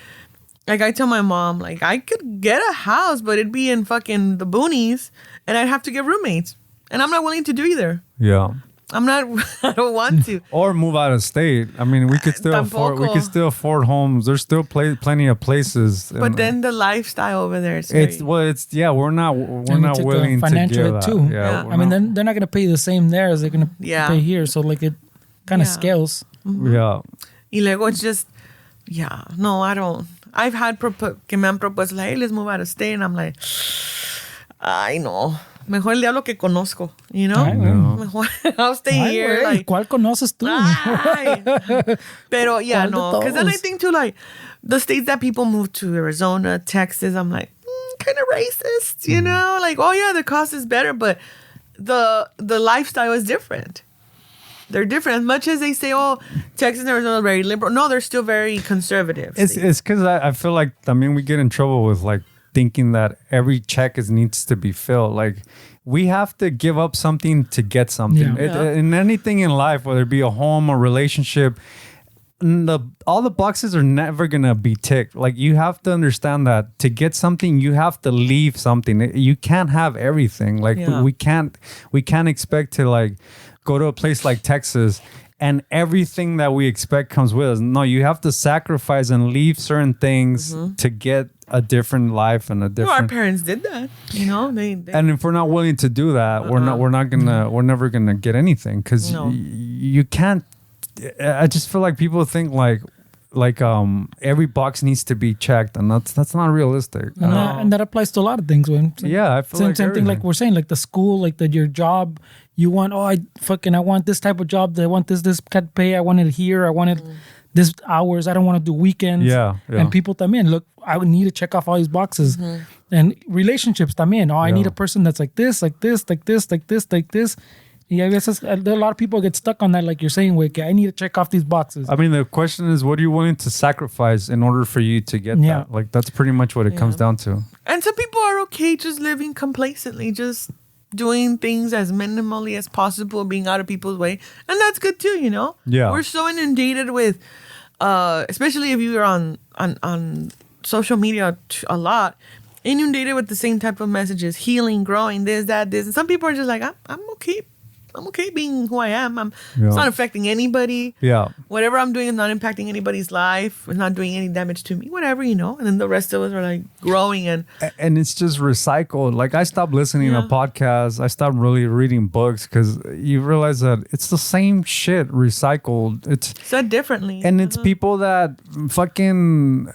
I tell my mom, like I could get a house, but it'd be in fucking the boonies, and I'd have to get roommates, and I'm not willing to do either. Yeah. I'm not. I don't want to. Or move out of state. I mean, we could still afford homes. There's still plenty of places. But then the lifestyle over there is we're not willing to give that. Too. Yeah. I mean, they're not gonna pay the same there as they're gonna pay here. So like it kind of scales. Yeah. Y luego it's just, no, I don't. I've had que me han propuesto, like, hey, let's move out of state, and I'm like, ay, no. Mejor el diablo que conozco, you know? Mejor I'll stay here. Like, ¿cuál conoces tú? Pero no. Because then I think too, like, the states that people move to, Arizona, Texas, I'm like, kind of racist, you know? Like, oh yeah, the cost is better, but the lifestyle is different. They're different. As much as they say, oh, Texas and Arizona are very liberal. No, they're still very conservative. It's because I feel like, we get in trouble with like thinking that every check needs to be filled. Like we have to give up something to get something. In anything in life, whether it be a home or relationship, all the boxes are never gonna be ticked. Like you have to understand that to get something, you have to leave something. You can't have everything. Like we can't expect to like go to a place like Texas and everything that we expect comes with us. No, you have to sacrifice and leave certain things to get a different life and a different. Well, our parents did that, you know. They and if we're not willing to do that, we're never gonna get anything because you can't. I just feel like people think like every box needs to be checked, and that's not realistic. And that applies to a lot of things. When I feel same thing like we're saying, like the school, like your job. You want I want this type of job. I want this kind of pay. I want it here. I want it this hours. I don't want to do weekends. Yeah. And people come in. Look, I would need to check off all these boxes. And relationships también. I need a person that's like this, like this, like this, like this, like this. Yeah, I guess a lot of people get stuck on that, like you're saying, Wick. I need to check off these boxes. I mean, the question is, what are you willing to sacrifice in order for you to get that? Like, that's pretty much what it comes down to. And some people are okay just living complacently, just doing things as minimally as possible, being out of people's way. And that's good too, you know? Yeah. We're so inundated with, especially if you're on social media a lot, inundated with the same type of messages, healing, growing, this, that, this. And some people are just like, I'm okay. I'm okay being who I am. It's not affecting anybody. Yeah. Whatever I'm doing is not impacting anybody's life. It's not doing any damage to me. Whatever, you know. And then the rest of us are like growing and it's just recycled. Like I stopped listening to podcasts. I stopped really reading books because you realize that it's the same shit recycled. It's said differently. And it's people that fucking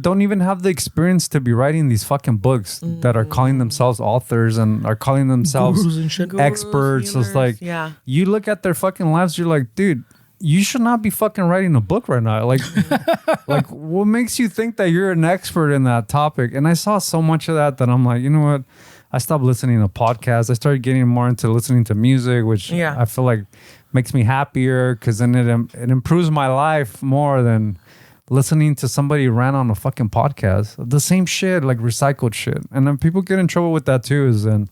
don't even have the experience to be writing these fucking books that are calling themselves authors and are calling themselves Gurus and shit. experts. So it's like, you look at their fucking lives, you're like, dude, you should not be fucking writing a book right now. Like, like what makes you think that you're an expert in that topic? And I saw so much of that I'm like, you know what? I stopped listening to podcasts. I started getting more into listening to music, which I feel like makes me happier because then it improves my life more than listening to somebody rant on a fucking podcast. The same shit, like recycled shit. And then people get in trouble with that too, is then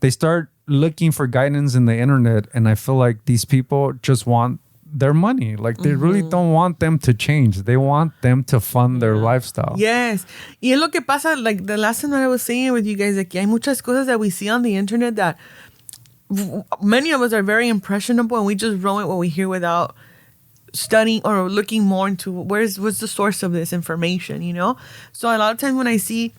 they start looking for guidance in the internet, and I feel like these people just want their money. Like they really don't want them to change. They want them to fund their lifestyle. Yes. Y es lo que pasa, like the last time that I was saying with you guys, like hay muchas cosas that we see on the internet that many of us are very impressionable and we just run with what we hear without studying or looking more into what's the source of this information, you know? So a lot of times when I see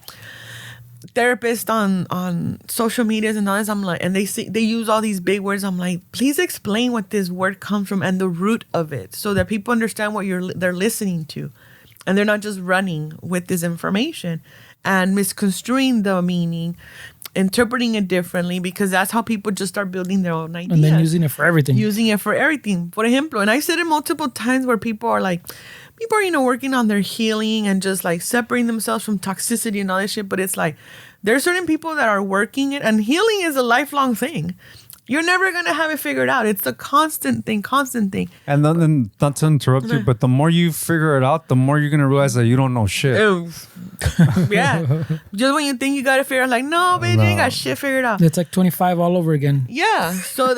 therapists on social medias and all this, I'm like, and they use all these big words. I'm like, please explain what this word comes from and the root of it, so that people understand what they're listening to, and they're not just running with this information and misconstruing the meaning, interpreting it differently, because that's how people just start building their own ideas. And then using it for everything. For example, and I said it multiple times where people are, you know, working on their healing and just like separating themselves from toxicity and all this shit. But it's like, there's certain people that are working it, and healing is a lifelong thing. You're never going to have it figured out. It's a constant thing. And then, not to interrupt you, but the more you figure it out, the more you're going to realize that you don't know shit. Yeah. Just when you think you got it figured out, like, no, bitch, you ain't got shit figured out. It's like 25 all over again. Yeah. So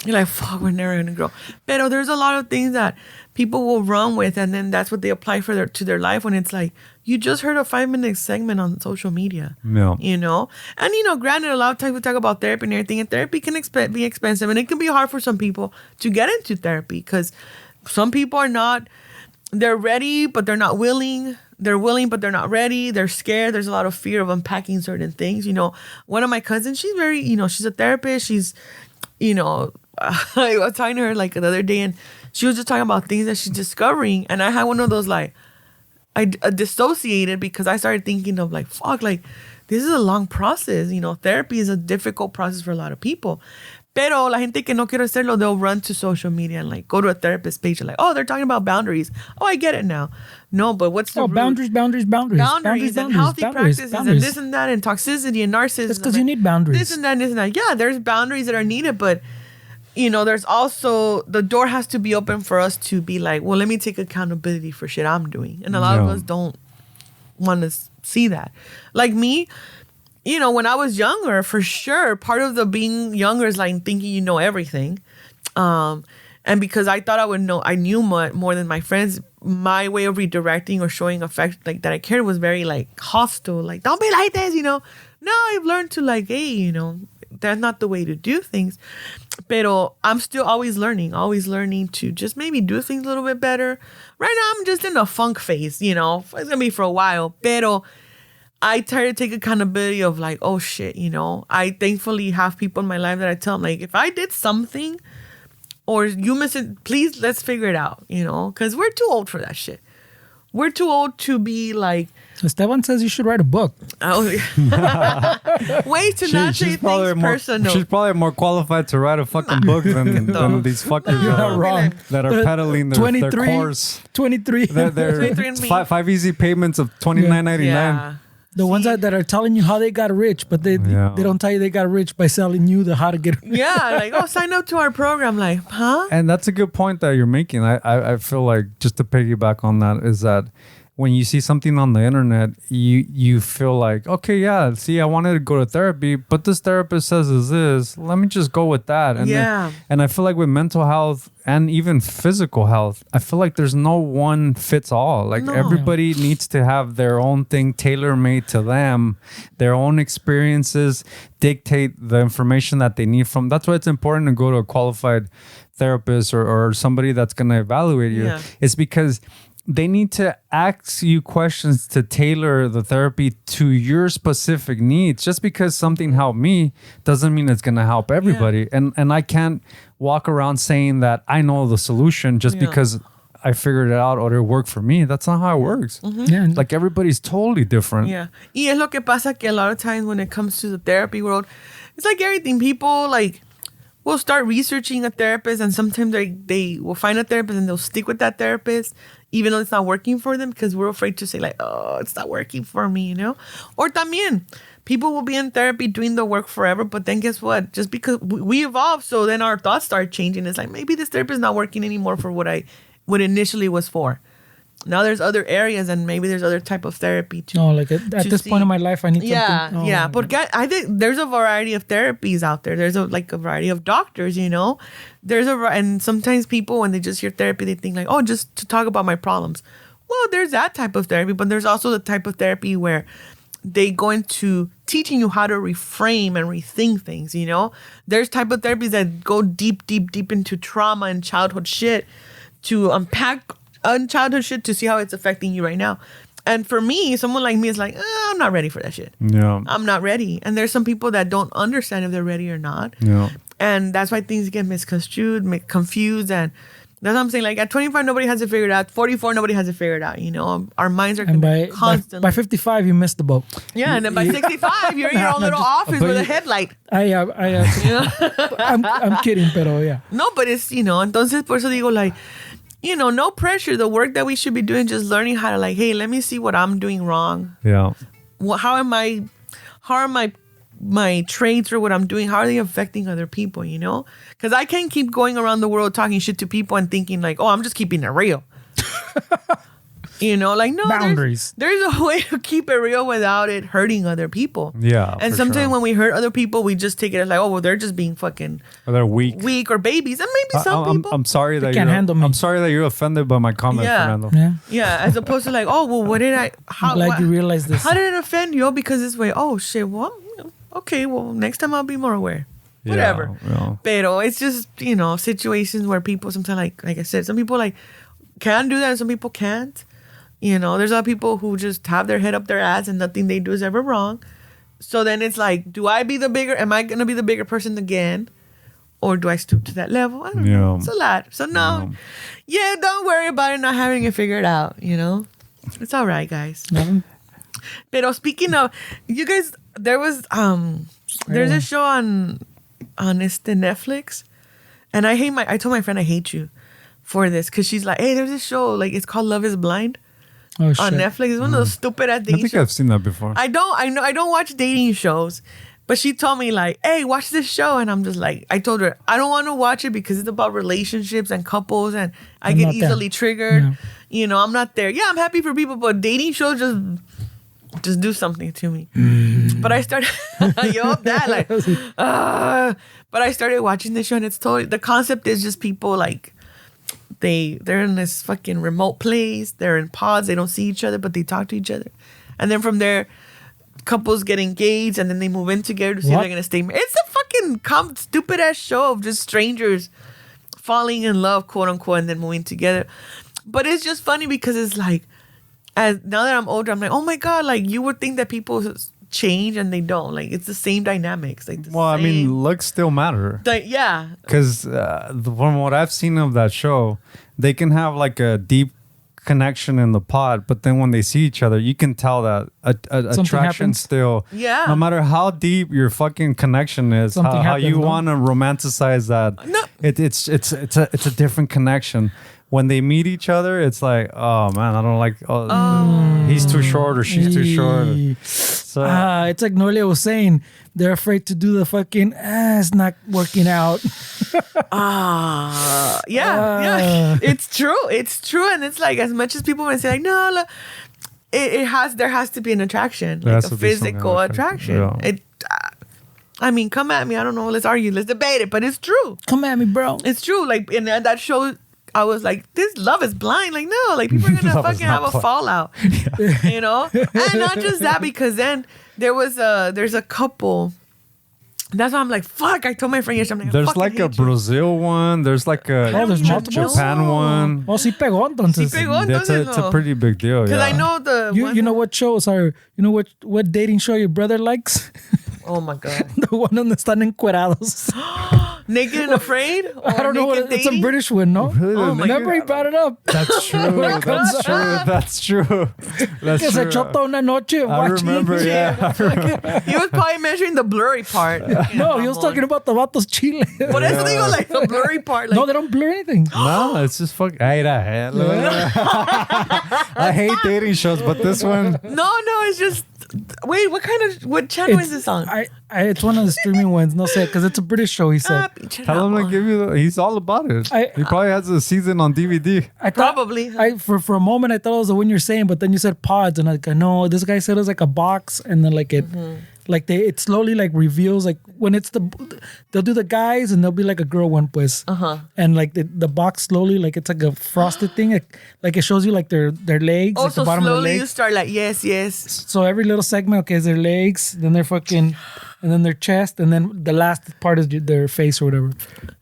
you're like, fuck, we're never going to grow. But there's a lot of things that people will run with, and then that's what they apply to their life, when it's like, you just heard a 5-minute segment on social media. Yeah. You know? And, you know, granted, a lot of times we talk about therapy and everything, and therapy can be expensive, and it can be hard for some people to get into therapy, because some people are not, they're ready, but they're not willing. They're willing, but they're not ready. They're scared. There's a lot of fear of unpacking certain things. You know, one of my cousins, she's very, you know, she's a therapist. She's, you know, I was talking to her like the other day, and she was just talking about things that she's discovering. And I had one of those, like, I dissociated, because I started thinking of like, fuck, like, this is a long process. You know, therapy is a difficult process for a lot of people. Pero la gente que no quiere hacerlo, they'll run to social media and like go to a therapist page and like, oh, they're talking about boundaries. Oh, I get it now. No, but what's the root? Boundaries and healthy practices and this and that and toxicity and narcissism. That's because you need boundaries. This and that. Yeah, there's boundaries that are needed, but you know, there's also, the door has to be open for us to be like, well, let me take accountability for shit I'm doing. And a lot of us don't want to see that. Like me, you know, when I was younger, for sure, part of the being younger is like thinking you know everything. And because I thought I knew more than my friends, my way of redirecting or showing affection, like that I cared, was very like hostile. Like, don't be like this, you know. Now I've learned to like, hey, you know, that's not the way to do things. Pero I'm still always learning to just maybe do things a little bit better. Right now, I'm just in a funk phase, you know. It's going to be for a while. Pero I try to take accountability of like, oh shit, you know. I thankfully have people in my life that I tell them, like, if I did something or you miss it, please, let's figure it out, you know. Because we're too old for that shit. We're too old to be like... Esteban says you should write a book. Oh, ways to not say things personal. She's probably more qualified to write a fucking book than these fuckers that are peddling their course. 23. They're 5 easy payments of $29.99. Yeah. The ones that are telling you how they got rich, but they don't tell you they got rich by selling you the how to get rich. Yeah, like, oh, sign up to our program. Like, huh? And that's a good point that you're making. I feel like, just to piggyback on that, is that when you see something on the internet, you feel like, okay, yeah, see, I wanted to go to therapy, but this therapist says is this. Let me just go with that. And and I feel like with mental health and even physical health, I feel like there's no one fits all. Like everybody needs to have their own thing tailor-made to them. Their own experiences dictate the information that they need from. That's why it's important to go to a qualified therapist or somebody that's going to evaluate you. It's because they need to ask you questions to tailor the therapy to your specific needs. Just because something helped me doesn't mean it's going to help everybody. And I can't walk around saying that I know the solution just because I figured it out or it worked for me. That's not how it works. Like everybody's totally different. Yeah. Y es lo que pasa que a lot of times when it comes to the therapy world, it's like everything. People like will start researching a therapist, and sometimes they will find a therapist and they'll stick with that therapist even though it's not working for them, because we're afraid to say like, oh, it's not working for me, you know? Or también, people will be in therapy doing the work forever, but then guess what? Just because we evolve, so then our thoughts start changing. It's like, maybe this therapist is not working anymore for what initially was for. Now there's other areas, and maybe there's other type of therapy too. No, like at this point in my life, I need something. Yeah. Porque I think there's a variety of therapies out there. There's a variety of doctors, you know. And sometimes people, when they just hear therapy, they think like, oh, just to talk about my problems. Well, there's that type of therapy, but there's also the type of therapy where they go into teaching you how to reframe and rethink things, you know. There's type of therapies that go deep into trauma and childhood shit to unpack childhood shit to see how it's affecting you right now. And for me, someone like me is like, I'm not ready for that shit. Yeah. I'm not ready. And there's some people that don't understand if they're ready or not. Yeah. And that's why things get misconstrued, confused. And that's what I'm saying. Like at 25, nobody has it figured out. 44, nobody has it figured out. You know, our minds are constantly. By 55, you missed the boat. Yeah, and then by 65, you're in your own little office with a headlight. I'm kidding, pero yeah. No, but it's, you know, entonces por eso digo like, you know, no pressure. The work that we should be doing, just learning how to like, hey, let me see what I'm doing wrong. Yeah. How are my traits or what I'm doing, how are they affecting other people, you know? Because I can't keep going around the world talking shit to people and thinking like, oh, I'm just keeping it real. You know, like, no, boundaries. There's a way to keep it real without it hurting other people. Yeah. And sometimes when we hurt other people, we just take it as like, oh, well, they're just being fucking they're weak or babies. And maybe some people. I'm sorry that can't handle me. I'm sorry that you're offended by my comment, Fernando. Yeah. As opposed to like, oh, well, what did I? I'm glad you realized this. How did it offend you? Because this way, oh shit. Well, okay. Well, next time I'll be more aware. Whatever. Yeah. Pero it's just, you know, situations where people sometimes like I said, some people like can do that and some people can't. You know, there's a lot of people who just have their head up their ass and nothing they do is ever wrong. So then it's like, am I going to be the bigger person again? Or do I stoop to that level? I don't know. It's a lot. So no, don't worry about it not having it figured out, you know? It's all right, guys. Pero speaking of, you guys, there was, there's a show on Netflix. And I told my friend I hate you for this. Because she's like, hey, there's a show, like, it's called Love is Blind. On Netflix. It's one of those stupid ass dating shows. I think I've seen that before. I don't watch dating shows. But she told me like, hey, watch this show. And I'm just like, I told her, I don't want to watch it because it's about relationships and couples and I get easily triggered. Yeah. You know, I'm not there. Yeah, I'm happy for people, but dating shows just do something to me. But I started, but I started watching this show and it's totally, the concept is just people like, they're in this fucking remote place. They're in pods. They don't see each other, but they talk to each other. And then from there, couples get engaged and then they move in together to see if they're going to stay married. It's a fucking stupid ass show of just strangers falling in love, quote unquote, and then moving together. But it's just funny because it's like, now that I'm older, I'm like, oh my God, like you would think that people change and they don't. Like it's the same dynamics. Like I mean, looks still matter. Because from what I've seen of that show, they can have like a deep connection in the pod, but then when they see each other, you can tell that attraction still. Yeah. No matter how deep your fucking connection is, how you want to romanticize that. No, it's a different connection. When they meet each other, it's like, oh man, I don't like. He's too short or she's too short. So it's like Noelia was saying, they're afraid to do the fucking. It's not working out. Yeah. It's true, and it's like as much as people might say like no, look, there has to be an attraction, like a physical attraction. Yeah. I mean, come at me. I don't know. Let's argue. Let's debate it. But it's true. Come at me, bro. It's true. Like in that show, I was like, this love is blind. Like, no, like people are gonna fucking have a fallout. You know? And not just that, because then there's a couple. That's why I'm like, fuck. I told my friend yesterday, I'm like, there's like a Brazil one. There's like a there's multiple Japan one. Oh, sí pegó entonces. It's a pretty big deal. Because I know the you know what shows are, you know what dating show your brother likes? Oh my god. The one donde están encuerados. Naked and Afraid? I don't know what it's a British one, no? Oh my Remember he brought it up. That's true. That's true. That's Que se true. echó toda una noche I watching. remember, yeah. He was probably measuring the blurry part. No, he was talking about the vatos chile. Por eso digo, like the blurry part. Like, No, they don't blur anything. No, it's just fuck. I hate dating shows, but this one. no, it's just. Wait, what channel is this on? It's one of the streaming ones. No sé, because it's a British show. He said. Tell him to give you. He's all about it. He probably has a season on DVD. Probably. For a moment I thought it was the one you're saying, but then you said pods, and I like, no, this guy said it was like a box, and then like it. Like it slowly like reveals, like when it's they'll do the guys and there'll be like a girl one pues, and like the box slowly, like it's like a frosted thing, like it shows you like their legs, like Also, the bottom of the slowly legs. you start like yes. So every little segment, okay, is their legs, then their fucking, and then their chest, and then the last part is their face or whatever.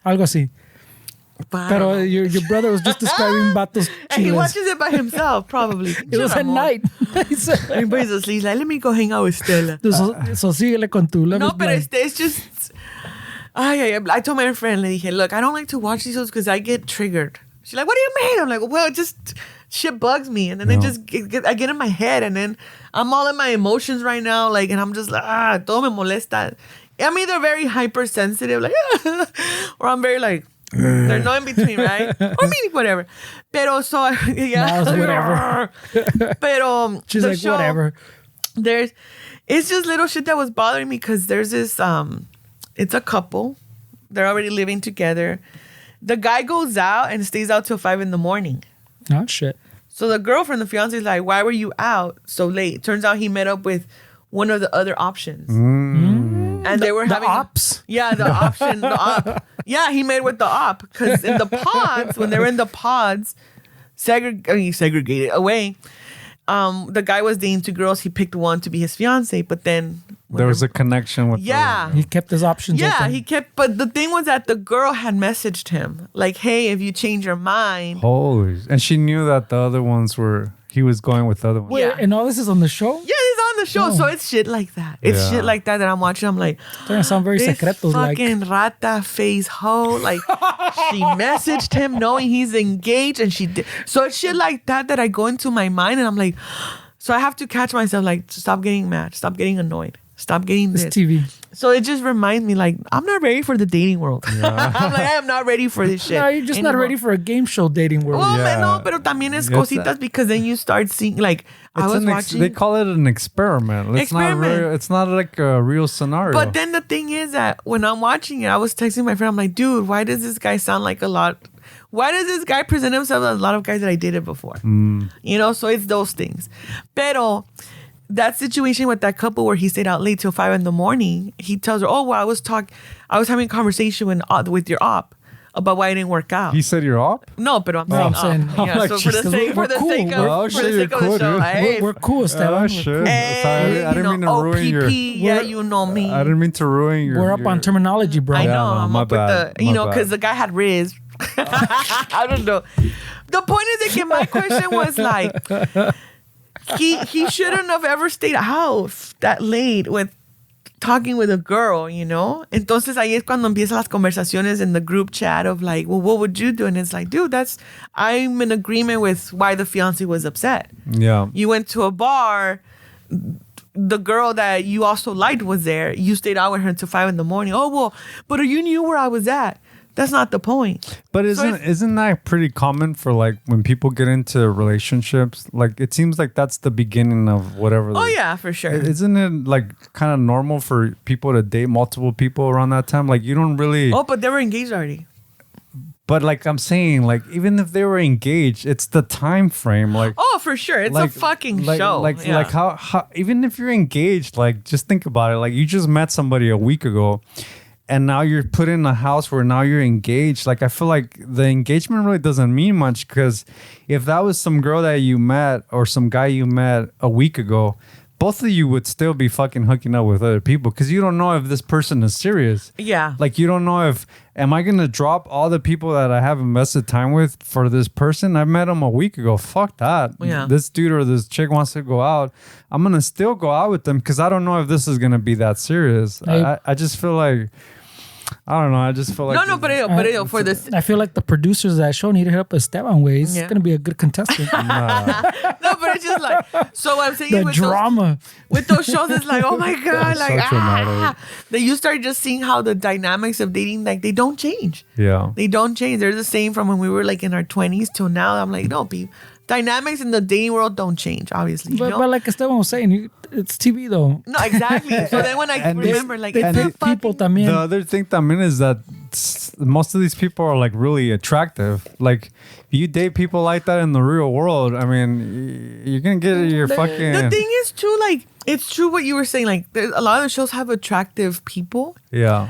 Algo así. Wow. Pero your brother was just describing vatos And he chiles. watches it by himself, probably. It was at night. He said- Everybody's asleep. Like, let me go hang out with Stella. So síguele con tu love No, is but blind. it's just. I told my friend, like, look, I don't like to watch these shows because I get triggered. She's like, what do you mean? I'm like, well, it just shit bugs me, and then it just I get in my head, and then I'm all in my emotions right now, like, and I'm just like, todo me molesta. I'm either very hypersensitive, like, or I'm very like. There's no in between, right? Or maybe whatever. Pero so yeah, Now it's whatever. Pero She's the like, show, whatever. It's just little shit that was bothering me because there's this it's a couple. They're already living together. The guy goes out and stays out till 5 a.m. Oh shit. So the girlfriend, the fiance, is like, "Why were you out so late?" Turns out he met up with one of the other options. And they were The having ops? Yeah, the option, the op. Yeah, he made with the op because in the pods, when they were in the pods, segregated away. The guy was dating 2 girls. He picked one to be his fiance, but then There was a connection with. He kept his options yeah, open. he kept. But the thing was that the girl had messaged him like, "Hey, if you change your mind." Holy, and she knew that the other ones were. He was going with the other ones. Wait, Yeah. and all this is on the show? Yeah, it's on the show, so it's shit like that. It's Yeah. shit like that I'm watching. I'm like, It's gonna sound very this secretos like. fucking rata face hoe. Like, she messaged him knowing he's engaged, and she did. So it's shit like that I go into my mind, and I'm like, so I have to catch myself, like, stop getting mad, stop getting annoyed, stop getting It's this. TV. So it just reminds me, like, I'm not ready for the dating world. I'm like, I am not ready for this shit. No, you're just not anymore. ready for a game show dating world. Well, Yeah. no, pero también es It's cositas because then you start seeing, like, I was watching. They call it an experiment. It's Experiment. not real. It's not like a real scenario. But then the thing is that when I'm watching it, I was texting my friend. I'm like, dude, why does this guy sound like a lot? Why does this guy present himself as a lot of guys that I dated before? You know, so it's those things. Pero that situation with that couple where he stayed out late till 5 a.m, he tells her, "Oh, well, I was having a conversation with your op about why it didn't work out." he said you're up. No, but I'm I'm saying, saying- yeah. I'm like, So for the Jesus, sake we're of cool. Oh, for shit, the you're sake of the cool, show, dude. hey, We're cool, Esteban. Oh shit! hey, Sorry, I didn't mean to ruin your. OPP, yeah, you know me. I didn't mean to ruin your. We're up on terminology, bro. I know. no, I'm my up with bad, the, my because bad. the guy had Riz. I don't know. The point is that my question was like, he shouldn't have ever stayed out that late with talking with a girl, you know? Entonces ahí es cuando empiezan las conversaciones in the group chat of like, well, what would you do? And it's like, dude, I'm in agreement with why the fiance was upset. Yeah. You went to a bar. The girl that you also liked was there. You stayed out with her until 5 a.m. Oh, well, but you knew where I was at. That's not the point. But isn't that pretty common for like when people get into relationships? Like it seems like that's the beginning of whatever. Oh yeah, for sure. Isn't it like kind of normal for people to date multiple people around that time? Like you don't really. Oh, but they were engaged already. But like I'm saying, like even if they were engaged, it's the time frame. Like for sure, it's like, a fucking like, show. Like how even if you're engaged, like just think about it. Like you just met somebody a week ago, and now you're put in a house where now you're engaged. Like I feel like the engagement really doesn't mean much, because if that was some girl that you met or some guy you met a week ago, both of you would still be fucking hooking up with other people, because you don't know if this person is serious. Yeah. Like you don't know if, am I going to drop all the people that I have invested time with for this person? I met him a week ago. Fuck that. Yeah. This dude or this chick wants to go out. I'm going to still go out with them because I don't know if this is going to be that serious. I just feel like, I don't know. I just feel like No, but for this, I feel like the producers of that show need to hit up Esteban way. He's Yeah. gonna be a good contestant. no, but it's just like, so what I'm saying The with drama. with those shows, it's like, oh my god, So like dramatic. Then you start just seeing how the dynamics of dating, like they don't change. Yeah. They don't change. They're the same from when we were like in our 20s till now. I'm like, no, people. Dynamics in the dating world don't change, obviously. But like Esteban was saying, it's TV though. No, exactly. So then when I And remember, like, They it's pick people fucking- también. The other thing también is that most of these people are like really attractive. Like if you date people like that in the real world, I mean, you're gonna get your fucking. The thing is true, like, it's true what you were saying. Like, a lot of the shows have attractive people, Yeah.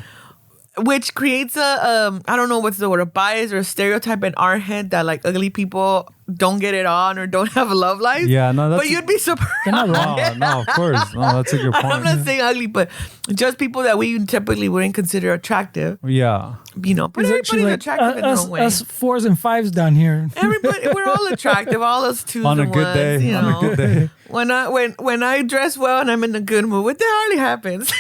which creates a I don't know what's the word, a bias or a stereotype in our head that like ugly people don't get it on or don't have a love life. Yeah, no, that's. But you'd be surprised. No, of course. No, that's a good point. I'm not saying ugly, but just people that we typically wouldn't consider attractive. Yeah. You know, but everybody's She's like, attractive in us, their way. us 4s and 5s down here. Everybody, we're all attractive. All us 2s On a and good 1s, day. you On a know. good day. When I dress well and I'm in a good mood, what the hardly happens.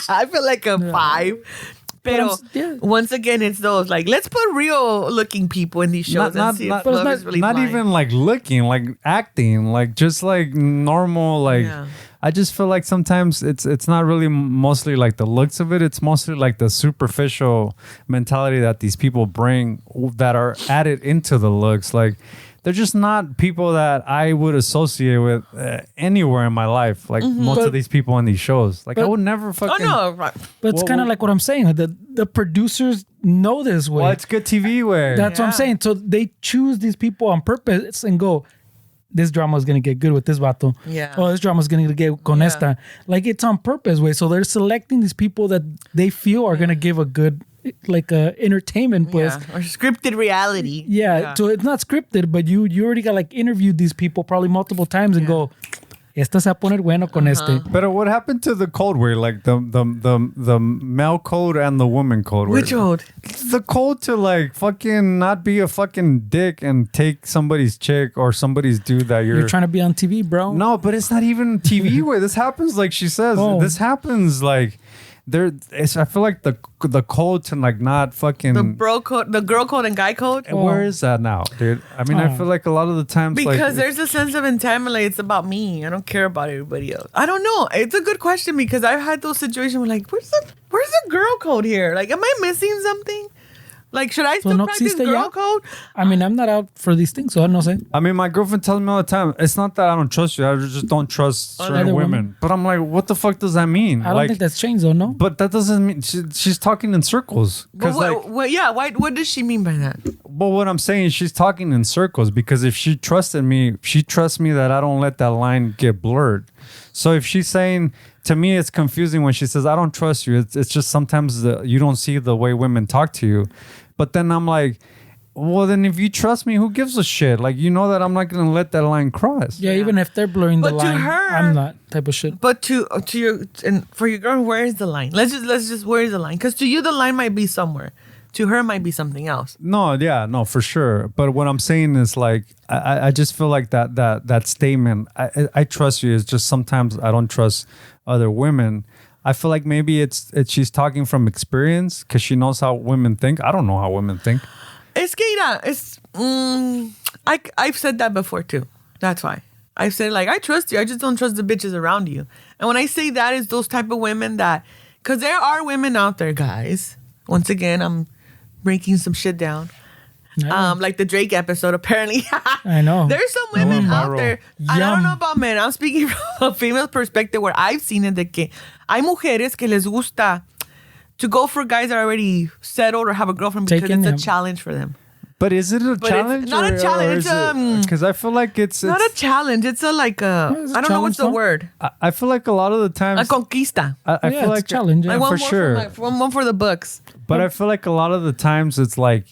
I feel like a 5. But yeah. once again, it's those like, let's put real looking people in these shows and see if love is really not blind. even like looking, like acting, like just like normal, like. Yeah. I just feel like sometimes it's not really mostly like the looks of it. It's mostly like the superficial mentality that these people bring that are added into the looks. Like they're just not people that I would associate with anywhere in my life. Like most of these people on these shows. Like I would never Oh fucking. no, right. But it's Well, kind of like what I'm saying. The producers know this way. Well, it's good TV way. That's what I'm Yeah. saying. So they choose these people on purpose and go, this drama is going to get good with this vato. Yeah. Oh, this drama is going to get con Yeah. esta. Like it's on purpose way. So they're selecting these people that they feel are going to give a good, like entertainment. Pues. Yeah. Or scripted reality. Yeah. So it's not scripted, but you already got like interviewed these people probably multiple times and go, esta se va a poner bueno con este. But what happened to the code word, like the male code and the woman code word? Which old? The code to like fucking not be a fucking dick and take somebody's chick or somebody's dude that You're trying to be on TV, bro. No, but it's not even TV way. This happens like she says. Oh. This happens like I feel like the code to like not fucking. The bro code, the girl code and guy code. Where is that now, dude? I mean, I Oh. feel like a lot of the times Because like, there's a sense of entitlement. Like, it's about me. I don't care about everybody else. I don't know. It's a good question because I've had those situations where like, where's the girl code here? Like, am I missing something? Like, should I still no practice existe girl ya? code? I mean, I'm not out for these things, so I don't know. I mean, my girlfriend tells me all the time, it's not that I don't trust you, I just don't trust certain Other women. women. But I'm like, what the fuck does that mean? I don't like, think that's changed, though, no? but that doesn't mean she's talking in circles. But Because like, what does she mean by that? but what I'm saying, she's talking in circles because if she trusted me, she trusts me that I don't let that line get blurred. So if she's saying, to me, it's confusing when she says, I don't trust you. It's just sometimes you don't see the way women talk to you. But then I'm like, well, then if you trust me, who gives a shit? Like, you know that I'm not going to let that line cross. Yeah, even if they're blurring the But to line, her- I'm not type of shit. But to your and for your girl, where is the line? Let's just where is the line? Because to you, the line might be somewhere. To her, it might be something else. No, yeah, no, for sure. But what I'm saying is like, I just feel like that statement, I trust you, is just sometimes I don't trust other women. I feel like maybe it's she's talking from experience because she knows how women think. I don't know how women think. Es que, I've said that before too. That's why. I've said like, I trust you. I just don't trust the bitches around you. And when I say that, is those type of women that, because there are women out there, guys. Once again, I'm breaking some shit down. Yeah. Like the Drake episode, apparently. I know. There's some women out there. And I don't Yum. know about men. I'm speaking from a female perspective where I've seen it de que hay mujeres que les gusta to go for guys that are already settled or have a girlfriend because Taking it's them. a challenge for them. But is it a But challenge? it's not a challenge. It's because I feel like it's not a challenge. It's a like a It's a I don't know what's the challenge, word. I feel like a lot of the A times conquista. I Yeah, feel it's like a challenge. I Yeah. want for more sure. one for the books. But I feel like a lot of the times it's like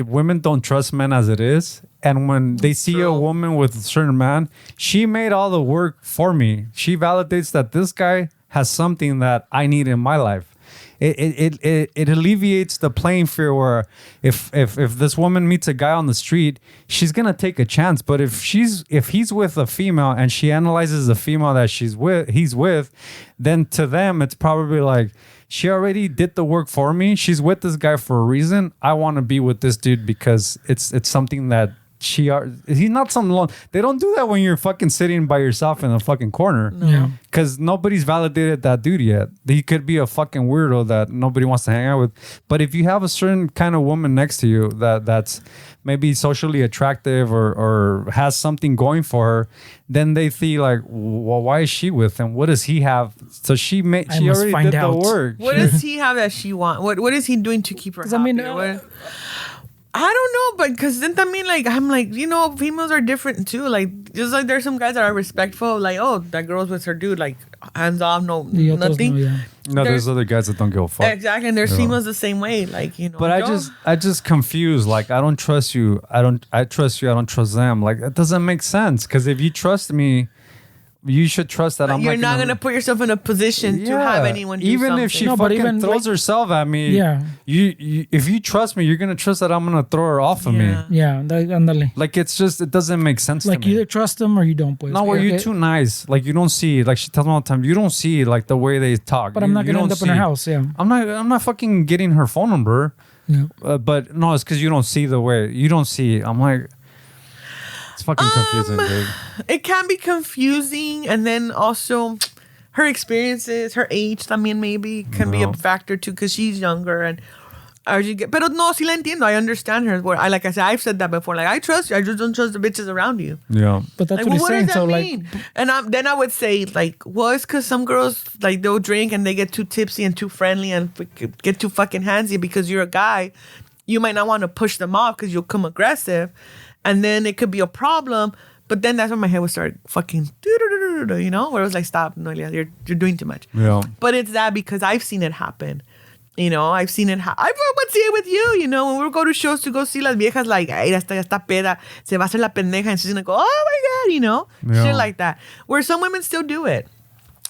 women don't trust men as it is. And when they see a true. woman with a certain man, she made all the work for me. She validates that this guy has something that I need in my life. It alleviates the playing field where if this woman meets a guy on the street, she's gonna take a chance. But if he's with a female and she analyzes the female that he's with, then to them it's probably like, she already did the work for me. She's with this guy for a reason. I want to be with this dude because it's something that he's not some long. They don't do that when you're fucking sitting by yourself in a fucking corner. Yeah. Because nobody's validated that dude yet. He could be a fucking weirdo that nobody wants to hang out with. But if you have a certain kind of woman next to you that's maybe socially attractive or has something going for her, then they think like, well, why is she with him? What does he have? So she must already find did out. the work. What does he have that she wants? What is he doing to keep her happy? I mean, I don't know, but because then I'm like, females are different too. Like, just like there's some guys that are respectful, like, oh, that girl's with her dude, like, hands off, no, The otros nothing. no, yeah. No, there's other guys that don't give a fuck. Exactly, and there's Yeah. females the same way, like, But I just confused. Like, I don't trust you. I trust you. I don't trust them. Like, that doesn't make sense. Because if you trust me, you should trust that you're not gonna put yourself in a position to have anyone do even something. if she No, but fucking even, throws like- herself at me, Yeah. you if you trust me, you're gonna trust that I'm gonna throw her off of me. Yeah. Yeah, ándale. Like, it's just, it doesn't make sense Like to me. either trust them or you don't. Pues. No, where you're Okay. too nice. Like, you don't see. Like, she tells me all the time, you don't see like the way they talk. But I'm not You gonna don't end up in her see. house. Yeah. I'm not fucking getting her phone number. Yeah. But no, it's because you don't see the way. You don't see. I'm like, it's fucking confusing, dude. It can be confusing, and then also her experiences, her age, también maybe can be a No. factor too, because she's younger and. Pero no, sí la entiendo. I understand her. Where like I said, I've said that before. Like, I trust you. I just don't trust the bitches around you. Yeah. But that's Like, what he's what saying. does that So mean? And then I would say, like, well, it's because some girls, like, they'll drink and they get too tipsy and too friendly and get too fucking handsy because you're a guy. You might not want to push them off because you'll come aggressive. And then it could be a problem. But then that's when my head would start fucking, where it was like, stop, Noelia, you're doing too much. Yeah. But it's that because I've seen it happen. I've seen it happen. I would see it with you, when we would go to shows to go see las viejas, like, ay, ya está peda, se va a hacer la pendeja, and she's gonna go, oh my God, Yeah. shit like that. Where some women still do it.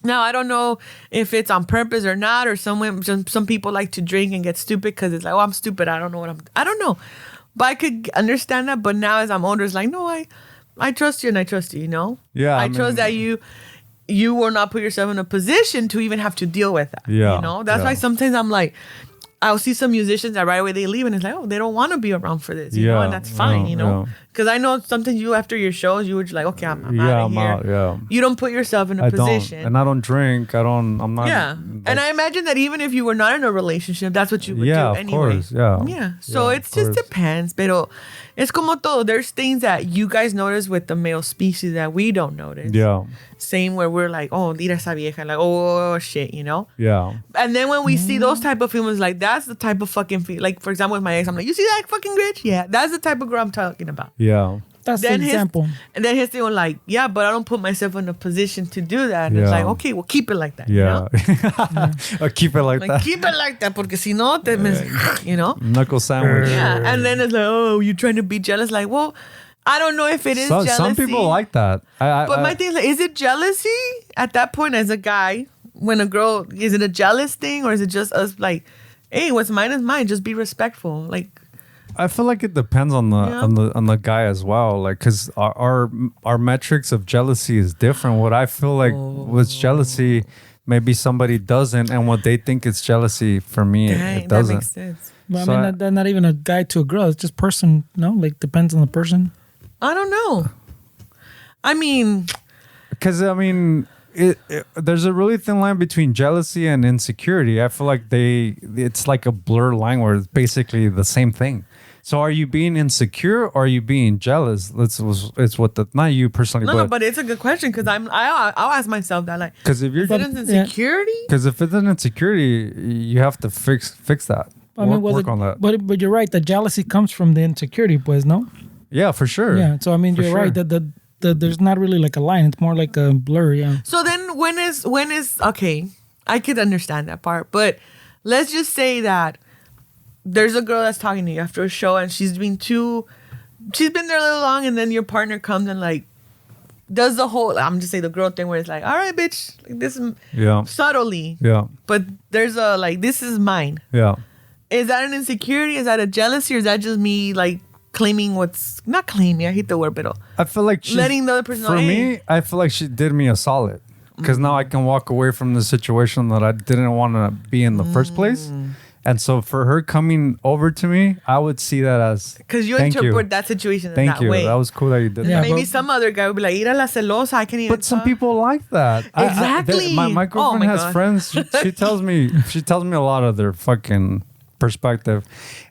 Now, I don't know if it's on purpose or not, or some people like to drink and get stupid because it's like, oh, I'm stupid, I don't know. But I could understand that, but now as I'm older, it's like, no, I trust you and I trust you, Yeah, I I trust mean- that you will not put yourself in a position to even have to deal with that. Yeah, That's yeah. why sometimes I'm like, I'll see some musicians that right away they leave and it's like, oh, they don't want to be around for this, Yeah, and that's fine, yeah. Because I know sometimes you, after your shows, you were just like, okay, I'm Yeah, out of I'm here. out, yeah. You don't put yourself in a I position. don't. And I don't drink. I'm not. Yeah. like- And I imagine that even if you were not in a relationship, that's what you would Yeah, do of anyway. course, yeah. Yeah. So Yeah, it of just course. depends. Pero es como todo. There's things that you guys notice with the male species that we don't notice. Yeah. Same where we're like, oh, mira esa vieja. Like, oh, shit, Yeah. And then when we see those type of females, like, that's the type of fucking like, for example, with my ex, I'm like, you see that fucking bitch? Yeah. That's the type of girl I'm talking about. Yeah. That's Then the example. And then his thing was like, yeah, but I don't put myself in a position to do that. And it's Yeah. like, okay, well, keep it like that. Yeah. I'll keep it like Like, that. keep it like that, porque si no, te Knuckle sandwich. Yeah. And then it's like, oh, you're trying to be jealous. Like, well, I don't know if it is jealousy. Some people like that. But my thing is, like, is it jealousy at that point as a guy? When a girl, is it a jealous thing or is it just us like, hey, what's mine is mine. Just be respectful. Like, I feel like it depends on the guy as well. Like, cause our metrics of jealousy is different. What I feel like with jealousy, maybe somebody doesn't, and what they think is jealousy for me, dang, it that doesn't. makes sense. But So I mean, that's not even a guy to a girl. It's just person. No, like depends on the person. I don't know. I mean, Because I mean, there's a really thin line between jealousy and insecurity. I feel like it's like a blur line where it's basically the same thing. So are you being insecure or are you being jealous? It's what not you personally. No, but it's a good question because I'll ask myself that, like, because if you're insecurity, because if it's an insecurity, you have to fix that. Work on that. But you're right. The jealousy comes from the insecurity, pues, no? Yeah, for sure. Yeah. So I mean, you're right that the there's not really like a line. It's more like a blur. Yeah. So then when is okay? I could understand that part, but let's just say that there's a girl that's talking to you after a show and she's been there a little long, and then your partner comes and like does the whole, I'm just saying the girl thing where it's like, all right, bitch, like this is subtly. Yeah. But there's a like, this is mine. Yeah. Is that an insecurity? Is that a jealousy? Or is that just me like claiming not claiming, I hate the word, but I feel like letting the other person know. For me, I feel like she did me a solid. Because now I can walk away from the situation that I didn't want to be in the first place. And so for her coming over to me, I would see that as because you interpret that situation in that way. That was cool that you did that. Maybe some other guy would be like, "Ira la celosa, I can't even." But some people like that. Exactly. My girlfriend has friends. She tells me a lot of their fucking perspective,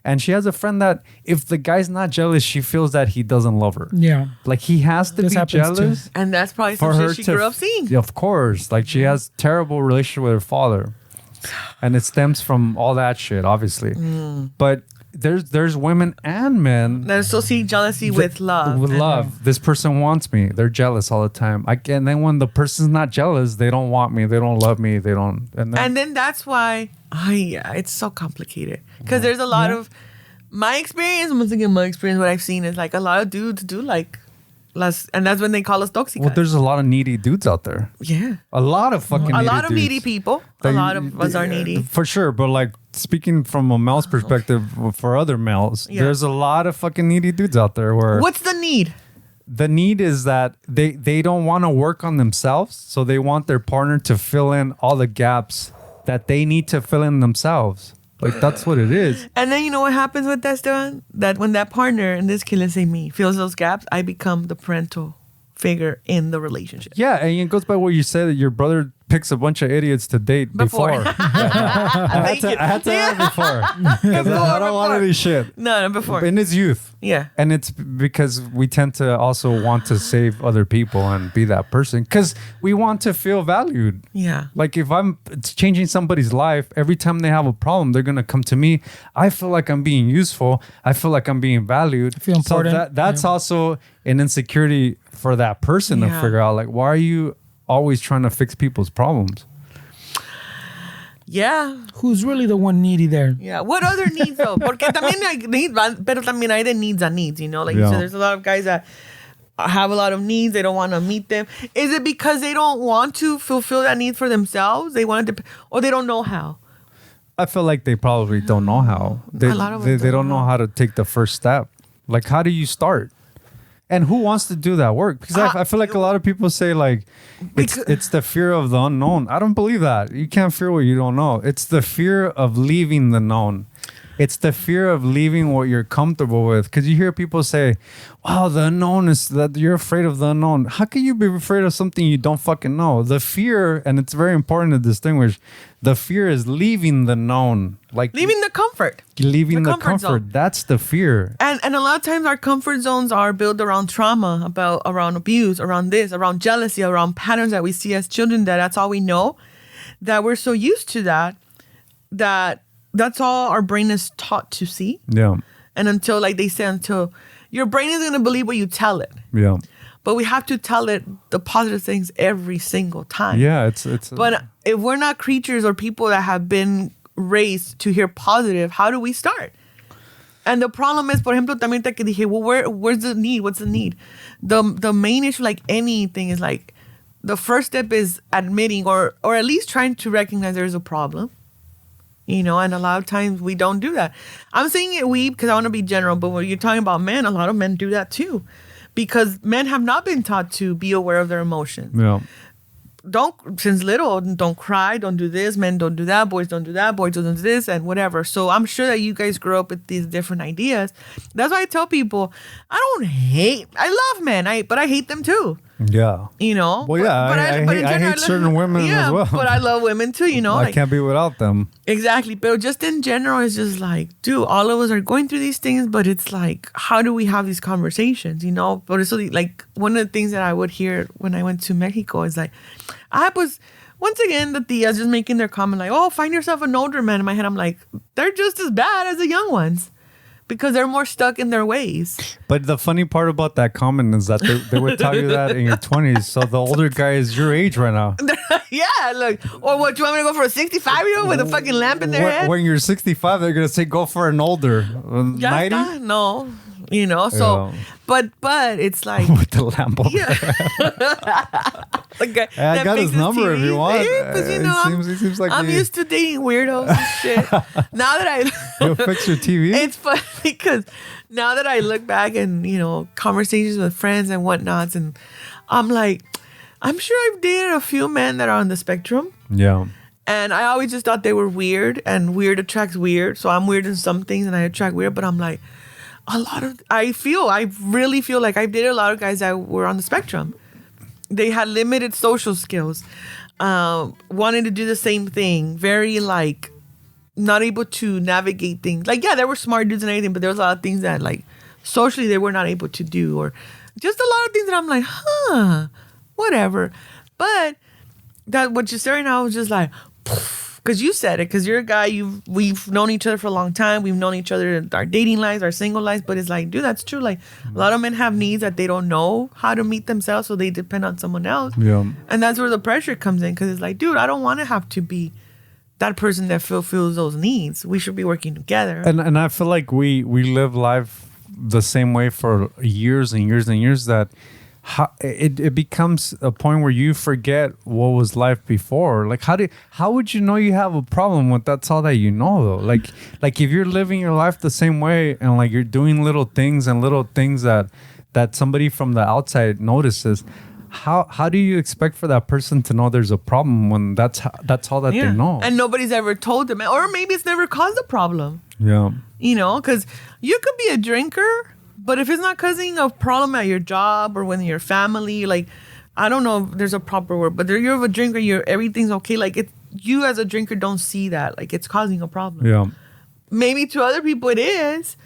and she has a friend that if the guy's not jealous, she feels that he doesn't love her. Yeah, like he has to be jealous, and that's probably something she grew up seeing. Of course, like she has terrible relationship with her father. And it stems from all that shit, obviously. But there's women and men that associate jealousy with love. With love, this person wants me. They're jealous all the time. And then when the person's not jealous, they don't want me. They don't love me. They don't. And then that's why, it's so complicated. Because there's a lot of my experience. Once again, my experience, what I've seen is like a lot of dudes do like. And that's when they call us toxic. Well, there's a lot of needy dudes out there. Yeah. A lot of fucking needy dudes. A lot of needy people. A lot of us are needy. For sure. But like speaking from a male's perspective for other males, there's a lot of fucking needy dudes out there where... What's the need? The need is that they don't want to work on themselves. So they want their partner to fill in all the gaps that they need to fill in themselves. Like, that's what it is. And then you know what happens with that, Esteban? That when that partner, in this case, let's say me, fills those gaps, I become the parental figure in the relationship. Yeah, and it goes by what you said, that your brother picks a bunch of idiots to date before. I had to have it before. I don't want any shit. No, before. In his youth. Yeah. And it's because we tend to also want to save other people and be that person. Because we want to feel valued. Yeah. Like if I'm changing somebody's life, every time they have a problem, they're going to come to me. I feel like I'm being useful. I feel like I'm being valued. I feel important. So that's also an insecurity for that person to figure out, like, why are you always trying to fix people's problems? Yeah. Who's really the one needy there? Yeah. What other needs though? Porque también hay needs, pero también hay de needs and needs, you know? Like you said, there's a lot of guys that have a lot of needs. They don't want to meet them. Is it because they don't want to fulfill that need for themselves? They want to, or they don't know how? I feel like they probably don't know how. They don't know how to take the first step. Like, how do you start? And who wants to do that work? Because I feel like a lot of people say like it's the fear of the unknown. I don't believe that. You can't fear what you don't know. It's the fear of leaving the known. It's the fear of leaving what you're comfortable with. Because you hear people say, wow, the unknown is that you're afraid of the unknown. How can you be afraid of something you don't fucking know? The fear, and it's very important to distinguish, the fear is leaving the known. Like leaving the comfort. Leaving the comfort. That's the fear. And a lot of times our comfort zones are built around trauma, around abuse, around this, around jealousy, around patterns that we see as children, that's all we know, that we're so used to that that's all our brain is taught to see. Yeah. And until, like they say, until your brain is going to believe what you tell it. Yeah. But we have to tell it the positive things every single time. Yeah, but if we're not creatures or people that have been raised to hear positive, how do we start? And the problem is, por ejemplo, también te que dije, well, where's the need? What's the need? The main issue, like anything, is like the first step is admitting or at least trying to recognize there's a problem. You know, and a lot of times we don't do that. I'm saying it because I want to be general, but when you're talking about men, a lot of men do that too. Because men have not been taught to be aware of their emotions. Yeah. Since little, don't cry, don't do this, men don't do that, boys don't do that, boys don't do this, and whatever. So I'm sure that you guys grow up with these different ideas. That's why I tell people, I love men, but I hate them too. Yeah. You know? Well, yeah, I hate certain women as well. But I love women too, you know? I can't be without them. Exactly. But just in general, it's just like, dude, all of us are going through these things, but it's like, how do we have these conversations, you know? But it's really, like, one of the things that I would hear when I went to Mexico is like, I was, once again, the tias just making their comment like, oh, find yourself an older man. In my head, I'm like, they're just as bad as the young ones. Because they're more stuck in their ways. But the funny part about that comment is that they would tell you that in your 20s. So the older guy is your age right now. Yeah, look. Or what, you want me to go for a 65-year-old with a fucking lamp in their head? When you're 65, they're going to say go for an older. 90? No. You know, so, Yeah. but it's like. With the lamp over Yeah. there. I got his number if you want. Because, you know, it seems like I'm used to dating weirdos and shit. Now that You'll fix your TV? It's funny because now that I look back and, you know, conversations with friends and whatnots, and I'm like, I'm sure I've dated a few men that are on the spectrum. Yeah. And I always just thought they were weird, and weird attracts weird. So I'm weird in some things and I attract weird, but I'm like, I really feel like I've dated a lot of guys that were on the spectrum. They had limited social skills, wanted to do the same thing, very like not able to navigate things. Like, yeah, they were smart dudes and everything, but there was a lot of things that like socially they were not able to do, or just a lot of things that I'm like, whatever. But that what you're saying now was just like, because you said it, because you're a guy, we've known each other for a long time. We've known each other in our dating lives, our single lives. But it's like, dude, that's true. Like, a lot of men have needs that they don't know how to meet themselves, so they depend on someone else. Yeah. And that's where the pressure comes in, because it's like, dude, I don't want to have to be that person that fulfills those needs. We should be working together. And I feel like we live life the same way for years and years and years, that it becomes a point where you forget what was life before. Like, how would you know you have a problem with that's all that you know, though? Like if you're living your life the same way, and like you're doing little things that somebody from the outside notices, how do you expect for that person to know there's a problem when that's all that they know? And nobody's ever told them, or maybe it's never caused a problem. Yeah. You know, because you could be a drinker, but if it's not causing a problem at your job or with your family, like, I don't know if there's a proper word, but you're a drinker, everything's okay. Like, you as a drinker don't see that. Like, it's causing a problem. Yeah. Maybe to other people it is,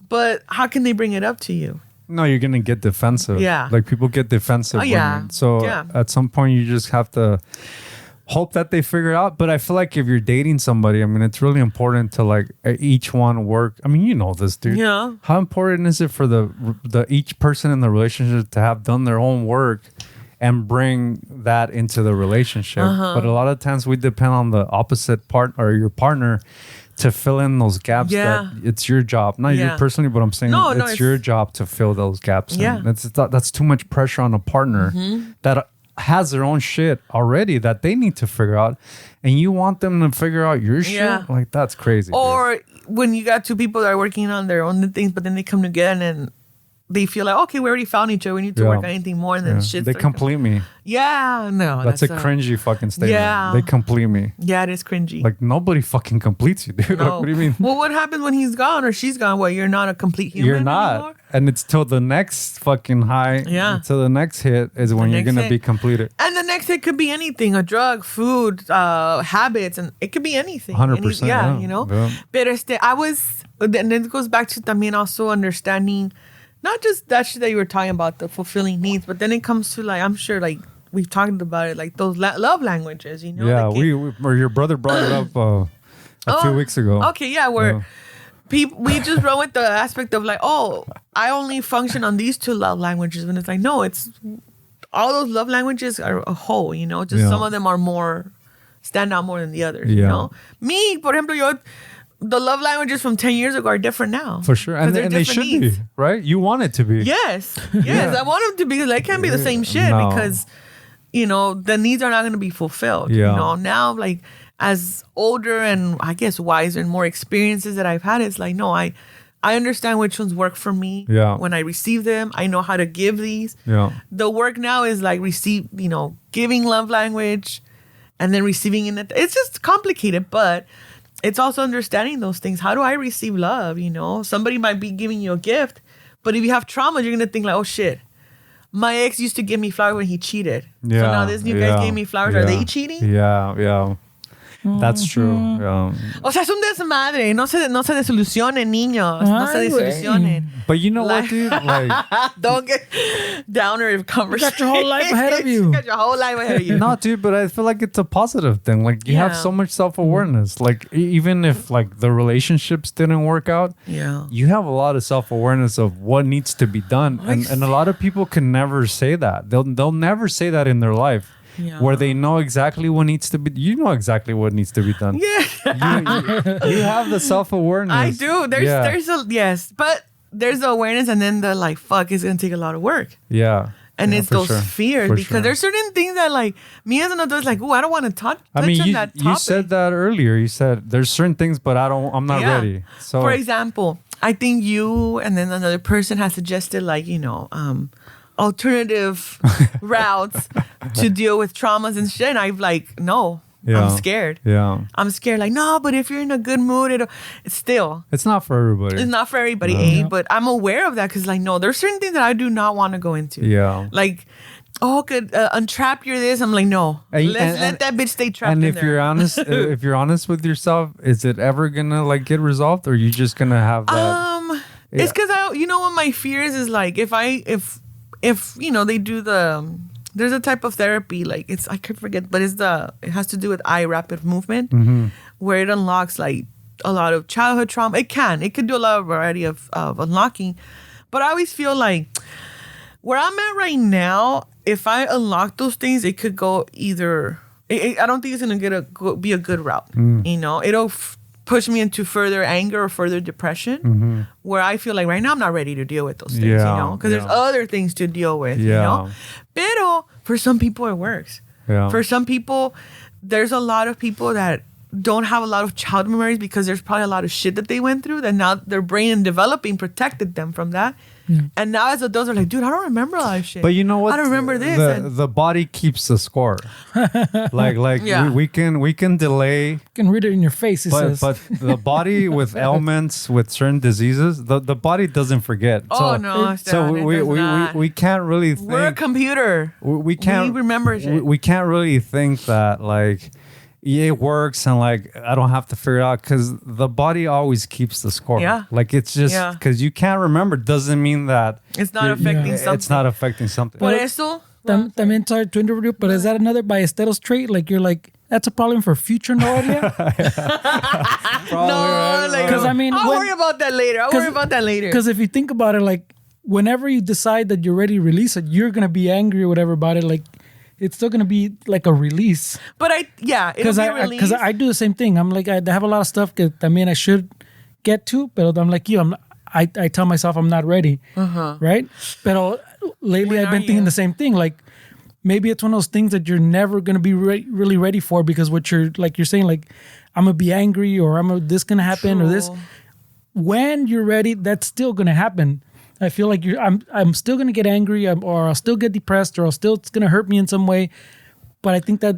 but how can they bring it up to you? No, you're going to get defensive. Yeah. Like, people get defensive. Oh, yeah. At some point, you just have to hope that they figure it out. But I feel like if you're dating somebody, I mean, it's really important to like each one work. I mean, you know this, dude. Yeah. How important is it for the each person in the relationship to have done their own work and bring that into the relationship? But a lot of times we depend on the opposite part or your partner to fill in those gaps. Yeah. That it's your job, not you personally, but I'm saying it's your job to fill those gaps. Yeah. And that's too much pressure on a partner that has their own shit already that they need to figure out, and you want them to figure out your shit. Like, that's crazy. Or when you got two people that are working on their own things, but then they come together and they feel like, okay, we already found each other, we need to work on anything more, and then shit. They complete me. Yeah, no, that's a cringy fucking statement. Yeah, they complete me. Yeah, it is cringy. Like, nobody fucking completes you, dude. No. Like, what do you mean? Well, what happens when he's gone or she's gone? Well, you're not a complete human. You're not. Anymore? And it's till the next fucking high. Yeah. Till the next hit is when you're gonna be completed. And the next hit could be anything: a drug, food, habits, and it could be anything. 100%. Yeah, you know. Yeah. But and then it goes back to también also understanding, not just that shit that you were talking about, the fulfilling needs, but then it comes to, like, I'm sure, like, we've talked about it, like those love languages, you know? Yeah, like or your brother brought it up a few weeks ago. Okay, yeah, where we just run with the aspect of like, oh, I only function on these two love languages. And it's like, no, it's all those love languages are a whole, you know? Just some of them are stand out more than the others, you know? Me, por ejemplo, the love languages from 10 years ago are different now. For sure. And they should be, right? You want it to be. Yes. I want them to be. Like, can't be the same shit because, you know, the needs are not going to be fulfilled. Yeah. You know, now, like, as older and I guess wiser and more experiences that I've had, it's like, no, I understand which ones work for me. Yeah. When I receive them, I know how to give these. Yeah. The work now is like giving love language and then receiving it. It's just complicated, but it's also understanding those things. How do I receive love? You know, somebody might be giving you a gift, but if you have trauma, you're going to think like, oh shit, my ex used to give me flowers when he cheated. Yeah. So now this new guy gave me flowers. Are they cheating? Yeah. That's true. Yeah. O sea, es un desmadre. No se desilusionen, niños. No se desilusionen. But you know what, dude? Like, don't get downer conversation. You got your whole life ahead of you. You got your whole life ahead of you. no, dude, but I feel like it's a positive thing. Like, you have so much self-awareness. Like, even if, like, the relationships didn't work out, you have a lot of self-awareness of what needs to be done. And a lot of people can never say that. They'll never say that in their life. Yeah. Where they know exactly what needs to be. You know exactly what needs to be done. Yeah. you have the self-awareness. I do. There's a yes, but there's the awareness, and then the like, fuck, it's gonna take a lot of work. Yeah. And it's those fears because there's certain things that like me as an adult is like, oh, I don't want to touch on that topic. You said that earlier. You said there's certain things, but I'm not ready. So, for example, I think you and then another person has suggested like, alternative routes to deal with traumas and shit. And I'm like, no, I'm scared. Yeah. I'm scared. Like, no, but if you're in a good mood, it's not for everybody. It's not for everybody, but I'm aware of that because like, no, there's certain things that I do not want to go into. Yeah. Like, could untrap your this. I'm like, no, let that bitch stay trapped and in if there. you're honest, if you're honest with yourself, is it ever gonna like get resolved, or are you just gonna have that? It's because what my fears is like, if they do there's a type of therapy, like I could forget, but it has to do with eye rapid movement, where it unlocks like a lot of childhood trauma. It could do a lot of variety of unlocking, but I always feel like where I'm at right now, if I unlock those things, it could go either. I don't think it's gonna be a good route. It'll push me into further anger or further depression, where I feel like right now I'm not ready to deal with those things, because there's other things to deal with, Pero for some people it works. Yeah. For some people, there's a lot of people that don't have a lot of child memories because there's probably a lot of shit that they went through that now their brain and developing protected them from that. And now as adults are like, dude, I don't remember a lot of shit. But you know what? I don't remember this. The body keeps the score. we can delay. You can read it in your face. But the body with ailments, with certain diseases, the body doesn't forget. We can't really think. We're a computer. We can't remember shit. We can't really think that like it works and like I don't have to figure it out because the body always keeps the score. Yeah. Like it's just because you can't remember doesn't mean that it's not affecting something. It's not affecting something. Por eso. También sorry to interrupt you, but is that another ballesteros trait? Like you're like, that's a problem for future Noelia? Because I'll worry about that later. Because if you think about it, like whenever you decide that you're ready to release it, you're gonna be angry or whatever about it. Like it's still gonna be like a release. But because I do the same thing. I'm like I have a lot of stuff that I should get to, but I'm like you. I tell myself I'm not ready, right? But lately I've been thinking the same thing. Like maybe it's one of those things that you're never gonna be really ready for because what you're saying, like I'm gonna be angry or this gonna happen or this. When you're ready, that's still gonna happen. I feel like I'm still gonna get angry, or I'll still get depressed, or it's gonna hurt me in some way. But I think that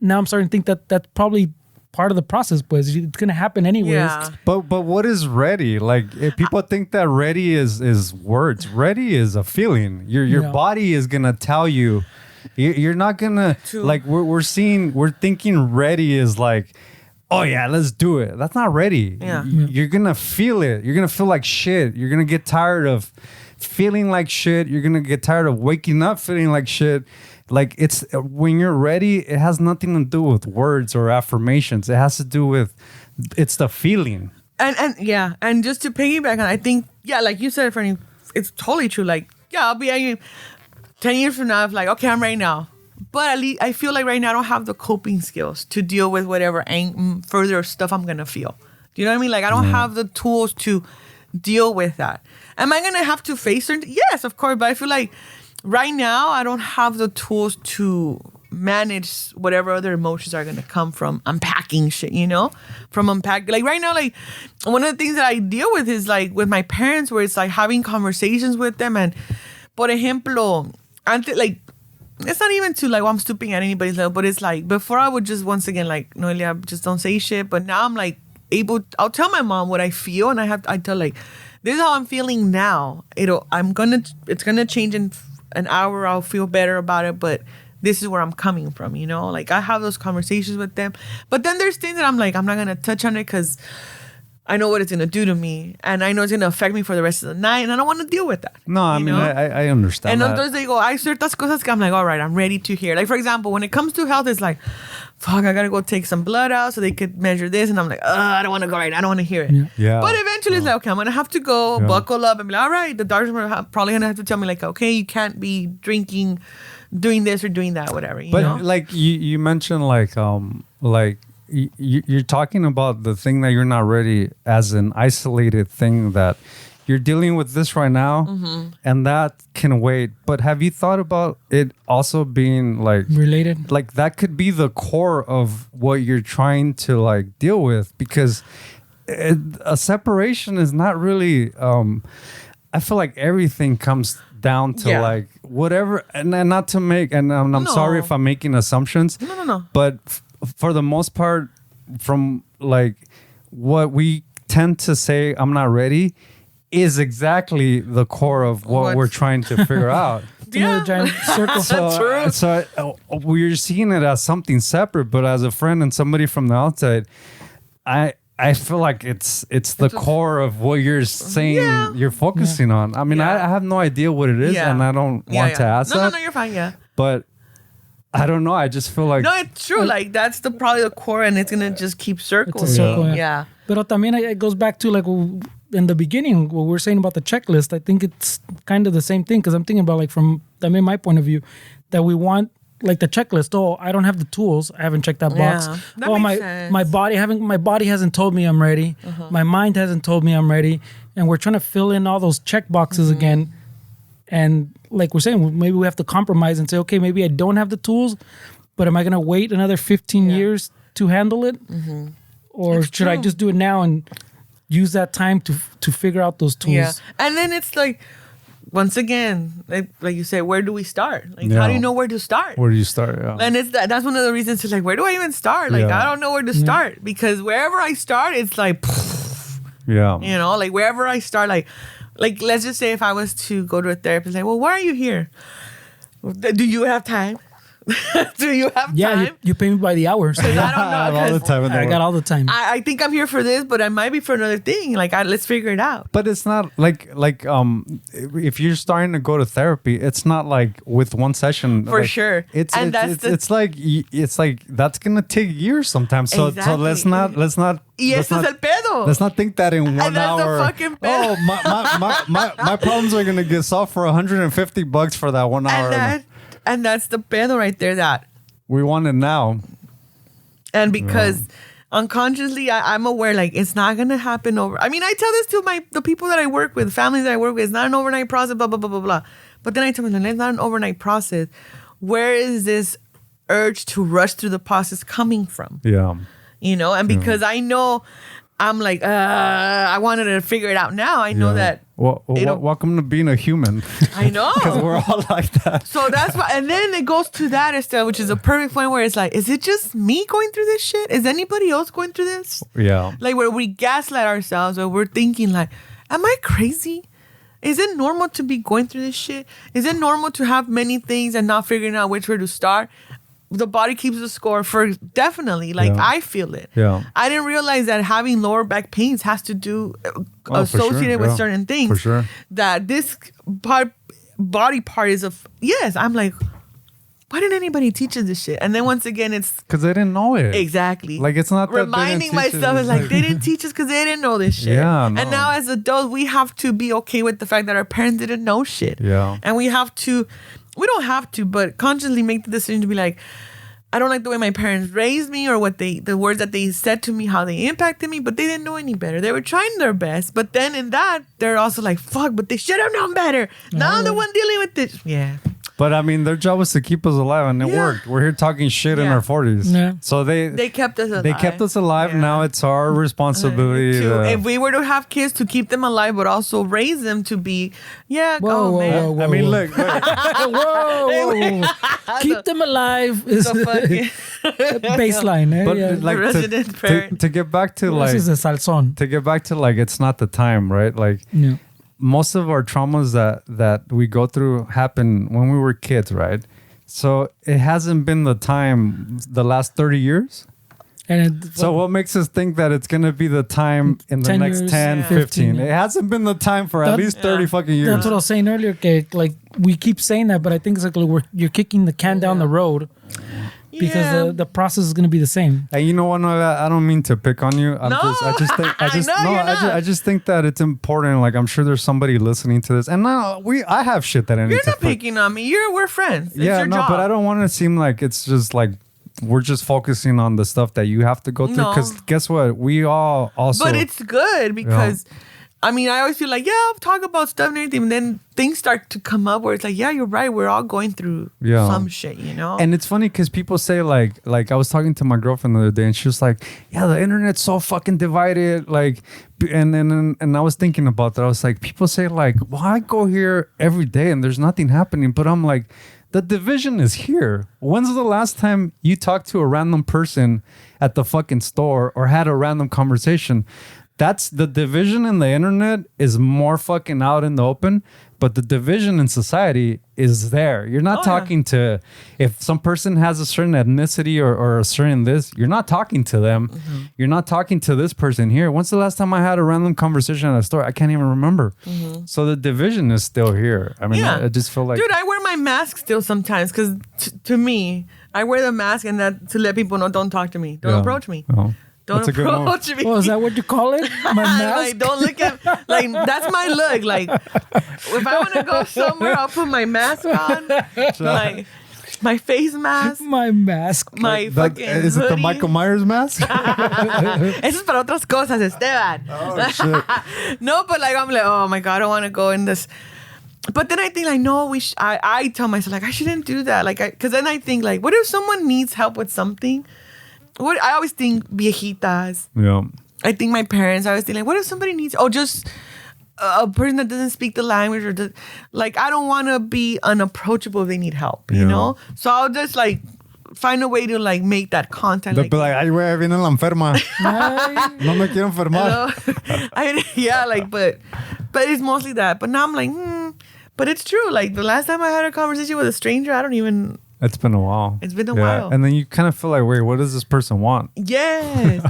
now I'm starting to think that that's probably part of the process, but it's gonna happen anyways. Yeah. But what is ready? Like if people think that ready is words. Ready is a feeling. Your body is gonna tell you. You're not gonna like we're thinking ready is like, oh yeah, let's do it. That's not ready. Yeah. You're gonna feel it. You're gonna feel like shit. You're gonna get tired of feeling like shit. You're gonna get tired of waking up feeling like shit. Like it's when you're ready, it has nothing to do with words or affirmations. It has to do with it's the feeling. And just to piggyback on, I think like you said, Fernie, it's totally true. Like I'll be angry 10 years from now. I'm like, okay, I'm ready now. But at least I feel like right now I don't have the coping skills to deal with whatever further stuff I'm gonna feel. Do you know what I mean? Like I don't have the tools to deal with that. Am I gonna have to face certain? Yes, of course. But I feel like right now I don't have the tools to manage whatever other emotions are gonna come from unpacking shit. From unpacking. Like right now, like one of the things that I deal with is like with my parents, where it's like having conversations with them, and por ejemplo, like. It's not even to like, I'm stooping at anybody's level, but it's like, before I would just once again, like, Noelia, just don't say shit. But now I'm like I'll tell my mom what I feel, and I tell like, this is how I'm feeling now. It's gonna change an hour, I'll feel better about it, but this is where I'm coming from, you know? Like, I have those conversations with them. But then there's things that I'm like, I'm not going to touch on it because I know what it's going to do to me. And I know it's going to affect me for the rest of the night. And I don't want to deal with that. No, I mean, I understand and that. entonces digo, hay ciertas cosas que I'm like, all right, I'm ready to hear. Like, for example, when it comes to health, it's like, fuck, I got to go take some blood out so they could measure this. And I'm like, I don't want to go right now. I don't want to hear it. Yeah. But eventually it's like, okay, I'm going to have to go buckle up and be like, all right, the doctor's probably going to have to tell me like, okay, you can't be drinking, doing this or doing that, whatever. You know? Like you mentioned, you're talking about the thing that you're not ready as an isolated thing that you're dealing with this right now, and that can wait. But have you thought about it also being like related? Like that could be the core of what you're trying to like deal with, because a separation is not really. I feel like everything comes down to like whatever, and not to make. And I'm sorry if I'm making assumptions. No. But for the most part, from like what we tend to say, I'm not ready, is exactly the core of what we're trying to figure out. Another giant circle. So we're seeing it as something separate, but as a friend and somebody from the outside, I feel like it's the core of what you're saying you're focusing on. I mean, I have no idea what it is, and I don't want to ask that. No, you're fine, But I don't know. I just feel like... No, it's true. Like, that's probably the core, and it's going to just keep circling. It's a circle, yeah. But también it goes back to, like, in the beginning, what we were saying about the checklist. I think it's kind of the same thing, because I'm thinking about, like, from también my point of view, that we want, like, the checklist. Oh, I don't have the tools. I haven't checked that box. That oh, makes sense. my body hasn't told me I'm ready. My mind hasn't told me I'm ready. And we're trying to fill in all those check boxes again. And like we're saying, maybe we have to compromise and say, okay, maybe I don't have the tools, but am I going to wait another 15 years to handle it? Or should I just do it now and use that time to figure out those tools? Yeah. And then it's like, once again, like you say, where do we start? Like, how do you know where to start? Where do you start? Yeah. And that's one of the reasons to like, where do I even start? Like, I don't know where to start, because wherever I start, it's like, you know, like wherever I start, like let's just say if I was to go to a therapist, like, well, why are you here? Do you have time? Do you have time? Yeah, you pay me by the hour. So I don't know. all the time I got all the time. I think I'm here for this, but I might be for another thing. Like, let's figure it out. But it's not like if you're starting to go to therapy, it's not like with one session. For like, sure. It's like that's gonna take years sometimes. So let's not Y ese es el pedo. Let's not think that in 1 And that's hour. the fucking pedo. Oh, my problems are gonna get solved for $150 for that 1 hour. And that's the pedo right there, that we want it now. And because unconsciously I'm aware, like, it's not gonna happen over. I mean, I tell this to the people that I work with, families that I work with. It's not an overnight process, blah blah blah blah blah. But then I tell them, it's not an overnight process. Where is this urge to rush through the process coming from? Yeah. You know, and because I know, I'm like, I wanted to figure it out now. I know that. Welcome to being a human. I know. Because we're all like that. So that's why, and then it goes to that instead, which is a perfect point where it's like, is it just me going through this shit? Is anybody else going through this? Yeah. Like, where we gaslight ourselves, or we're thinking like, am I crazy? Is it normal to be going through this shit? Is it normal to have many things and not figuring out which way to start? The body keeps the score for definitely. Like, I feel it. Yeah. I didn't realize that having lower back pains has to do associated with certain things. For sure. That this body part is yes. I'm like, why didn't anybody teach us this shit? And then once again, it's because they didn't know it. Exactly. Like, it's not that reminding myself is like, they didn't teach us because they didn't know this shit. Yeah. No. And now as adults, we have to be okay with the fact that our parents didn't know shit. Yeah. And we don't have to, but consciously make the decision to be like, I don't like the way my parents raised me, or the words that they said to me, how they impacted me, but they didn't know any better. They were trying their best. But then in that, they're also like, fuck, but they should have known better. Now I'm the one dealing with this. Yeah. But I mean, their job was to keep us alive, and it worked. We're here talking shit in our 40s. Yeah. So they kept us alive. They kept us alive. Yeah. Now it's our responsibility if we were to have kids, to keep them alive, but also raise them to be, whoa, man. I mean, look. Whoa. Keep them alive is baseline. But like to get back to like this is a salson. To get back to like, it's not the time, right? Like most of our traumas that we go through happen when we were kids, right? So it hasn't been the time the last 30 years. And So what makes us think that it's going to be the time in the 10 next years, 10, yeah. 15? It hasn't been the time for at least 30 fucking years. That's what I was saying earlier. Okay, like we keep saying that, but I think it's like you're kicking the can down the road because the process is going to be the same. And you know what? No, I don't mean to pick on you. I just think that it's important. Like I'm sure there's somebody listening to this, and I have shit that I need You're to not picking on me. We're friends. It's yeah, your no, job. but I don't want to seem like it's just like we're just focusing on the stuff that you have to go through. Because guess what? We all also. But it's good because, I mean, I always feel like, I'll talk about stuff and everything. And then things start to come up where it's like, you're right. We're all going through some shit, you know? And it's funny because people say like I was talking to my girlfriend the other day and she was like, yeah, the internet's so fucking divided. Like, and I was thinking about that. I was like, people say like, well, I go here every day and there's nothing happening. But I'm like, the division is here. When's the last time you talked to a random person at the fucking store or had a random conversation? That's the division in the internet is more fucking out in the open, but the division in society is there. You're not talking to, if some person has a certain ethnicity or a certain this, you're not talking to them. Mm-hmm. You're not talking to this person here. When's the last time I had a random conversation at a store? I can't even remember. Mm-hmm. So the division is still here. I mean, I just feel like... Dude, I wear my mask still sometimes because to me, I wear the mask and that to let people know, don't talk to me. Don't approach me. Oh. Don't approach me. Oh, is that what you call it? My mask? Like, don't look at, like, that's my look. Like, if I want to go somewhere, I'll put my mask on. Like, my face mask. My mask. My fucking Is it the Michael Myers mask? Eso es para otras cosas, Esteban. Oh, shit. No, but like, I'm like, oh my God, I don't want to go in this. But then I think like, no, I tell myself like, I shouldn't do that. Like, because then I think like, what if someone needs help with something? What I always think viejitas. Yeah. I think my parents, I always think like, what if somebody needs, just a person that doesn't speak the language or like, I don't want to be unapproachable if they need help, you know? So I'll just like find a way to like make that contact. They'll be like, ay, güey, viene la enferma. No me quiero enfermar. But it's mostly that. But now I'm like, but it's true. Like the last time I had a conversation with a stranger, I don't even... It's been a while. It's been a while. And then you kind of feel like, wait, what does this person want? Yes.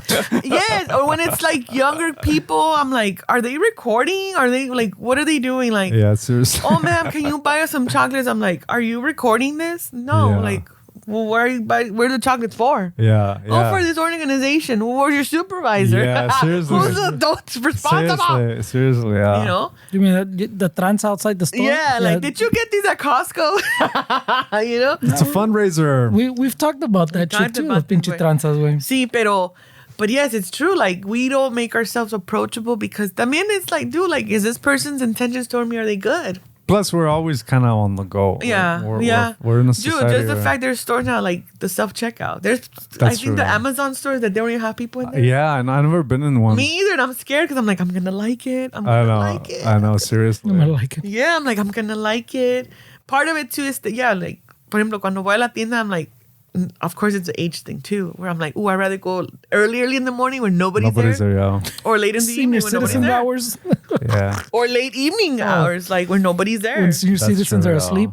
Yes. Or when it's like younger people, I'm like, are they recording? Are they like, what are they doing? Like, yeah, seriously. Oh, ma'am, can you buy us some chocolates? I'm like, are you recording this? No. Yeah. Like, well, where are the chocolates for? Yeah. Oh, for this organization. Well, where's your supervisor? Yeah, seriously. Who's the adult responsible? Seriously, yeah. You know? You mean the trans outside the store? Yeah, like, did you get these at Costco? You know? It's a fundraiser. We've talked about that shit too, the pinche tranzas, güey. Sí, but yes, it's true. Like, we don't make ourselves approachable because, I mean, it's like, dude, like, is this person's intentions toward me, are they good? Plus, we're always kind of on the go. Yeah, we're in a society. Dude, just the fact there's stores now, like the self-checkout. I think the Amazon stores that they don't even have people in there. Yeah, and I've never been in one. Me either, and I'm scared because I'm like, I'm going to like it. I know, seriously. I'm gonna like it. Yeah, I'm like, I'm going to like it. Part of it too is that, like, por ejemplo, cuando voy a la tienda, I'm like, of course, it's an age thing too, where I'm like, I'd rather go early in the morning when nobody's there, yeah. or late in the evening when nobody's there. Hours. Yeah. Or late evening hours, like when nobody's there. When senior citizens are asleep.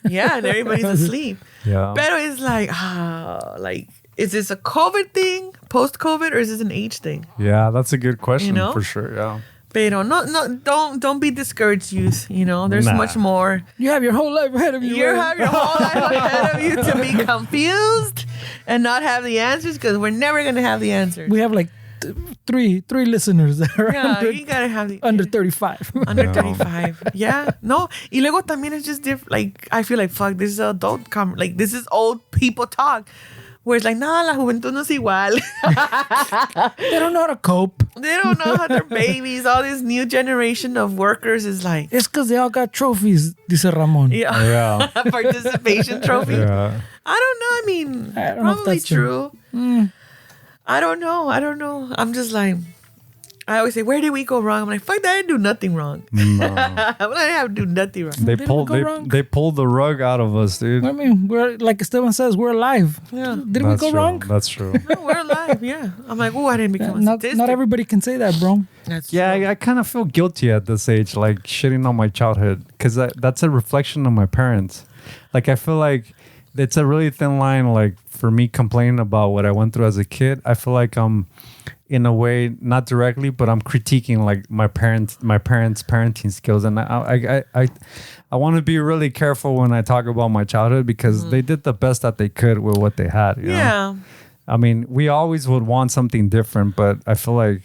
Yeah, and everybody's asleep. Yeah. Pero it's like, is this a COVID thing, post-COVID, or is this an age thing? Yeah, that's a good question, You know? for sure, yeah. Pero don't be discouraged, youth. You know, there's much more. You have your whole life ahead of you. You have your whole life ahead of you to be confused and not have the answers because we're never going to have the answers. We have like three listeners that are you gotta have the under 35. Under 35. Yeah. No. Y luego también it's just different. Like, I feel like, fuck, this is adult like, this is old people talk. Where it's like, nah, la juventud no es igual. They don't know how to cope. They don't know how they're babies. All this new generation of workers is like... It's because they all got trophies, dice Ramon. Yeah. Participation trophy. Yeah. I don't know. I mean, I don't know if probably that's true. I don't know. I'm just like... I always say, where did we go wrong? I'm like, fuck that, I didn't do nothing wrong. No. I didn't have to do nothing wrong. They pulled the rug out of us, dude. I mean, we're like Esteban says, we're alive. Yeah. Did we go wrong? That's true. No, we're alive, yeah. I'm like, oh, I didn't become a statistic. Not everybody can say that, bro. That's Yeah, true. I kind of feel guilty at this age, like shitting on my childhood, because that's a reflection of my parents. Like, I feel like it's a really thin line, like, for me complaining about what I went through as a kid. I feel like I'm, in a way, not directly, but I'm critiquing like my parents' parenting skills, and I want to be really careful when I talk about my childhood, because they did the best that they could with what they had. You know? I mean, we always would want something different, but I feel like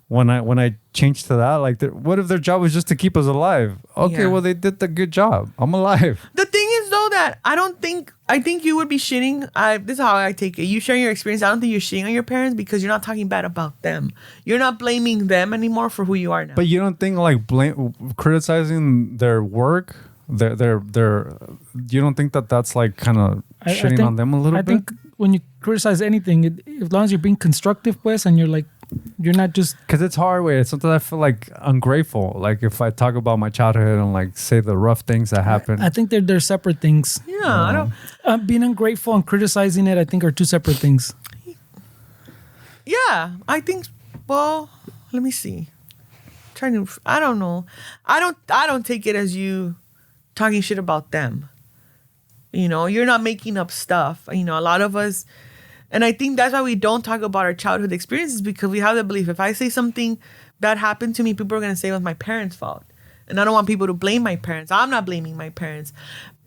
when I changed to that, like, what if their job was just to keep us alive? Okay, well, they did the good job. I'm alive. The thing is, though, that I think you would be shitting. This is how I take it. You sharing your experience. I don't think you're shitting on your parents because you're not talking bad about them. You're not blaming them anymore for who you are now. But you don't think like criticizing their work, their you don't think that that's like kind of shitting on them a little bit? I think when you criticize anything, as long as you're being constructive, pues, and you're like, you're not just... Because it's hard way. Sometimes I feel like ungrateful. Like if I talk about my childhood and like say the rough things that happened. I think they're separate things. Yeah, I don't... being ungrateful and criticizing it, I think, are two separate things. Yeah, I think... Well, let me see. I don't know. I don't take it as you talking shit about them. You know, you're not making up stuff. You know, a lot of us... And I think that's why we don't talk about our childhood experiences, because we have the belief if I say something bad happened to me, people are going to say it was my parents' fault. And I don't want people to blame my parents. I'm not blaming my parents.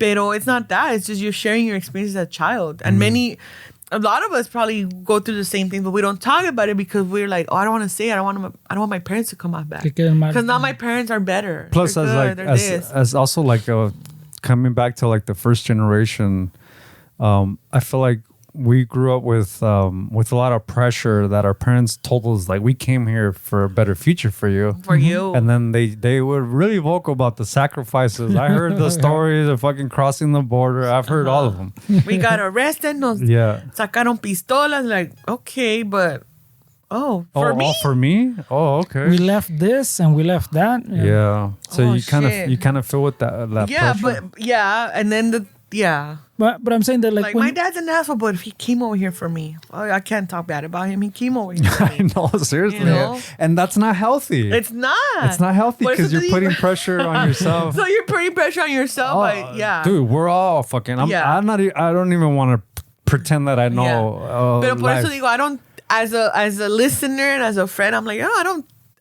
Pero it's not that. It's just you're sharing your experiences as a child. And a lot of us probably go through the same thing, but we don't talk about it because we're like, oh, I don't want to say it. I don't want my parents to come out back. Because now my parents are better. Plus, as also like coming back to like the first generation, I feel like we grew up with a lot of pressure that our parents told us, like, we came here for a better future for you. And then they were really vocal about the sacrifices. I heard the stories of fucking crossing the border. I've heard all of them. We got arrested. Nos sacaron pistolas. Like, okay, but for me? All for me? Oh, okay. We left this and we left that. Yeah. So you kind of feel with that pressure. And then But I'm saying that like my dad's an asshole, but if he came over here for me, I can't talk bad about him. He came over here for me. I know, seriously. You know? And that's not healthy. It's not. It's not healthy because you're putting pressure on yourself. So you're putting pressure on yourself. Dude, we're all fucking. I don't even want to pretend that I know. Pero por eso digo, I don't. As a listener and as a friend, I'm like,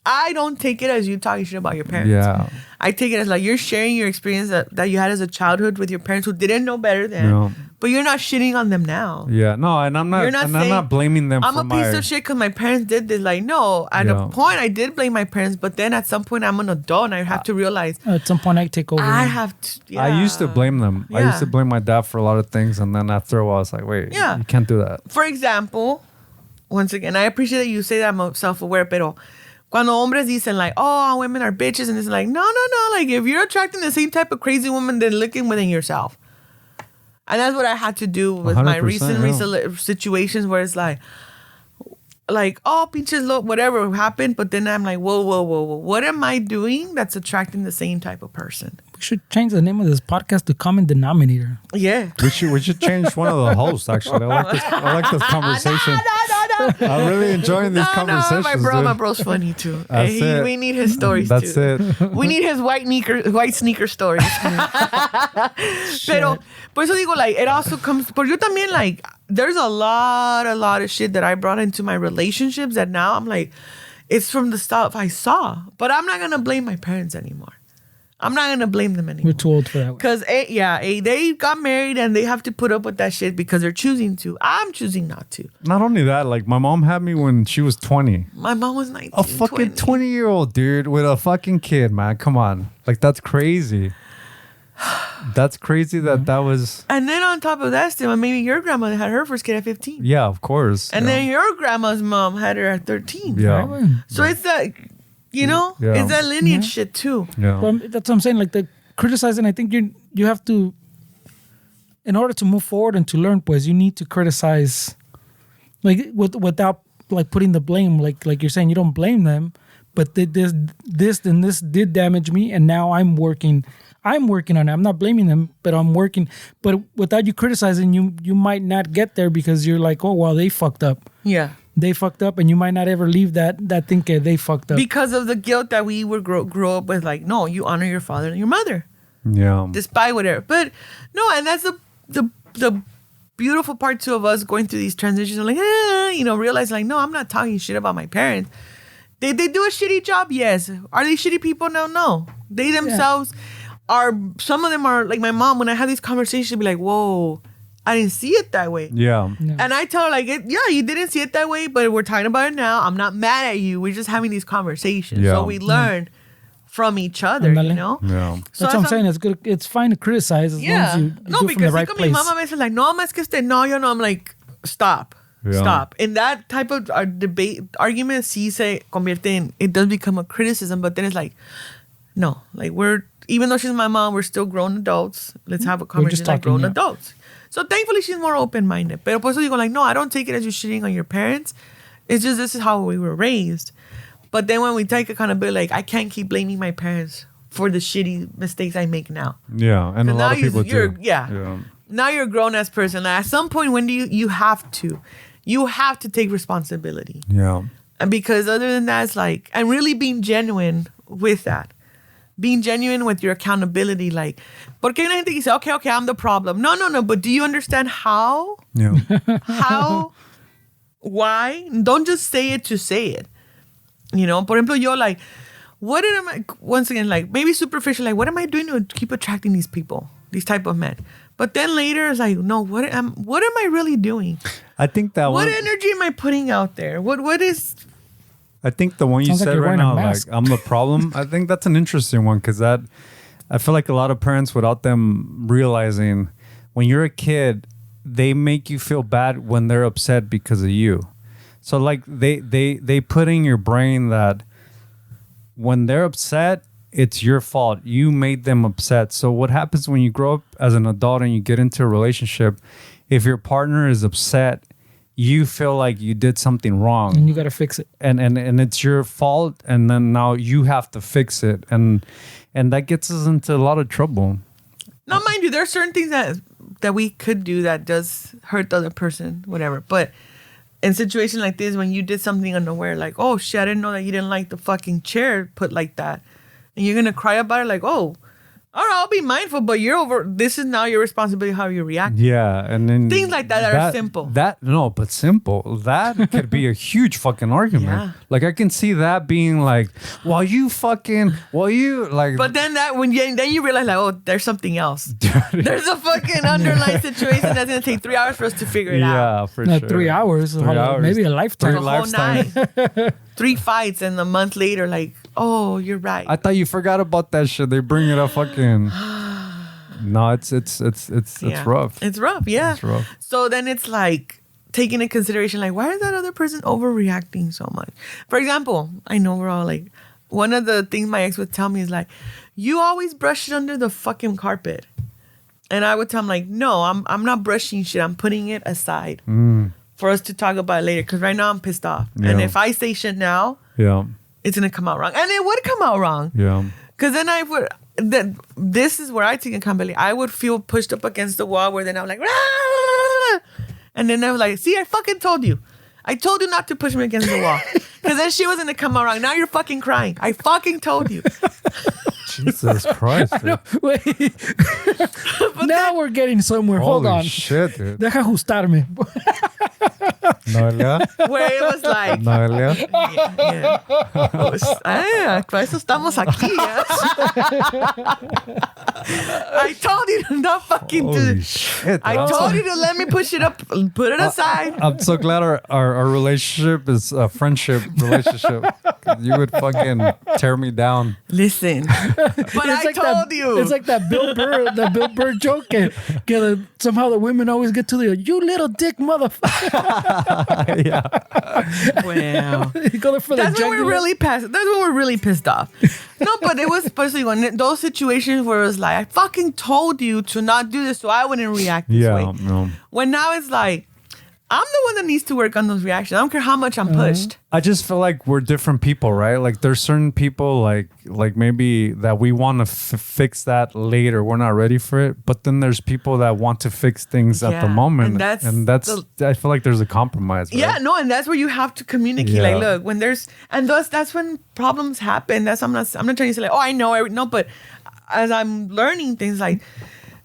I don't take it as you talking shit about your parents. Yeah. I take it as like you're sharing your experience that you had as a childhood with your parents who didn't know better then. But you're not shitting on them now. Yeah, no, and I'm not blaming them. I'm a piece of shit because my parents did this. Like, no, at a point I did blame my parents, but then at some point I'm an adult and I have to realize. At some point I take over. I have to. Yeah. I used to blame them. I used to blame my dad for a lot of things, and then after a while, I was like, wait, you can't do that. For example, once again, I appreciate that you say that I'm self-aware, pero cuando hombres dicen like, oh, women are bitches, and it's like, no. Like, if you're attracting the same type of crazy woman, then looking within yourself. And that's what I had to do with my recent situations where it's like, oh, pinches, whatever happened. But then I'm like, whoa. What am I doing that's attracting the same type of person? We should change the name of this podcast to Common Denominator. Yeah. We should change one of the hosts, actually. I like this conversation. I'm really enjoying these conversations. My bro's funny too. We need his stories too. That's it. We need his white sneaker stories. Pero por eso digo, like, it also comes. But yo también, like, there's a lot of shit that I brought into my relationships that now I'm like, it's from the stuff I saw. But I'm not gonna blame my parents anymore. I'm not going to blame them anymore. We're too old for that. Because, they got married and they have to put up with that shit because they're choosing to. I'm choosing not to. Not only that, like, my mom had me when she was 20. My mom was 19. A fucking 20-year-old dude with a fucking kid, man. Come on. Like, that's crazy. That's crazy that was... And then on top of that, still, maybe your grandmother had her first kid at 15. Yeah, of course. And then your grandma's mom had her at 13. Yeah. Right? So it's like... You know, it's that lineage shit too. Yeah, well, that's what I'm saying. Like, the criticizing, I think you have to, in order to move forward and to learn, pues you need to criticize, like, without like putting the blame. Like you're saying, you don't blame them, but this did damage me, and now I'm working on it. I'm not blaming them, but I'm working. But without you criticizing, you might not get there because you're like, oh, well, they fucked up. Yeah. They fucked up, and you might not ever leave that thinking they fucked up. Because of the guilt that we were grow up with, like, no, you honor your father and your mother. Yeah. Despite whatever. But no, and that's the beautiful part too of us going through these transitions. Like, realize like, no, I'm not talking shit about my parents. They do a shitty job, yes. Are they shitty people? No. They themselves are, some of them are, like my mom, when I have these conversations, she'll be like, whoa, I didn't see it that way. Yeah. And I tell her like, you didn't see it that way, but we're talking about it now. I'm not mad at you. We're just having these conversations. Yeah. So we learn from each other, you know? Yeah. So that's what I'm saying. It's good. It's fine to criticize as long as you do it from the right place. No, because mi mamá me like, no, es que no. I'm like, stop. And that type of debate, argument, sí se convierte in, it does become a criticism, but then it's like, no, like even though she's my mom, we're still grown adults. Let's have a conversation like grown adults. So thankfully she's more open-minded. Pero por eso digo like, no, I don't take it as you shitting on your parents. It's just, this is how we were raised. But then when we take accountability, like, I can't keep blaming my parents for the shitty mistakes I make now. Yeah, and a lot of people do. Yeah. Now you're a grown-ass person. Like, at some point, when do you have to take responsibility. Yeah. And because other than that, it's like, and really being genuine with that. Being genuine with your accountability. Like, porque hay una gente que dice, okay, I'm the problem. No. But do you understand how? Yeah. How? Why? Don't just say it to say it. You know, por ejemplo, yo like, once again, like maybe superficial, like what am I doing to keep attracting these people, these type of men? But then later it's like, no, what am I really doing? I think that what energy am I putting out there? What is? I think the one you Sounds like said you're right wearing a now, like mask. I'm the problem. I think that's an interesting one because I feel like a lot of parents, without them realizing, when you're a kid, they make you feel bad when they're upset because of you. So like they put in your brain that when they're upset, it's your fault. You made them upset. So what happens when you grow up as an adult and you get into a relationship, if your partner is upset, you feel like you did something wrong. And you got to fix it. And it's your fault. And then now you have to fix it. And that gets us into a lot of trouble. Now, mind you, there are certain things that we could do that does hurt the other person, whatever. But in situations like this, when you did something unaware, like, oh shit, I didn't know that you didn't like the fucking chair put like that. And you're going to cry about it like, oh, all right, I'll be mindful, but this is now your responsibility how you react. Yeah, and then things like that are simple. But simple. That could be a huge fucking argument. Yeah. Like I can see that being like, But then then you realize like, oh, there's something else. There's a fucking underlying situation that's gonna take 3 hours for us to figure it out. Yeah, for Not sure. 3 hours. 3 hours. Maybe a lifetime. A whole night. 3 fights and a month later, like, oh, you're right. I thought you forgot about that shit. They bring it up fucking. No, it's rough. It's rough, yeah. It's rough. So then it's like taking into consideration, like, why is that other person overreacting so much? For example, I know we're all like, one of the things my ex would tell me is like, you always brush it under the fucking carpet. And I would tell him like, no, I'm not brushing shit. I'm putting it aside for us to talk about it later. Because right now I'm pissed off. Yeah. And if I say shit now, it's going to come out wrong. And it would come out wrong. Yeah. Because then this is where I take accountability. I would feel pushed up against the wall where then I'm like, "Rah!" And then I was like, see, I fucking told you. I told you not to push me against the wall. Because then she was going to come out wrong. Now you're fucking crying. I fucking told you. Jesus Christ. Dude. Wait. Now we're getting somewhere. Hold Holy on. shit, dude. Deja ajustarme. Noelia? Where it was like, Noelia? Para eso estamos aquí. I told you to not fucking do Holy it. shit. I told you to let me push it up, put it aside. I'm so glad our relationship is a friendship relationship. You would fucking tear me down. Listen, but I told you. It's like that Bill Burr joke. Somehow the women always get to the, you little dick motherfucker. Yeah. Well, You go for that's the when we're really pissed. That's when we're really pissed off. No, but it was especially when those situations where it was like, I fucking told you to not do this, so I wouldn't react this way. No. When now it's like, I'm the one that needs to work on those reactions. I don't care how much I'm pushed. I just feel like we're different people, right? Like there's certain people like maybe that we want to fix that later. We're not ready for it. But then there's people that want to fix things at the moment. And that's I feel like there's a compromise. Right? Yeah, no, and that's where you have to communicate. Like, look, when there's that's when problems happen. I'm not trying to say like, oh, I know, but as I'm learning things, like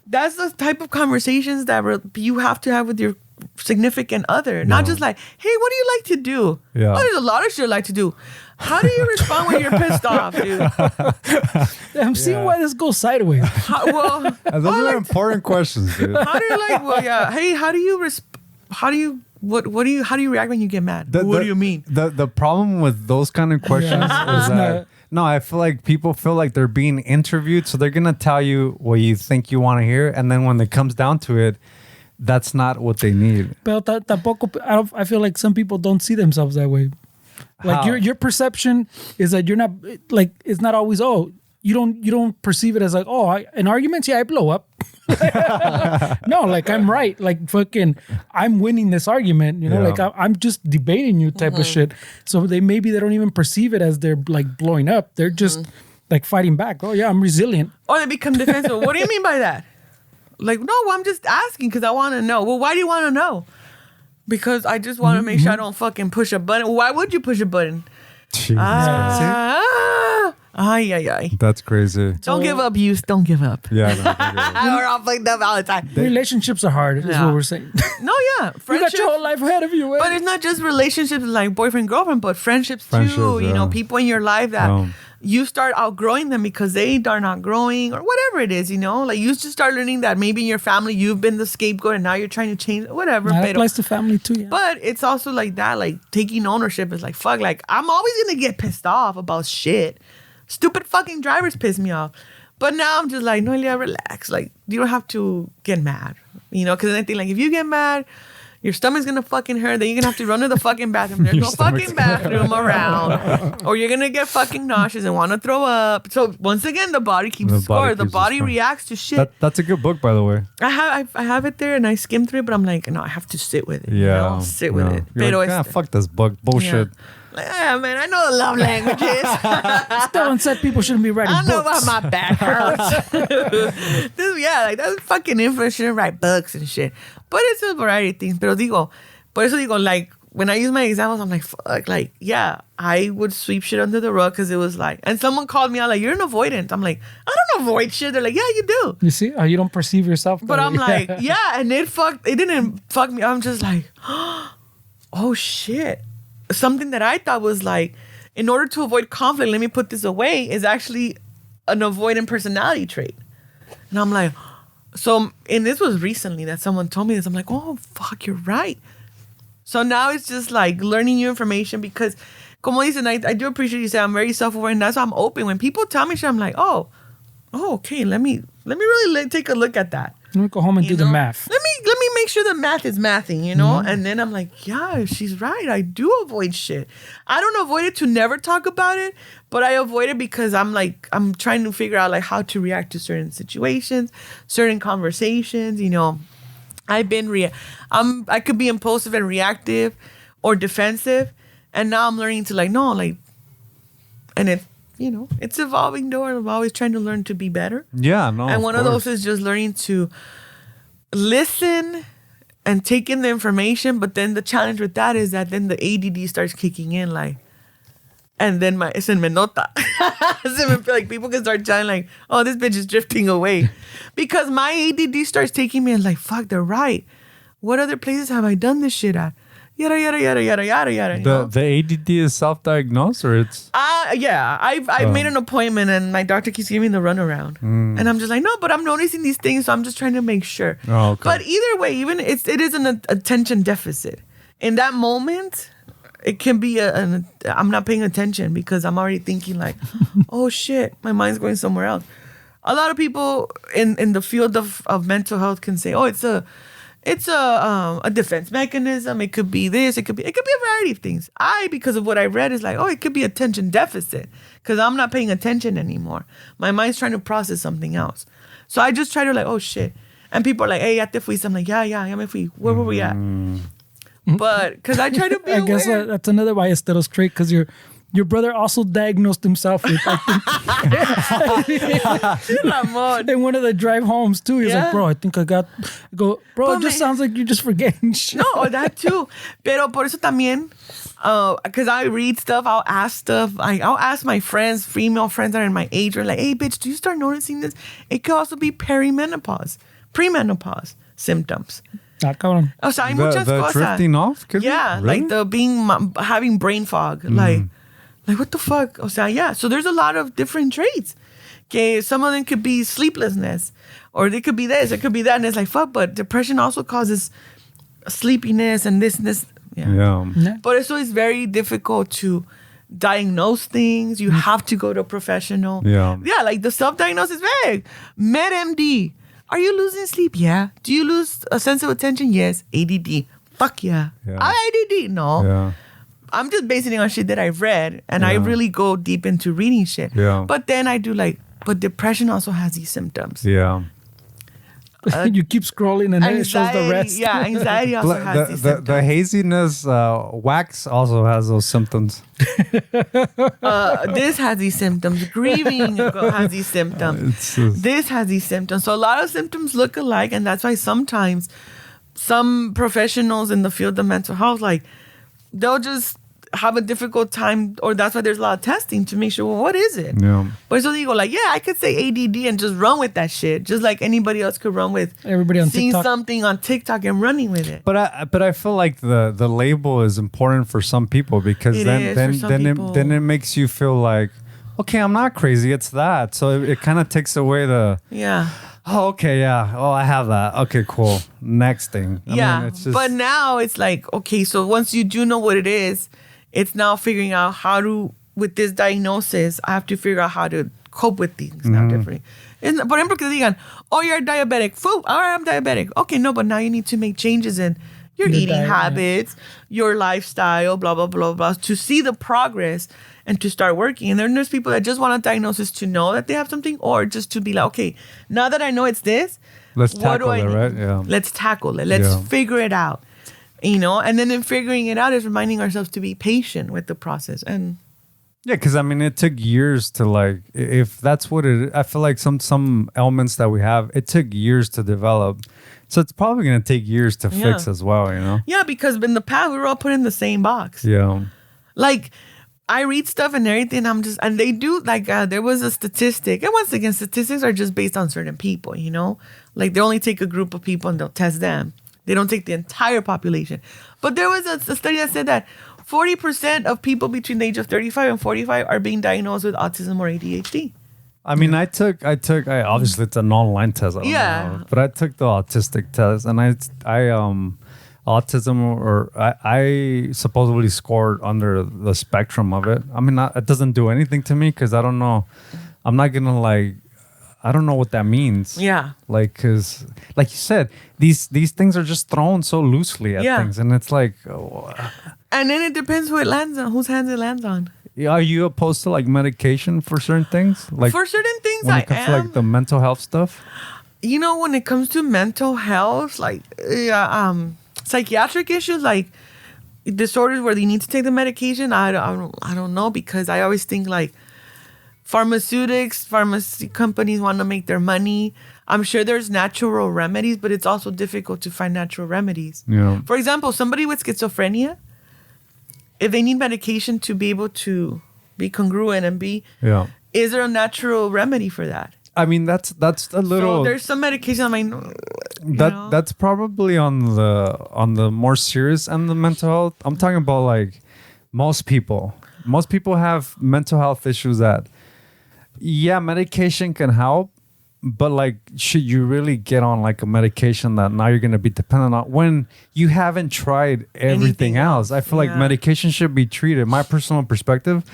that's the type of conversations that you have to have with your significant other, not just like, hey, what do you like to do? Yeah. Oh, there's a lot of shit I like to do. How do you respond when you're pissed off, dude? I'm seeing why this goes sideways. Those are important questions, dude. How do you like? Well, yeah. Hey, how do you react when you get mad? What do you mean? The problem with those kind of questions is that. No, I feel like people feel like they're being interviewed, so they're gonna tell you what you think you want to hear, and then when it comes down to it, that's not what they need. Pero tampoco, I feel like some people don't see themselves that way. Like your perception is that you're not like, it's not always, you don't perceive it as like, in arguments, I blow up. No, like I'm right. Like fucking, I'm winning this argument. Like I'm just debating you type of shit. So they don't even perceive it as they're like blowing up. They're just like fighting back. Oh yeah, I'm resilient. Or they become defensive. What do you mean by that? Like, no, I'm just asking because I want to know. Well, why do you want to know? Because I just want to make sure I don't fucking push a button. Why would you push a button? That's crazy. Don't give up, youth. Don't give up. Yeah. We're all fucked up all the time. Relationships are hard, is what we're saying. No, yeah. You got your whole life ahead of you. But it's not just relationships like boyfriend, girlfriend, but friendships too. You know, people in your life that you start outgrowing them because they are not growing or whatever it is, Like you just start learning that maybe in your family you've been the scapegoat and now you're trying to change whatever. That applies to family too, yeah. But it's also like that, like taking ownership is like, fuck, like I'm always going to get pissed off about shit. Stupid fucking drivers piss me off. But now I'm just like, Noelia, relax. Like, you don't have to get mad. Because I think, like, if you get mad, your stomach's going to fucking hurt. Then you're going to have to run to the fucking bathroom. There's no fucking bathroom around. Or you're going to get fucking nauseous and want to throw up. So, once again, the body keeps score. The body reacts to shit. That's a good book, by the way. I have it there and I skimmed through it, but I'm like, no, I have to sit with it. Yeah. Sit with it. You're like, fuck this book. Bullshit. Yeah. Yeah, man, I know the love languages. Esteban said people shouldn't be writing books. I know about my back hurts. That's fucking influence. Shouldn't write books and shit. But it's a variety of things. Por eso digo, like, when I use my examples, I'm like, fuck, like, yeah, I would sweep shit under the rug because it was like, and someone called me out like, you're an avoidant. I'm like, I don't avoid shit. They're like, yeah, you do. You see? You don't perceive yourself. But I'm like, yeah, and it didn't fuck me. I'm just like, oh shit. Something that I thought was like, in order to avoid conflict, let me put this away, is actually an avoidant personality trait. And I'm like, and this was recently that someone told me this. I'm like, oh, fuck, you're right. So now it's just like learning new information because, como dicen, I do appreciate you say I'm very self-aware and that's why I'm open. When people tell me shit, I'm like, oh, okay, let me really take a look at that. Let me go home and do the math. Let me make sure the math is mathing, And then I'm like, yeah, she's right. I do avoid shit. I don't avoid it to never talk about it, but I avoid it because I'm I'm trying to figure out like how to react to certain situations, certain conversations, I could be impulsive and reactive or defensive, and now I'm learning to and it's evolving door. I'm always trying to learn to be better. Yeah, no. And one of those is just learning to listen and take in the information. But then the challenge with that is that then the ADD starts kicking in, and then it's in me nota. Like people can start telling like, oh, this bitch is drifting away. Because my ADD starts taking me and like, fuck, they're right. What other places have I done this shit at? Yada, yada, yada, yada, yada, yada. The ADD is self-diagnosed or it's? Yeah. I've made an appointment and my doctor keeps giving me the runaround. And I'm just like, no, but I'm noticing these things, so I'm just trying to make sure. Oh, okay. But either way, even it is an attention deficit. In that moment, it can be I'm not paying attention because I'm already thinking like, oh shit, my mind's going somewhere else. A lot of people in the field of mental health can say, oh, it's a defense mechanism. It could be this. It could be a variety of things. Because of what I read, is like, oh, it could be attention deficit because I'm not paying attention anymore. My mind's trying to process something else. So I just try to like, oh shit. And people are like, hey, ya te fuiste. I'm like, yeah, me fui. Where were we at? But because I try to be I guess aware. that's another ballesteros trait because your brother also diagnosed himself with, I think, Ramon. in one of the drive homes too. He's like, Yeah. bro, I think I got. I go, bro, But it just man- sounds like you're just forgetting shit. No, that too. Pero por eso también, because I read stuff, I'll ask stuff. I'll ask my friends, female friends that are in my age, or like, hey, bitch, do you start noticing this? It could also be premenopause symptoms. Ah, cabrón. O sea, hay muchas the cosas. drifting off? Could be? Yeah, Really? like the having brain fog. Like what the fuck? O sea, yeah. So there's a lot of different traits. Okay, some of them could be sleeplessness, or they could be this, it could be that, and it's like fuck. But depression also causes sleepiness and this and this. Yeah. But it's always very difficult to diagnose things. You have to go to a professional. Yeah. Yeah, like the self-diagnosis vague. MedMD. Are you losing sleep? Yeah. Do you lose a sense of attention? Yes. ADD. Fuck yeah. Yeah. ADD. No. Yeah. I'm just basing it on shit that I've read, and I Yeah. really go deep into reading shit. Yeah. But then I do but depression also has these symptoms. Yeah. You keep scrolling and then it shows the rest. Yeah, anxiety also has these symptoms. The haziness wax also has those symptoms. This has these symptoms. Grieving has these symptoms. It's just- This has these symptoms. So a lot of symptoms look alike, and that's why sometimes some professionals in the field of mental health, like, they'll just have a difficult time, or that's why there's a lot of testing to make sure, well, what is it? Yeah. But so you go like, yeah, I could say ADD and just run with that shit, just like anybody else could run with Everybody on seeing TikTok. something on TikTok and running with it. But I feel like the label is important for some people because It then is then for some then people. then it makes you feel like, okay, I'm not crazy, it's that. So it kind of takes away the, Yeah. oh, okay, yeah, oh, I have that. Okay, cool. Next thing. I Yeah. mean, it's just, But now it's like, okay, so once you do know what it is, it's now figuring out how to, with this diagnosis, I have to figure out how to cope with things now differently. Por ejemplo, que te digan, oh, you're diabetic. All right, I'm diabetic. Okay, no, but now you need to make changes in your Your eating diet, yeah. habits, your lifestyle, blah, blah, blah, blah, to see the progress and to start working. And then there's people that just want a diagnosis to know that they have something, or just to be like, okay, now that I know it's this, let's what do tackle I it, need? right? Yeah. Let's tackle it. Let's Yeah. figure it out. And then in figuring it out is reminding ourselves to be patient with the process. And Yeah, because I mean, it took years to like, if that's what it is, I feel like some elements that we have, it took years to develop. So it's probably going to take years to fix Yeah. as well, you know? yeah, because in the past we were all put in the same box. Yeah. Like, I read stuff and everything. And they do, like, there was a statistic. And once again, statistics are just based on certain people, you know? Like, they only take a group of people and they'll test them. They don't take the entire population. But there was a study that said that 40% of people between the age of 35 and 45 are being diagnosed with autism or ADHD. I mean, I obviously it's an online test. I don't Yeah. know, but I took the autistic test, and I autism, or I supposedly scored under the spectrum of it. I mean, it doesn't do anything to me because I don't know. I'm not gonna I don't know what that means. Yeah. Like, cause like you said, these things are just thrown so loosely at Yeah. things, and it's like, oh, And then it depends who it lands on, whose hands it lands on. are you opposed to like medication for certain things? Like For certain things, when I it comes to am. like the mental health stuff. You know, when it comes to mental health, like psychiatric issues, like disorders where you need to take the medication, I don't know, because I always think like pharmacy companies want to make their money. I'm sure there's natural remedies, but it's also difficult to find natural remedies. Yeah. For example, somebody with schizophrenia, if they need medication to be able to be congruent and Yeah. is there a natural remedy for that? I mean, that's a little. So there's some medication. I mean, That's probably on the more serious end of the mental health. I'm talking about like most people. Most people have mental health issues that, yeah, medication can help, but like, should you really get on like a medication that now you're going to be dependent on when you haven't tried everything Anything else? I feel like yeah. medication should be treated. My personal perspective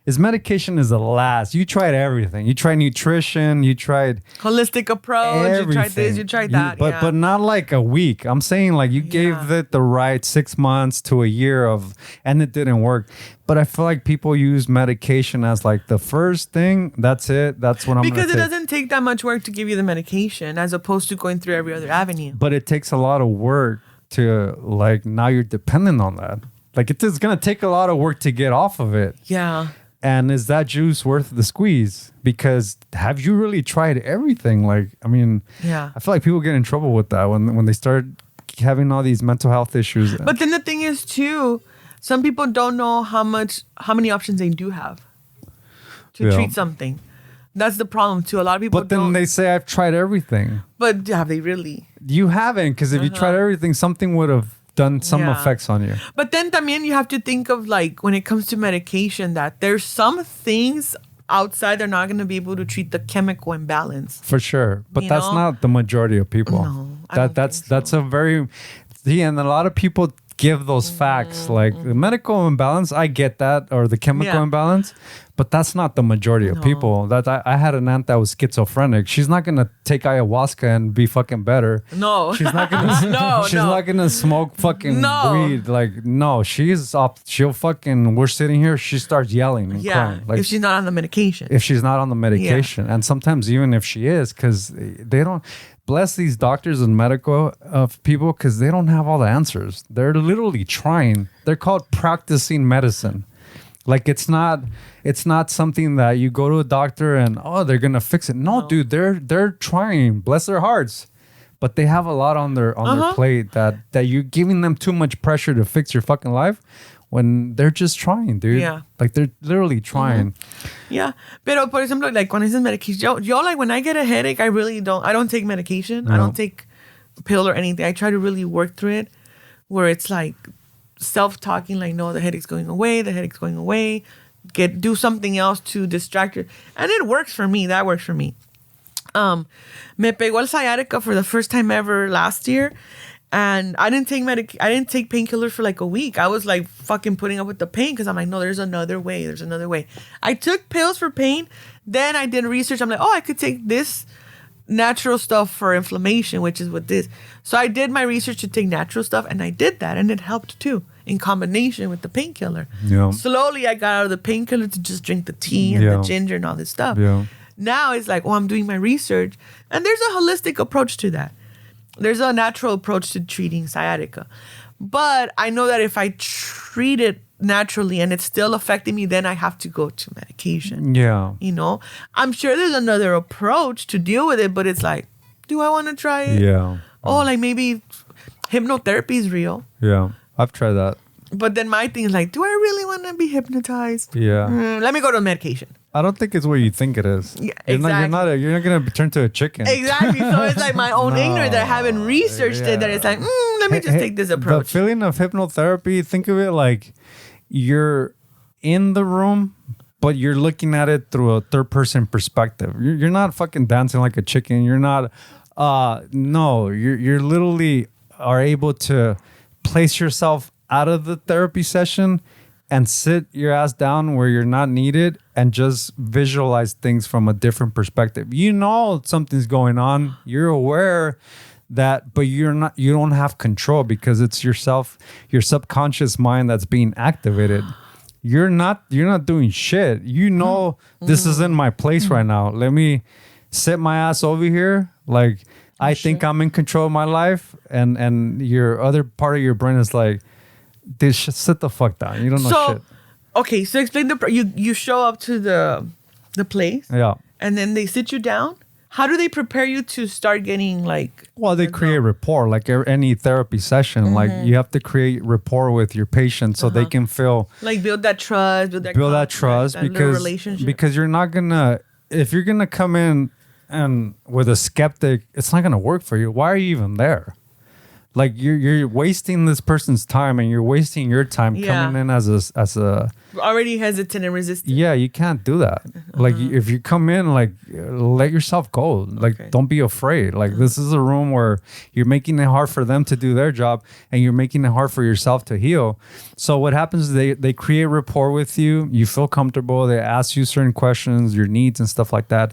is medication is the last. You tried everything. You tried nutrition. You tried holistic approach. everything. You tried this. You tried that. But yeah. but not like a week. I'm saying like you gave Yeah. it the right 6 months to a year of, and it didn't work. But I feel like people use medication as like the first thing. That's it. That's what I'm because gonna it take. doesn't take that much work to give you the medication, as opposed to going through every other avenue. But it takes a lot of work to like now you're dependent on that. Like it's gonna take a lot of work to get off of it. Yeah. And is that juice worth the squeeze? Because have you really tried everything? Like, I mean, yeah, I feel like people get in trouble with that when they start having all these mental health issues. But then the thing is too, some people don't know how many options they do have to treat something. That's the problem too. A lot of people But then they say, I've tried everything. But have they really? You haven't, because if you tried everything, something would have done some effects on you. But then también you have to think of like when it comes to medication that there's some things outside they're not going to be able to treat the chemical imbalance. For sure. But that's not the majority of people. No, that's a very and a lot of people give those facts like the medical imbalance, I get that, or the chemical imbalance, but that's not the majority of people. That I had an aunt that was schizophrenic. She's not gonna take ayahuasca and be fucking better. No, she's not gonna. She's not gonna smoke fucking weed. Like no, she'll fucking. We're sitting here. She starts yelling and crying. Like if she's not on the medication. If she's not on the medication, and sometimes even if she is, because they don't. Bless these doctors and medical people because they don't have all the answers. They're literally trying. They're called practicing medicine. Like it's not something that you go to a doctor and they're gonna fix it. No, dude, they're trying. Bless their hearts, but they have a lot on their plate that you're giving them too much pressure to fix your fucking life. When they're just trying, dude. Yeah. Like they're literally trying. Yeah. Pero, por ejemplo, like when I say medication, yo like when I get a headache, I don't take medication. No. I don't take a pill or anything. I try to really work through it where it's like self-talking, like, no, the headache's going away. Do something else to distract you. And it works for me. That works for me. Me pegó el sciatica for the first time ever last year. And I didn't take painkillers for like a week. I was like fucking putting up with the pain because I'm like, no, there's another way. I took pills for pain. Then I did research. I'm like, I could take this natural stuff for inflammation, which is what this. So I did my research to take natural stuff, and I did that, and it helped too in combination with the painkiller. Yeah. Slowly, I got out of the painkiller to just drink the tea and the ginger and all this stuff. Yeah. Now it's like, I'm doing my research, and there's a holistic approach to that. There's a natural approach to treating sciatica. But I know that if I treat it naturally and it's still affecting me, then I have to go to medication. Yeah. You know? I'm sure there's another approach to deal with it, but it's like, do I want to try it? Yeah. Like maybe hypnotherapy is real. Yeah. I've tried that. But then my thing is like, do I really want to be hypnotized? Yeah. Let me go to medication. I don't think it's what you think it is. Yeah, exactly. You're not gonna turn to a chicken. Exactly. So it's like my own ignorance that I haven't researched it. That it's like, let me just take this approach. The feeling of hypnotherapy, think of it like you're in the room, but you're looking at it through a third person perspective. You're not fucking dancing like a chicken. You're not. No, you're literally are able to place yourself out of the therapy session and sit your ass down where you're not needed and just visualize things from a different perspective. You know something's going on. You're aware that, but you don't have control because it's your subconscious mind that's being activated. You're not doing shit. You know this is in my place right now. Let me sit my ass over here. Like I think I'm in control of my life, and your other part of your brain is like, sit the fuck down. You don't know shit. Okay, so explain you show up to the place. Yeah. And then they sit you down. How do they prepare you to start getting like... Well, they create rapport like any therapy session. Mm-hmm. Like you have to create rapport with your patient so they can feel... Like build that trust. Build that trust because you're not going to... If you're going to come in and with a skeptic, it's not going to work for you. Why are you even there? Like you're wasting this person's time and you're wasting your time coming in as a already hesitant and resistant. Yeah, you can't do that. Like if you come in, like let yourself go. Like don't be afraid. Like this is a room where you're making it hard for them to do their job and you're making it hard for yourself to heal. So what happens is they create rapport with you. You feel comfortable. They ask you certain questions, your needs and stuff like that.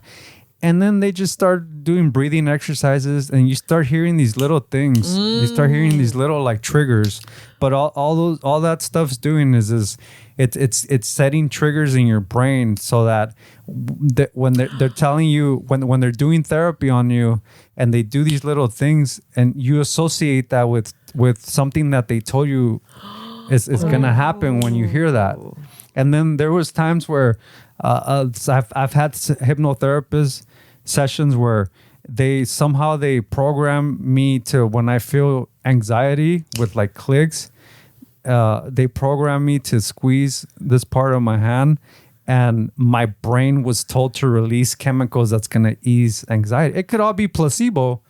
And then they just start doing breathing exercises, and you start hearing these little things. You start hearing these little like triggers. But all that stuff's doing is it's setting triggers in your brain so that when they're telling you when they're doing therapy on you, and they do these little things, and you associate that with something that they told you is gonna happen when you hear that. And then there was times where I've had hypnotherapist sessions where they program me to, when I feel anxiety with like clicks, they program me to squeeze this part of my hand, and my brain was told to release chemicals that's going to ease anxiety. It could all be placebo,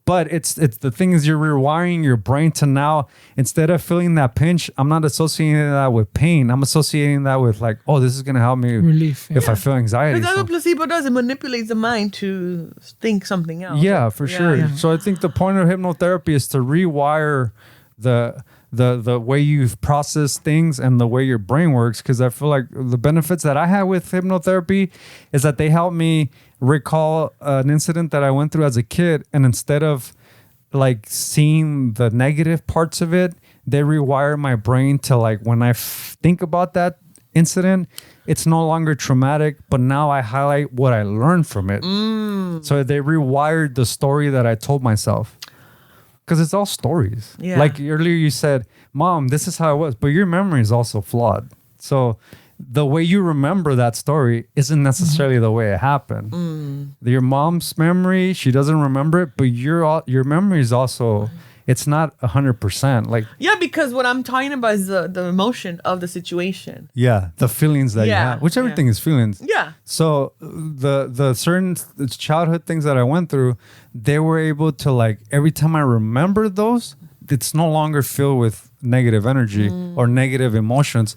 but it's the thing is you're rewiring your brain to now, instead of feeling that pinch, I'm not associating that with pain. I'm associating that with like, oh, this is going to help me relief if I feel anxiety. But that's what placebo does. It manipulates the mind to think something else. Yeah, for sure. Yeah. So I think the point of hypnotherapy is to rewire the way you process things and the way your brain works. Because I feel like the benefits that I had with hypnotherapy is that they help me recall an incident that I went through as a kid, and instead of like seeing the negative parts of it, they rewire my brain to like, when I think about that incident, it's no longer traumatic, but now I highlight what I learned from it. So they rewired the story that I told myself. Because it's all stories. Yeah. Like earlier you said, Mom, this is how it was. But your memory is also flawed. So the way you remember that story isn't necessarily the way it happened. Your mom's memory, she doesn't remember it. But your memory is also, it's not 100%. Like, yeah, because what I'm talking about is the emotion of the situation. Yeah, the feelings that you have. Which everything is feelings. Yeah. So the certain childhood things that I went through, they were able to like, every time I remember those, it's no longer filled with negative energy or negative emotions.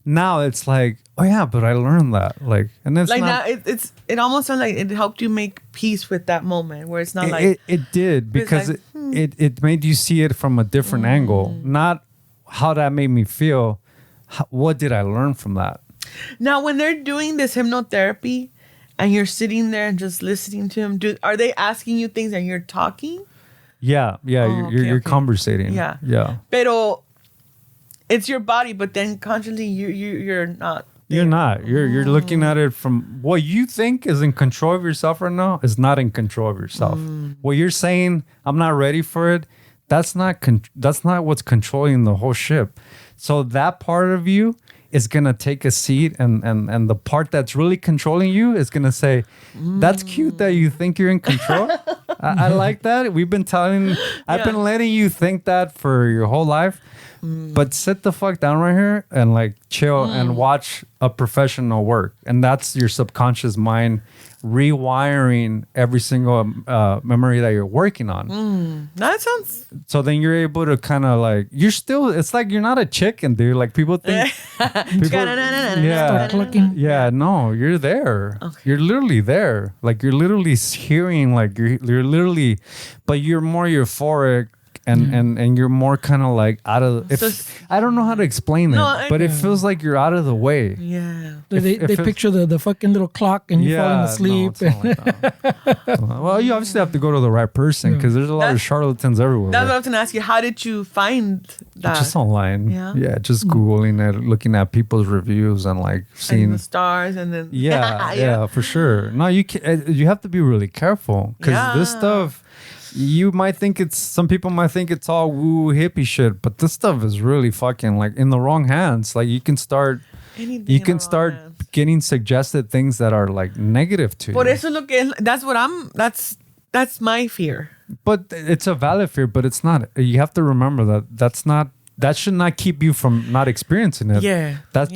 Now it's like, oh yeah, but I learned that. Like, and it's like not, now it almost sounds like it helped you make peace with that moment, where it's not like it did, because like, it made you see it from a different angle, not how that made me feel. What did I learn from that? Now, when they're doing this hypnotherapy and you're sitting there and just listening to them, are they asking you things and you're talking? Yeah, you're conversating. Yeah. Pero it's your body, but then consciously you're not. You're not. You're looking at it from what you think is in control of yourself right now is not in control of yourself. What you're saying, I'm not ready for it. That's not what's controlling the whole ship. So that part of you is gonna take a seat, and the part that's really controlling you is gonna say, "That's cute that you think you're in control. I like that. I've been letting you think that for your whole life." But sit the fuck down right here and like chill and watch a professional work. And that's your subconscious mind rewiring every single memory that you're working on. That sounds... So then you're able to kind of like, it's like you're not a chicken, dude. Like people think... no, you're there. Okay. You're literally there. Like you're literally hearing, like you're literally... But you're more euphoric. And you're more kind of like out of... I don't know how to explain it, but it feels like you're out of the way. Yeah. They picture the fucking little clock and you falling asleep. No, like that. Well, you obviously have to go to the right person because there's a lot of charlatans everywhere. That's what I was going to ask you. How did you find that? Just online. Yeah, just Googling it, looking at people's reviews and like seeing... And the stars and then... Yeah, for sure. No, you have to be really careful because this stuff... Some people might think it's all woo hippie shit, but this stuff is really fucking like in the wrong hands. Like you can start getting suggested things that are like negative to you. Por eso that's my fear. But it's a valid fear, but it's not. You have to remember that should not keep you from not experiencing it. Yeah. That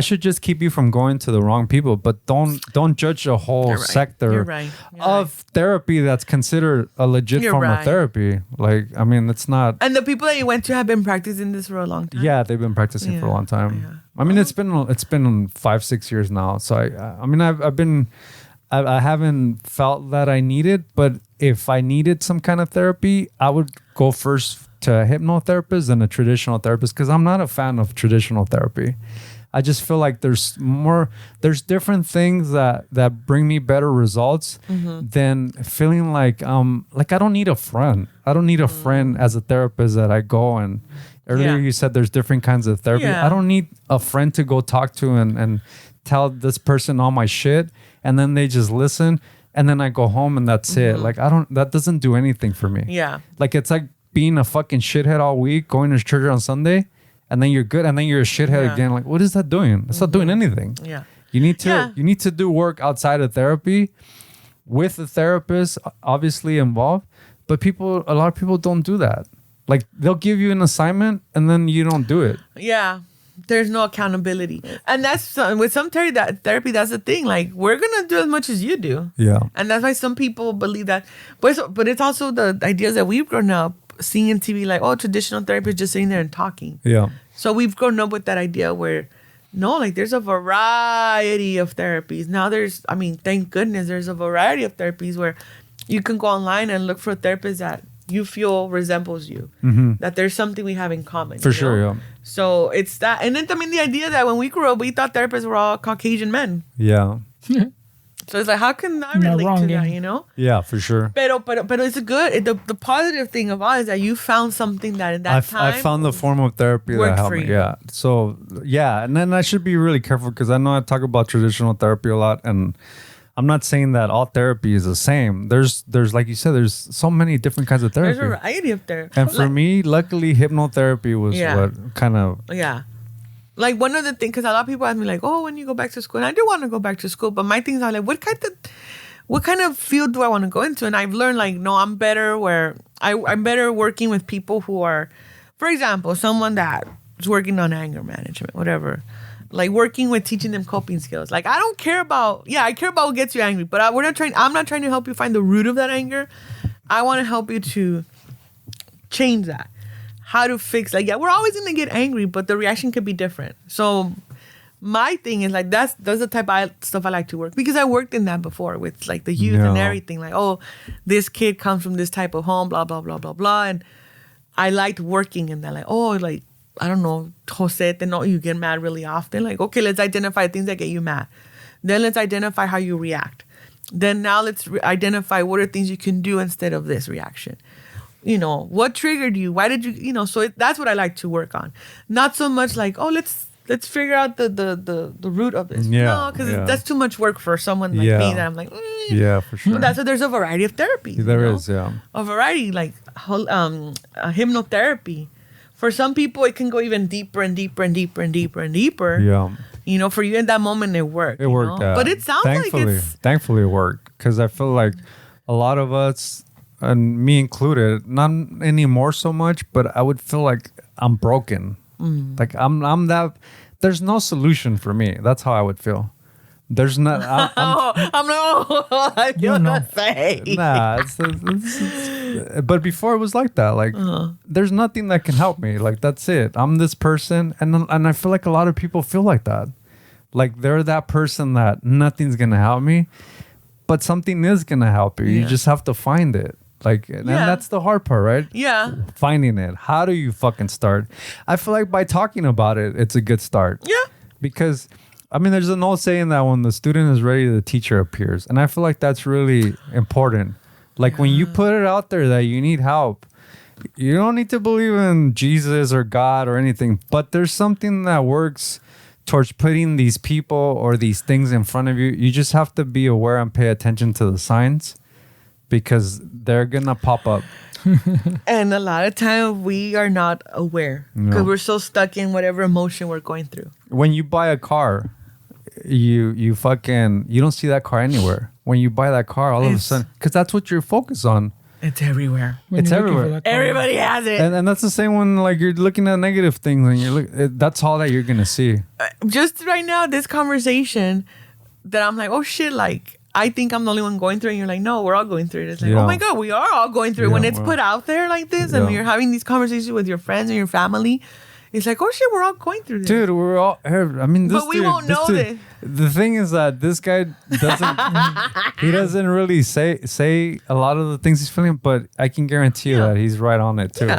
should just keep you from going to the wrong people. But don't judge a whole sector of therapy that's considered a legit form of therapy. Like, I mean, it's not. And the people that you went to have been practicing this for a long time. Yeah, they've been practicing for a long time. Yeah. I mean, it's been 5-6 years now. So I haven't felt that I need it, but if I needed some kind of therapy, I would go first to a hypnotherapist and a traditional therapist because I'm not a fan of traditional therapy. I just feel like there's different things that bring me better results than feeling like I don't need a friend. I don't need a friend as a therapist that I go and earlier you said there's different kinds of therapy. I don't need a friend to go talk to and tell this person all my shit and then they just listen and then I go home and that's it. Like that doesn't do anything for me. Yeah. Like it's like being a fucking shithead all week, going to church on Sunday, and then you're good, and then you're a shithead again. Like, what is that doing? It's not doing anything. Yeah. You need to do work outside of therapy with a therapist obviously involved, but a lot of people don't do that. Like they'll give you an assignment and then you don't do it. Yeah. There's no accountability. And that's with some therapy, that's the thing. Like, we're going to do as much as you do. Yeah. And that's why some people believe that. But it's also the ideas that we've grown up seeing in TV, like, oh, traditional therapy is just sitting there and talking. Yeah. So we've grown up with that idea where, no, like, there's a variety of therapies. Now thank goodness there's a variety of therapies where you can go online and look for a therapist that you feel resembles you, that there's something we have in common. For sure, yeah. So it's that. And then, the idea that when we grew up, we thought therapists were all Caucasian men. Yeah. So it's like, how can I relate to that, you know? Yeah, for sure. But it's the positive thing of all is that you found something that in that time. I found the form of therapy that helped me. Yeah. So, yeah. And then I should be really careful because I know I talk about traditional therapy a lot and I'm not saying that all therapy is the same. There's like you said, there's so many different kinds of therapy. There's a variety of therapy. And for me, luckily, hypnotherapy was what kind of... Yeah. Like one of the things, because a lot of people ask me like, oh, when you go back to school? And I do want to go back to school, but my things are like, what kind of field do I want to go into? And I've learned like, no, I'm better I'm better working with people who are, for example, someone that is working on anger management, whatever. Like working with teaching them coping skills. Like I don't care about, I care about what gets you angry, but I'm not trying to help you find the root of that anger. I want to help you to change that. How to fix, like, we're always going to get angry, but the reaction could be different. So my thing is like, that's the type of stuff I like to work because I worked in that before with like the youth and everything. Like, oh, this kid comes from this type of home, blah, blah, blah, blah, blah. And I liked working in that. Like, oh, like, I don't know, Jose, you get mad really often. Like, okay, let's identify things that get you mad. Then let's identify how you react. Then now let's identify what are things you can do instead of this reaction. You know, what triggered you? Why did you, so that's what I like to work on. Not so much like, oh, let's figure out the root of this. Yeah, no, because that's too much work for someone like me that I'm like, Yeah, for sure. So there's a variety of therapies. There is, yeah. A variety, like hypnotherapy. For some people, it can go even deeper and deeper and deeper and deeper and deeper. Yeah. You know, for you in that moment, it worked. It worked. But it sounds Thankfully, it worked. Because I feel like a lot of us, and me included, not anymore so much, but I would feel like I'm broken. Like I'm that, there's no solution for me. That's how I would feel. There's not. I feel the same. Nah, but before it was like that. Like, there's nothing that can help me. Like, that's it. I'm this person, and I feel like a lot of people feel like that. Like they're that person that nothing's gonna help me, but something is gonna help you. You just have to find it. Like, and that's the hard part, right? Yeah. Finding it. How do you fucking start? I feel like by talking about it, it's a good start. Yeah. Because, I mean, there's an old saying that when the student is ready, the teacher appears. And I feel like that's really important. Like when you put it out there that you need help, you don't need to believe in Jesus or God or anything, but there's something that works towards putting these people or these things in front of you. You just have to be aware and pay attention to the signs because they're going to pop up. And a lot of time we are not aware because we're so stuck in whatever emotion we're going through. When you buy a car, you don't see that car anywhere. When you buy that car, all of a sudden, because that's what you're focused on. It's everywhere. It's everywhere. Everybody has it. And that's the same when like you're looking at negative things and that's all that you're gonna see. Just right now, this conversation that I'm like, oh shit, like I think I'm the only one going through it. And you're like, no, we're all going through it. It's like, oh my God, we are all going through it. When it's put out there like this and you're having these conversations with your friends and your family, it's like, oh shit, we're all going through this. Dude, we're all, I mean, this but we won't know this. The thing is that this guy doesn't really say a lot of the things he's feeling, but I can guarantee you that he's right on it too.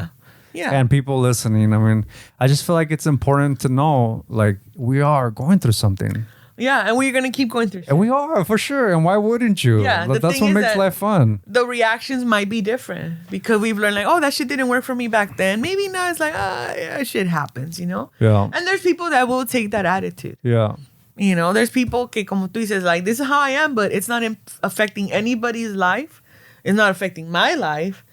and people listening. I mean, I just feel like it's important to know, like, we are going through something. Yeah, and we're going to keep going through shit. And we are, for sure. And why wouldn't you? Yeah, that's what makes life fun. The reactions might be different because we've learned, like, oh, that shit didn't work for me back then. Maybe now it's like, yeah, shit happens, you know? Yeah. And there's people that will take that attitude. Yeah. You know, there's people que, como tú dices, like, this is how I am, but it's not affecting anybody's life. It's not affecting my life.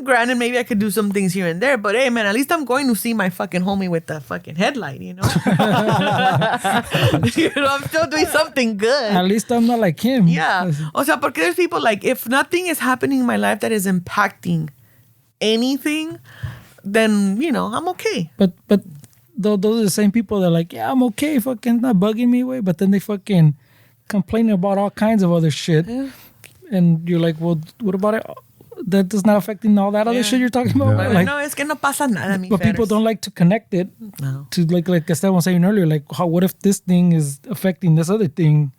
Granted, maybe I could do some things here and there, but hey, man, at least I'm going to see my fucking homie with the fucking headlight, you know? You know, I'm still doing something good. At least I'm not like him. Yeah. O sea, porque there's people like, if nothing is happening in my life that is impacting anything, then, you know, I'm okay. But those are the same people that are like, yeah, I'm okay, fucking not bugging me away, but then they fucking complain about all kinds of other shit. Yeah. And you're like, well, what about it? That is not affecting all that other shit you're talking about. Yeah. Like, no, es que no pasa nada, but people don't like to connect it to like Esteban was saying earlier, like what if this thing is affecting this other thing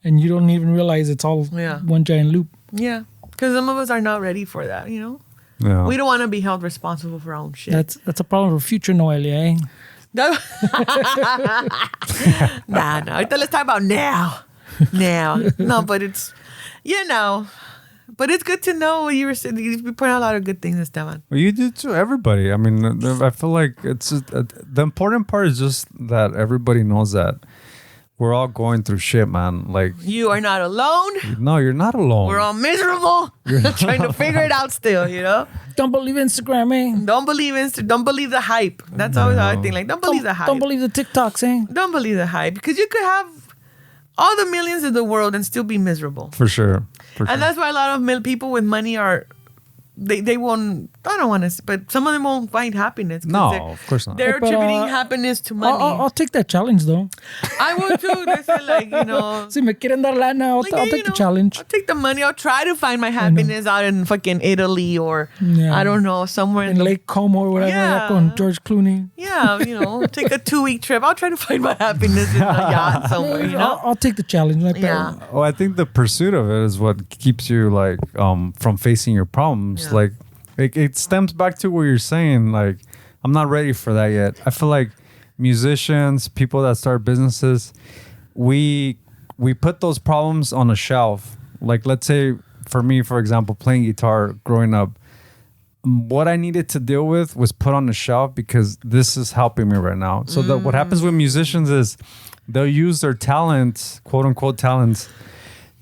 and you don't even realize it's all one giant loop. Yeah, because some of us are not ready for that, you know? Yeah. We don't want to be held responsible for our own shit. That's a problem for future Noelia, eh? No. Nah. Let's talk about now. No, but it's, you know... But it's good to know what you were saying. You point out a lot of good things, Esteban. Well, you do too, everybody. I mean, I feel like it's the important part is just that everybody knows that we're all going through shit, man. Like, you are not alone. No, you're not alone. We're all miserable. Trying to figure it out still, you know? Don't believe Instagram, eh? Don't believe the hype. That's always how I think. Like, don't believe the hype. Don't believe the TikToks, eh? Don't believe the hype. Because you could have all the millions in the world and still be miserable. For sure. And that's why a lot of people with money are, they won't, I don't want to, but some of them won't find happiness. No, of course not. They're attributing happiness to money. I'll take that challenge, though. I would too. They say, like, you know. Si me quieren dar lana, I'll take the challenge. I'll take the money. I'll try to find my happiness out in fucking Italy or, I don't know, somewhere in Lake Como or whatever, on George Clooney. Yeah, you know, take a 2-week trip. I'll try to find my happiness in a yacht somewhere, you know. I'll take the challenge. Well, I think the pursuit of it is what keeps you, like, from facing your problems. Yeah. Like, it stems back to what you're saying. Like, I'm not ready for that yet. I feel like musicians, people that start businesses, we put those problems on a shelf. Like, let's say for me, for example, playing guitar growing up, what I needed to deal with was put on the shelf because this is helping me right now. So what happens with musicians is they'll use their talents, quote unquote talents,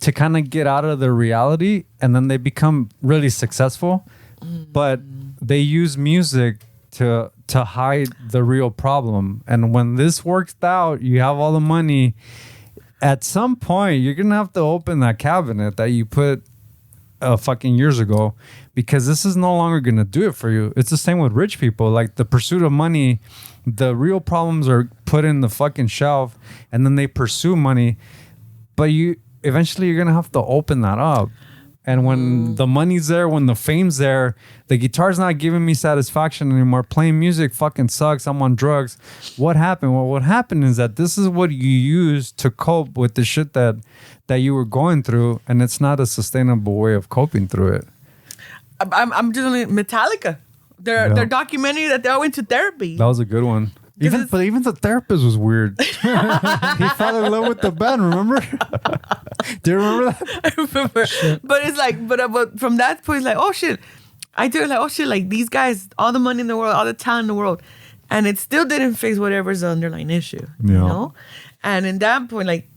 to kind of get out of their reality, and then they become really successful. But they use music to hide the real problem. And when this works out, you have all the money. At some point, you're gonna have to open that cabinet that you put fucking years ago, because this is no longer gonna do it for you. It's the same with rich people. Like, the pursuit of money, the real problems are put in the fucking shelf, and then they pursue money. But eventually you're gonna have to open that up. And when the money's there, when the fame's there, the guitar's not giving me satisfaction anymore. Playing music fucking sucks. I'm on drugs. What happened? Well, what happened is that this is what you use to cope with the shit that you were going through, and it's not a sustainable way of coping through it. I'm just only Metallica. Their documentary that they all went to therapy. That was a good one. Even the therapist was weird. He fell in love with the band, remember? Do you remember that? I remember. But it's like, but from that point, it's like, oh shit. I do like, oh shit, like these guys, all the money in the world, all the talent in the world, and it still didn't fix whatever's the underlying issue. You know? And in that point, like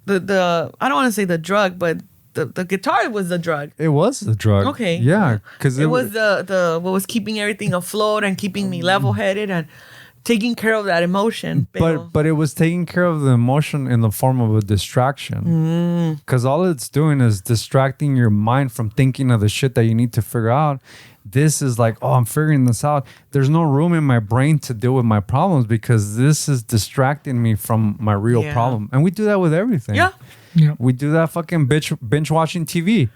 the I don't want to say the drug, but the guitar was the drug. It was the drug. Okay. Yeah. Because it was the what was keeping everything afloat and keeping me level headed and taking care of that emotion. But it was taking care of the emotion in the form of a distraction. Because all it's doing is distracting your mind from thinking of the shit that you need to figure out. This is like, oh, I'm figuring this out. There's no room in my brain to deal with my problems because this is distracting me from my real problem. And we do that with everything. Yeah. We do that fucking binge watching TV.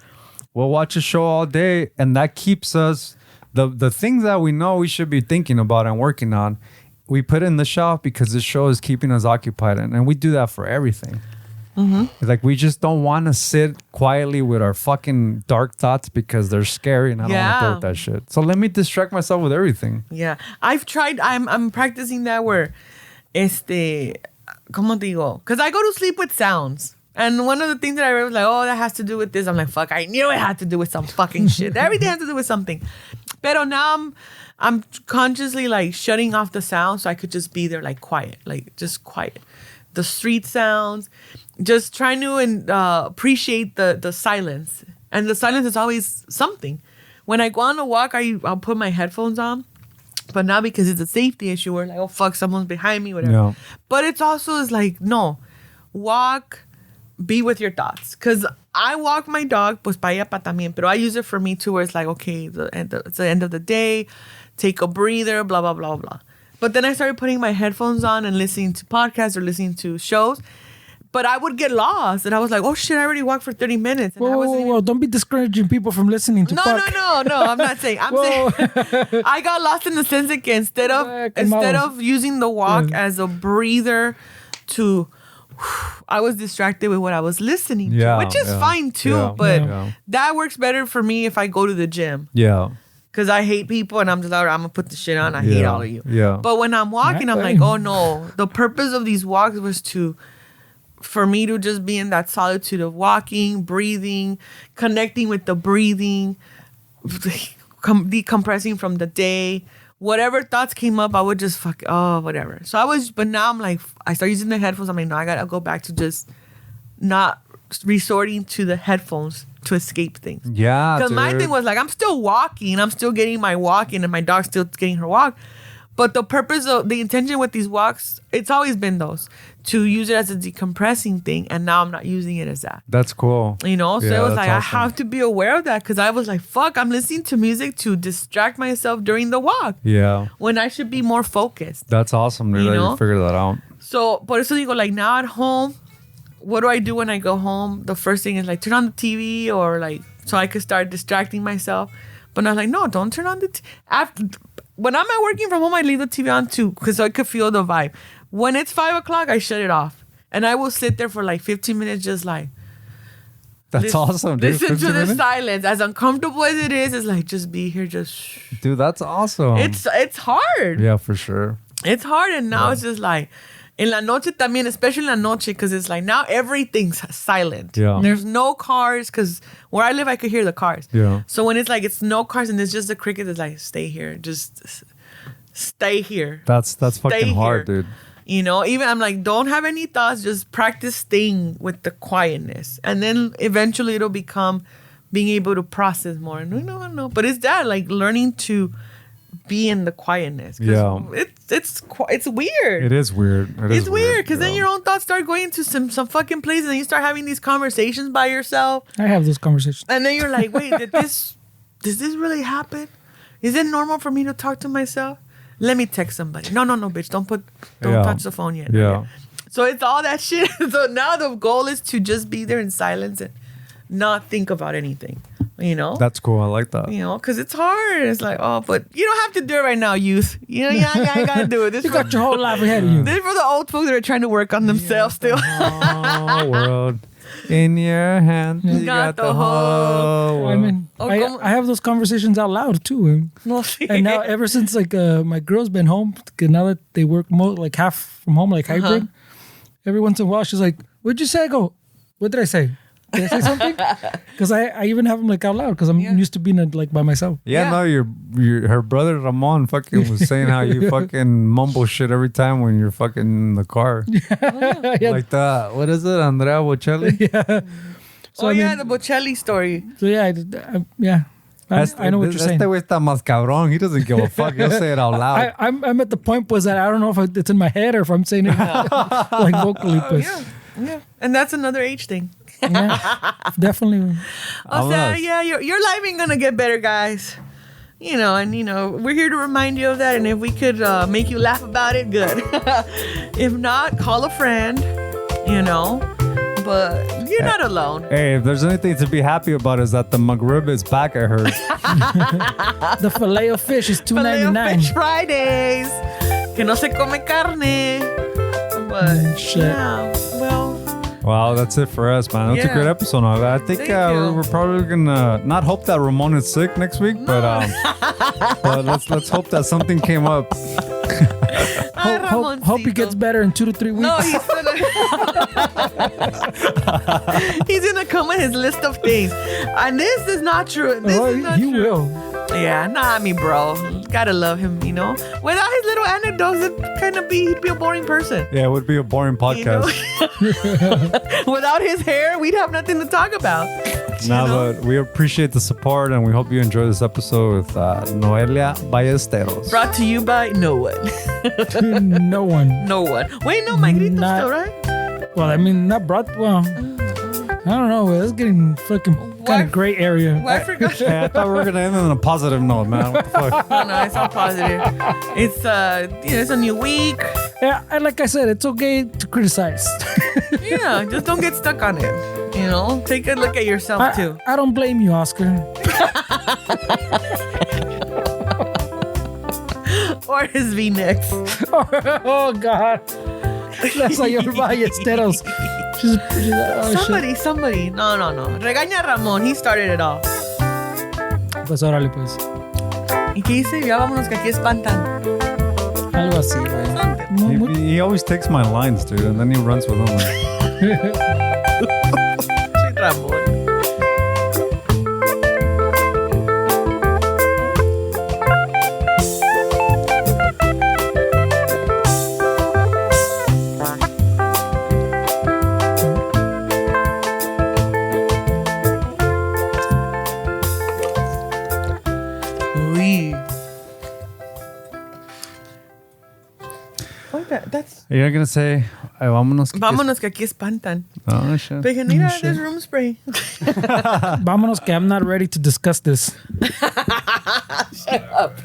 We'll watch a show all day, and that keeps us, the things that we know we should be thinking about and working on, we put in the shelf because this show is keeping us occupied. And we do that for everything. It's like we just don't want to sit quietly with our fucking dark thoughts because they're scary and I don't want to deal with that shit. So let me distract myself with everything. Yeah. I've tried, I'm practicing that where, ¿cómo digo? Because I go to sleep with sounds. And one of the things that I read was like, oh, that has to do with this. I'm like, fuck, I knew it had to do with some fucking shit. Everything has to do with something. Pero now I'm consciously like shutting off the sound so I could just be there like quiet, like just quiet. The street sounds, just trying to appreciate the silence. And the silence is always something. When I go on a walk, I'll put my headphones on. But now because it's a safety issue, we're like, oh, fuck, someone's behind me, whatever. Yeah. But it's also is like, no, walk, be with your thoughts. Because I walk my dog, pues pa ella pa también, pero I use it for me too, where it's like, okay, it's the end of the day, take a breather, blah, blah, blah, blah. But then I started putting my headphones on and listening to podcasts or listening to shows. But I would get lost. And I was like, oh shit, I already walked for 30 minutes. And Whoa, don't be discouraging people from listening to No, I'm not saying. I'm saying I got lost in the sense that instead of using the walk as a breather to, I was distracted with what I was listening to, which is fine too. But that works better for me if I go to the gym. Yeah. Because I hate people and I'm just like, I'm going to put the shit on. I hate all of you. Yeah. But when I'm walking, I'm like, oh no. The purpose of these walks was for me to just be in that solitude of walking, breathing, connecting with the breathing, decompressing from the day. Whatever thoughts came up, I would just whatever. But now I'm like, I start using the headphones. I'm like, no, I got to go back to just not resorting to the headphones to escape things. Yeah. Because my thing was like, I'm still walking. I'm still getting my walk in and my dog's still getting her walk. But the intention with these walks, it's always been those. To use it as a decompressing thing. And now I'm not using it as that. That's cool. So it was like, awesome. I have to be aware of that. Because I was like, fuck, I'm listening to music to distract myself during the walk. Yeah. When I should be more focused. That's awesome. That you figured that out. So, por eso digo, like now at home, what do I do when I go home? The first thing is like turn on the TV or like so I could start distracting myself. But I'm like, no, don't turn on the TV. When I'm working from home, I leave the TV on too because I could feel the vibe. When it's 5 o'clock, I shut it off. And I will sit there for like 15 minutes just like. That's awesome, dude. Listen to the silence. As uncomfortable as it is, it's like just be here, just. Dude, that's awesome. It's hard. Yeah, for sure. It's hard. And now it's just like. En la noche también, especially en la noche, because it's like now everything's silent. Yeah. There's no cars, because where I live, I could hear the cars. Yeah. So when it's like it's no cars and it's just the cricket, it's like stay here, just stay here. That's fucking hard, dude. Even I'm like, don't have any thoughts, just practice staying with the quietness, and then eventually it'll become being able to process more. No, but it's that like learning to be in the quietness. Yeah. It's weird. It is weird. It's weird because then your own thoughts start going to some fucking places and you start having these conversations by yourself. I have those conversations. And then you're like, wait, did this really happen? Is it normal for me to talk to myself? Let me text somebody. No, bitch. Don't touch the phone yet. Yeah. So it's all that shit. So now the goal is to just be there in silence and not think about anything. That's cool. I like that. Because it's hard. It's like, oh, but you don't have to do it right now, youth. You gotta do it. This you got your whole life ahead of you. This is for the old folks that are trying to work on themselves still. Oh, world in your hand. You got the whole world. I mean, I have those conversations out loud too. And now ever since like my girl's been home, now that they work like half from home, like hybrid, every once in a while she's like, what'd you say? I go, what did I say? Did I say something? Because I even have them like out loud because I'm used to being like by myself. Yeah, no, her brother Ramon fucking was saying how you fucking mumble shit every time when you're fucking in the car. Yeah. Like that. What is it? Andrea Bocelli? Yeah. So, the Bocelli story. So yeah, I know what you're saying. Este güey está más cabrón. He doesn't give a fuck. He'll say it out loud. I'm at the point was that I don't know if it's in my head or if I'm saying it like vocally. Yeah. And that's another age thing. Yeah, definitely. Your life ain't gonna get better, guys. We're here to remind you of that. And if we could make you laugh about it, good. If not, call a friend. But you're not alone. Hey, if there's anything to be happy about is that the McRib is back at her. The filet of fish is $2.99. Fish Fridays. Que no se come carne. But shit. yeah, well. Wow, that's it for us, man. That's a great episode. I think we're probably gonna not hope that Ramon is sick next week, but let's hope that something came up. Hope he gets better in 2 to 3 weeks. No, he's gonna come with his list of things, and this is not true. This is not he true. will. Yeah, not me, bro. Gotta love him, you know. Without his little anecdotes, he'd be a boring person. Yeah, it would be a boring podcast. You know? Without his hair, we'd have nothing to talk about. But we appreciate the support, and we hope you enjoy this episode with Noelia Ballesteros. Brought to you by no one. No one. No one. Wait, no, my grito's still, right? Well, I mean, not brought. Well, I don't know. It's getting fucking kind of gray area. Well, I forgot. Hey, I thought we were gonna end on a positive note, man. What the fuck? No, it's all positive. It's it's a new week. Yeah, and like I said, it's okay to criticize. Yeah, just don't get stuck on it. You know, take a look at yourself too. I don't blame you, Oscar. Or his V-necks. Oh God. That's like your Ballesteros. Somebody. No. Regaña a Ramón. He started it all. Pues órale, pues. ¿Y qué dice? Ya vámonos que aquí espantan. Algo así, güey. He always takes my lines, dude, and then he runs with them. Soy Ramón. That's You're not gonna say, "Ay, vámonos. vámonos que aquí espantan. Oh, shit. But mira, there's room spray. Vámonos que I'm not ready to discuss this. Shut up.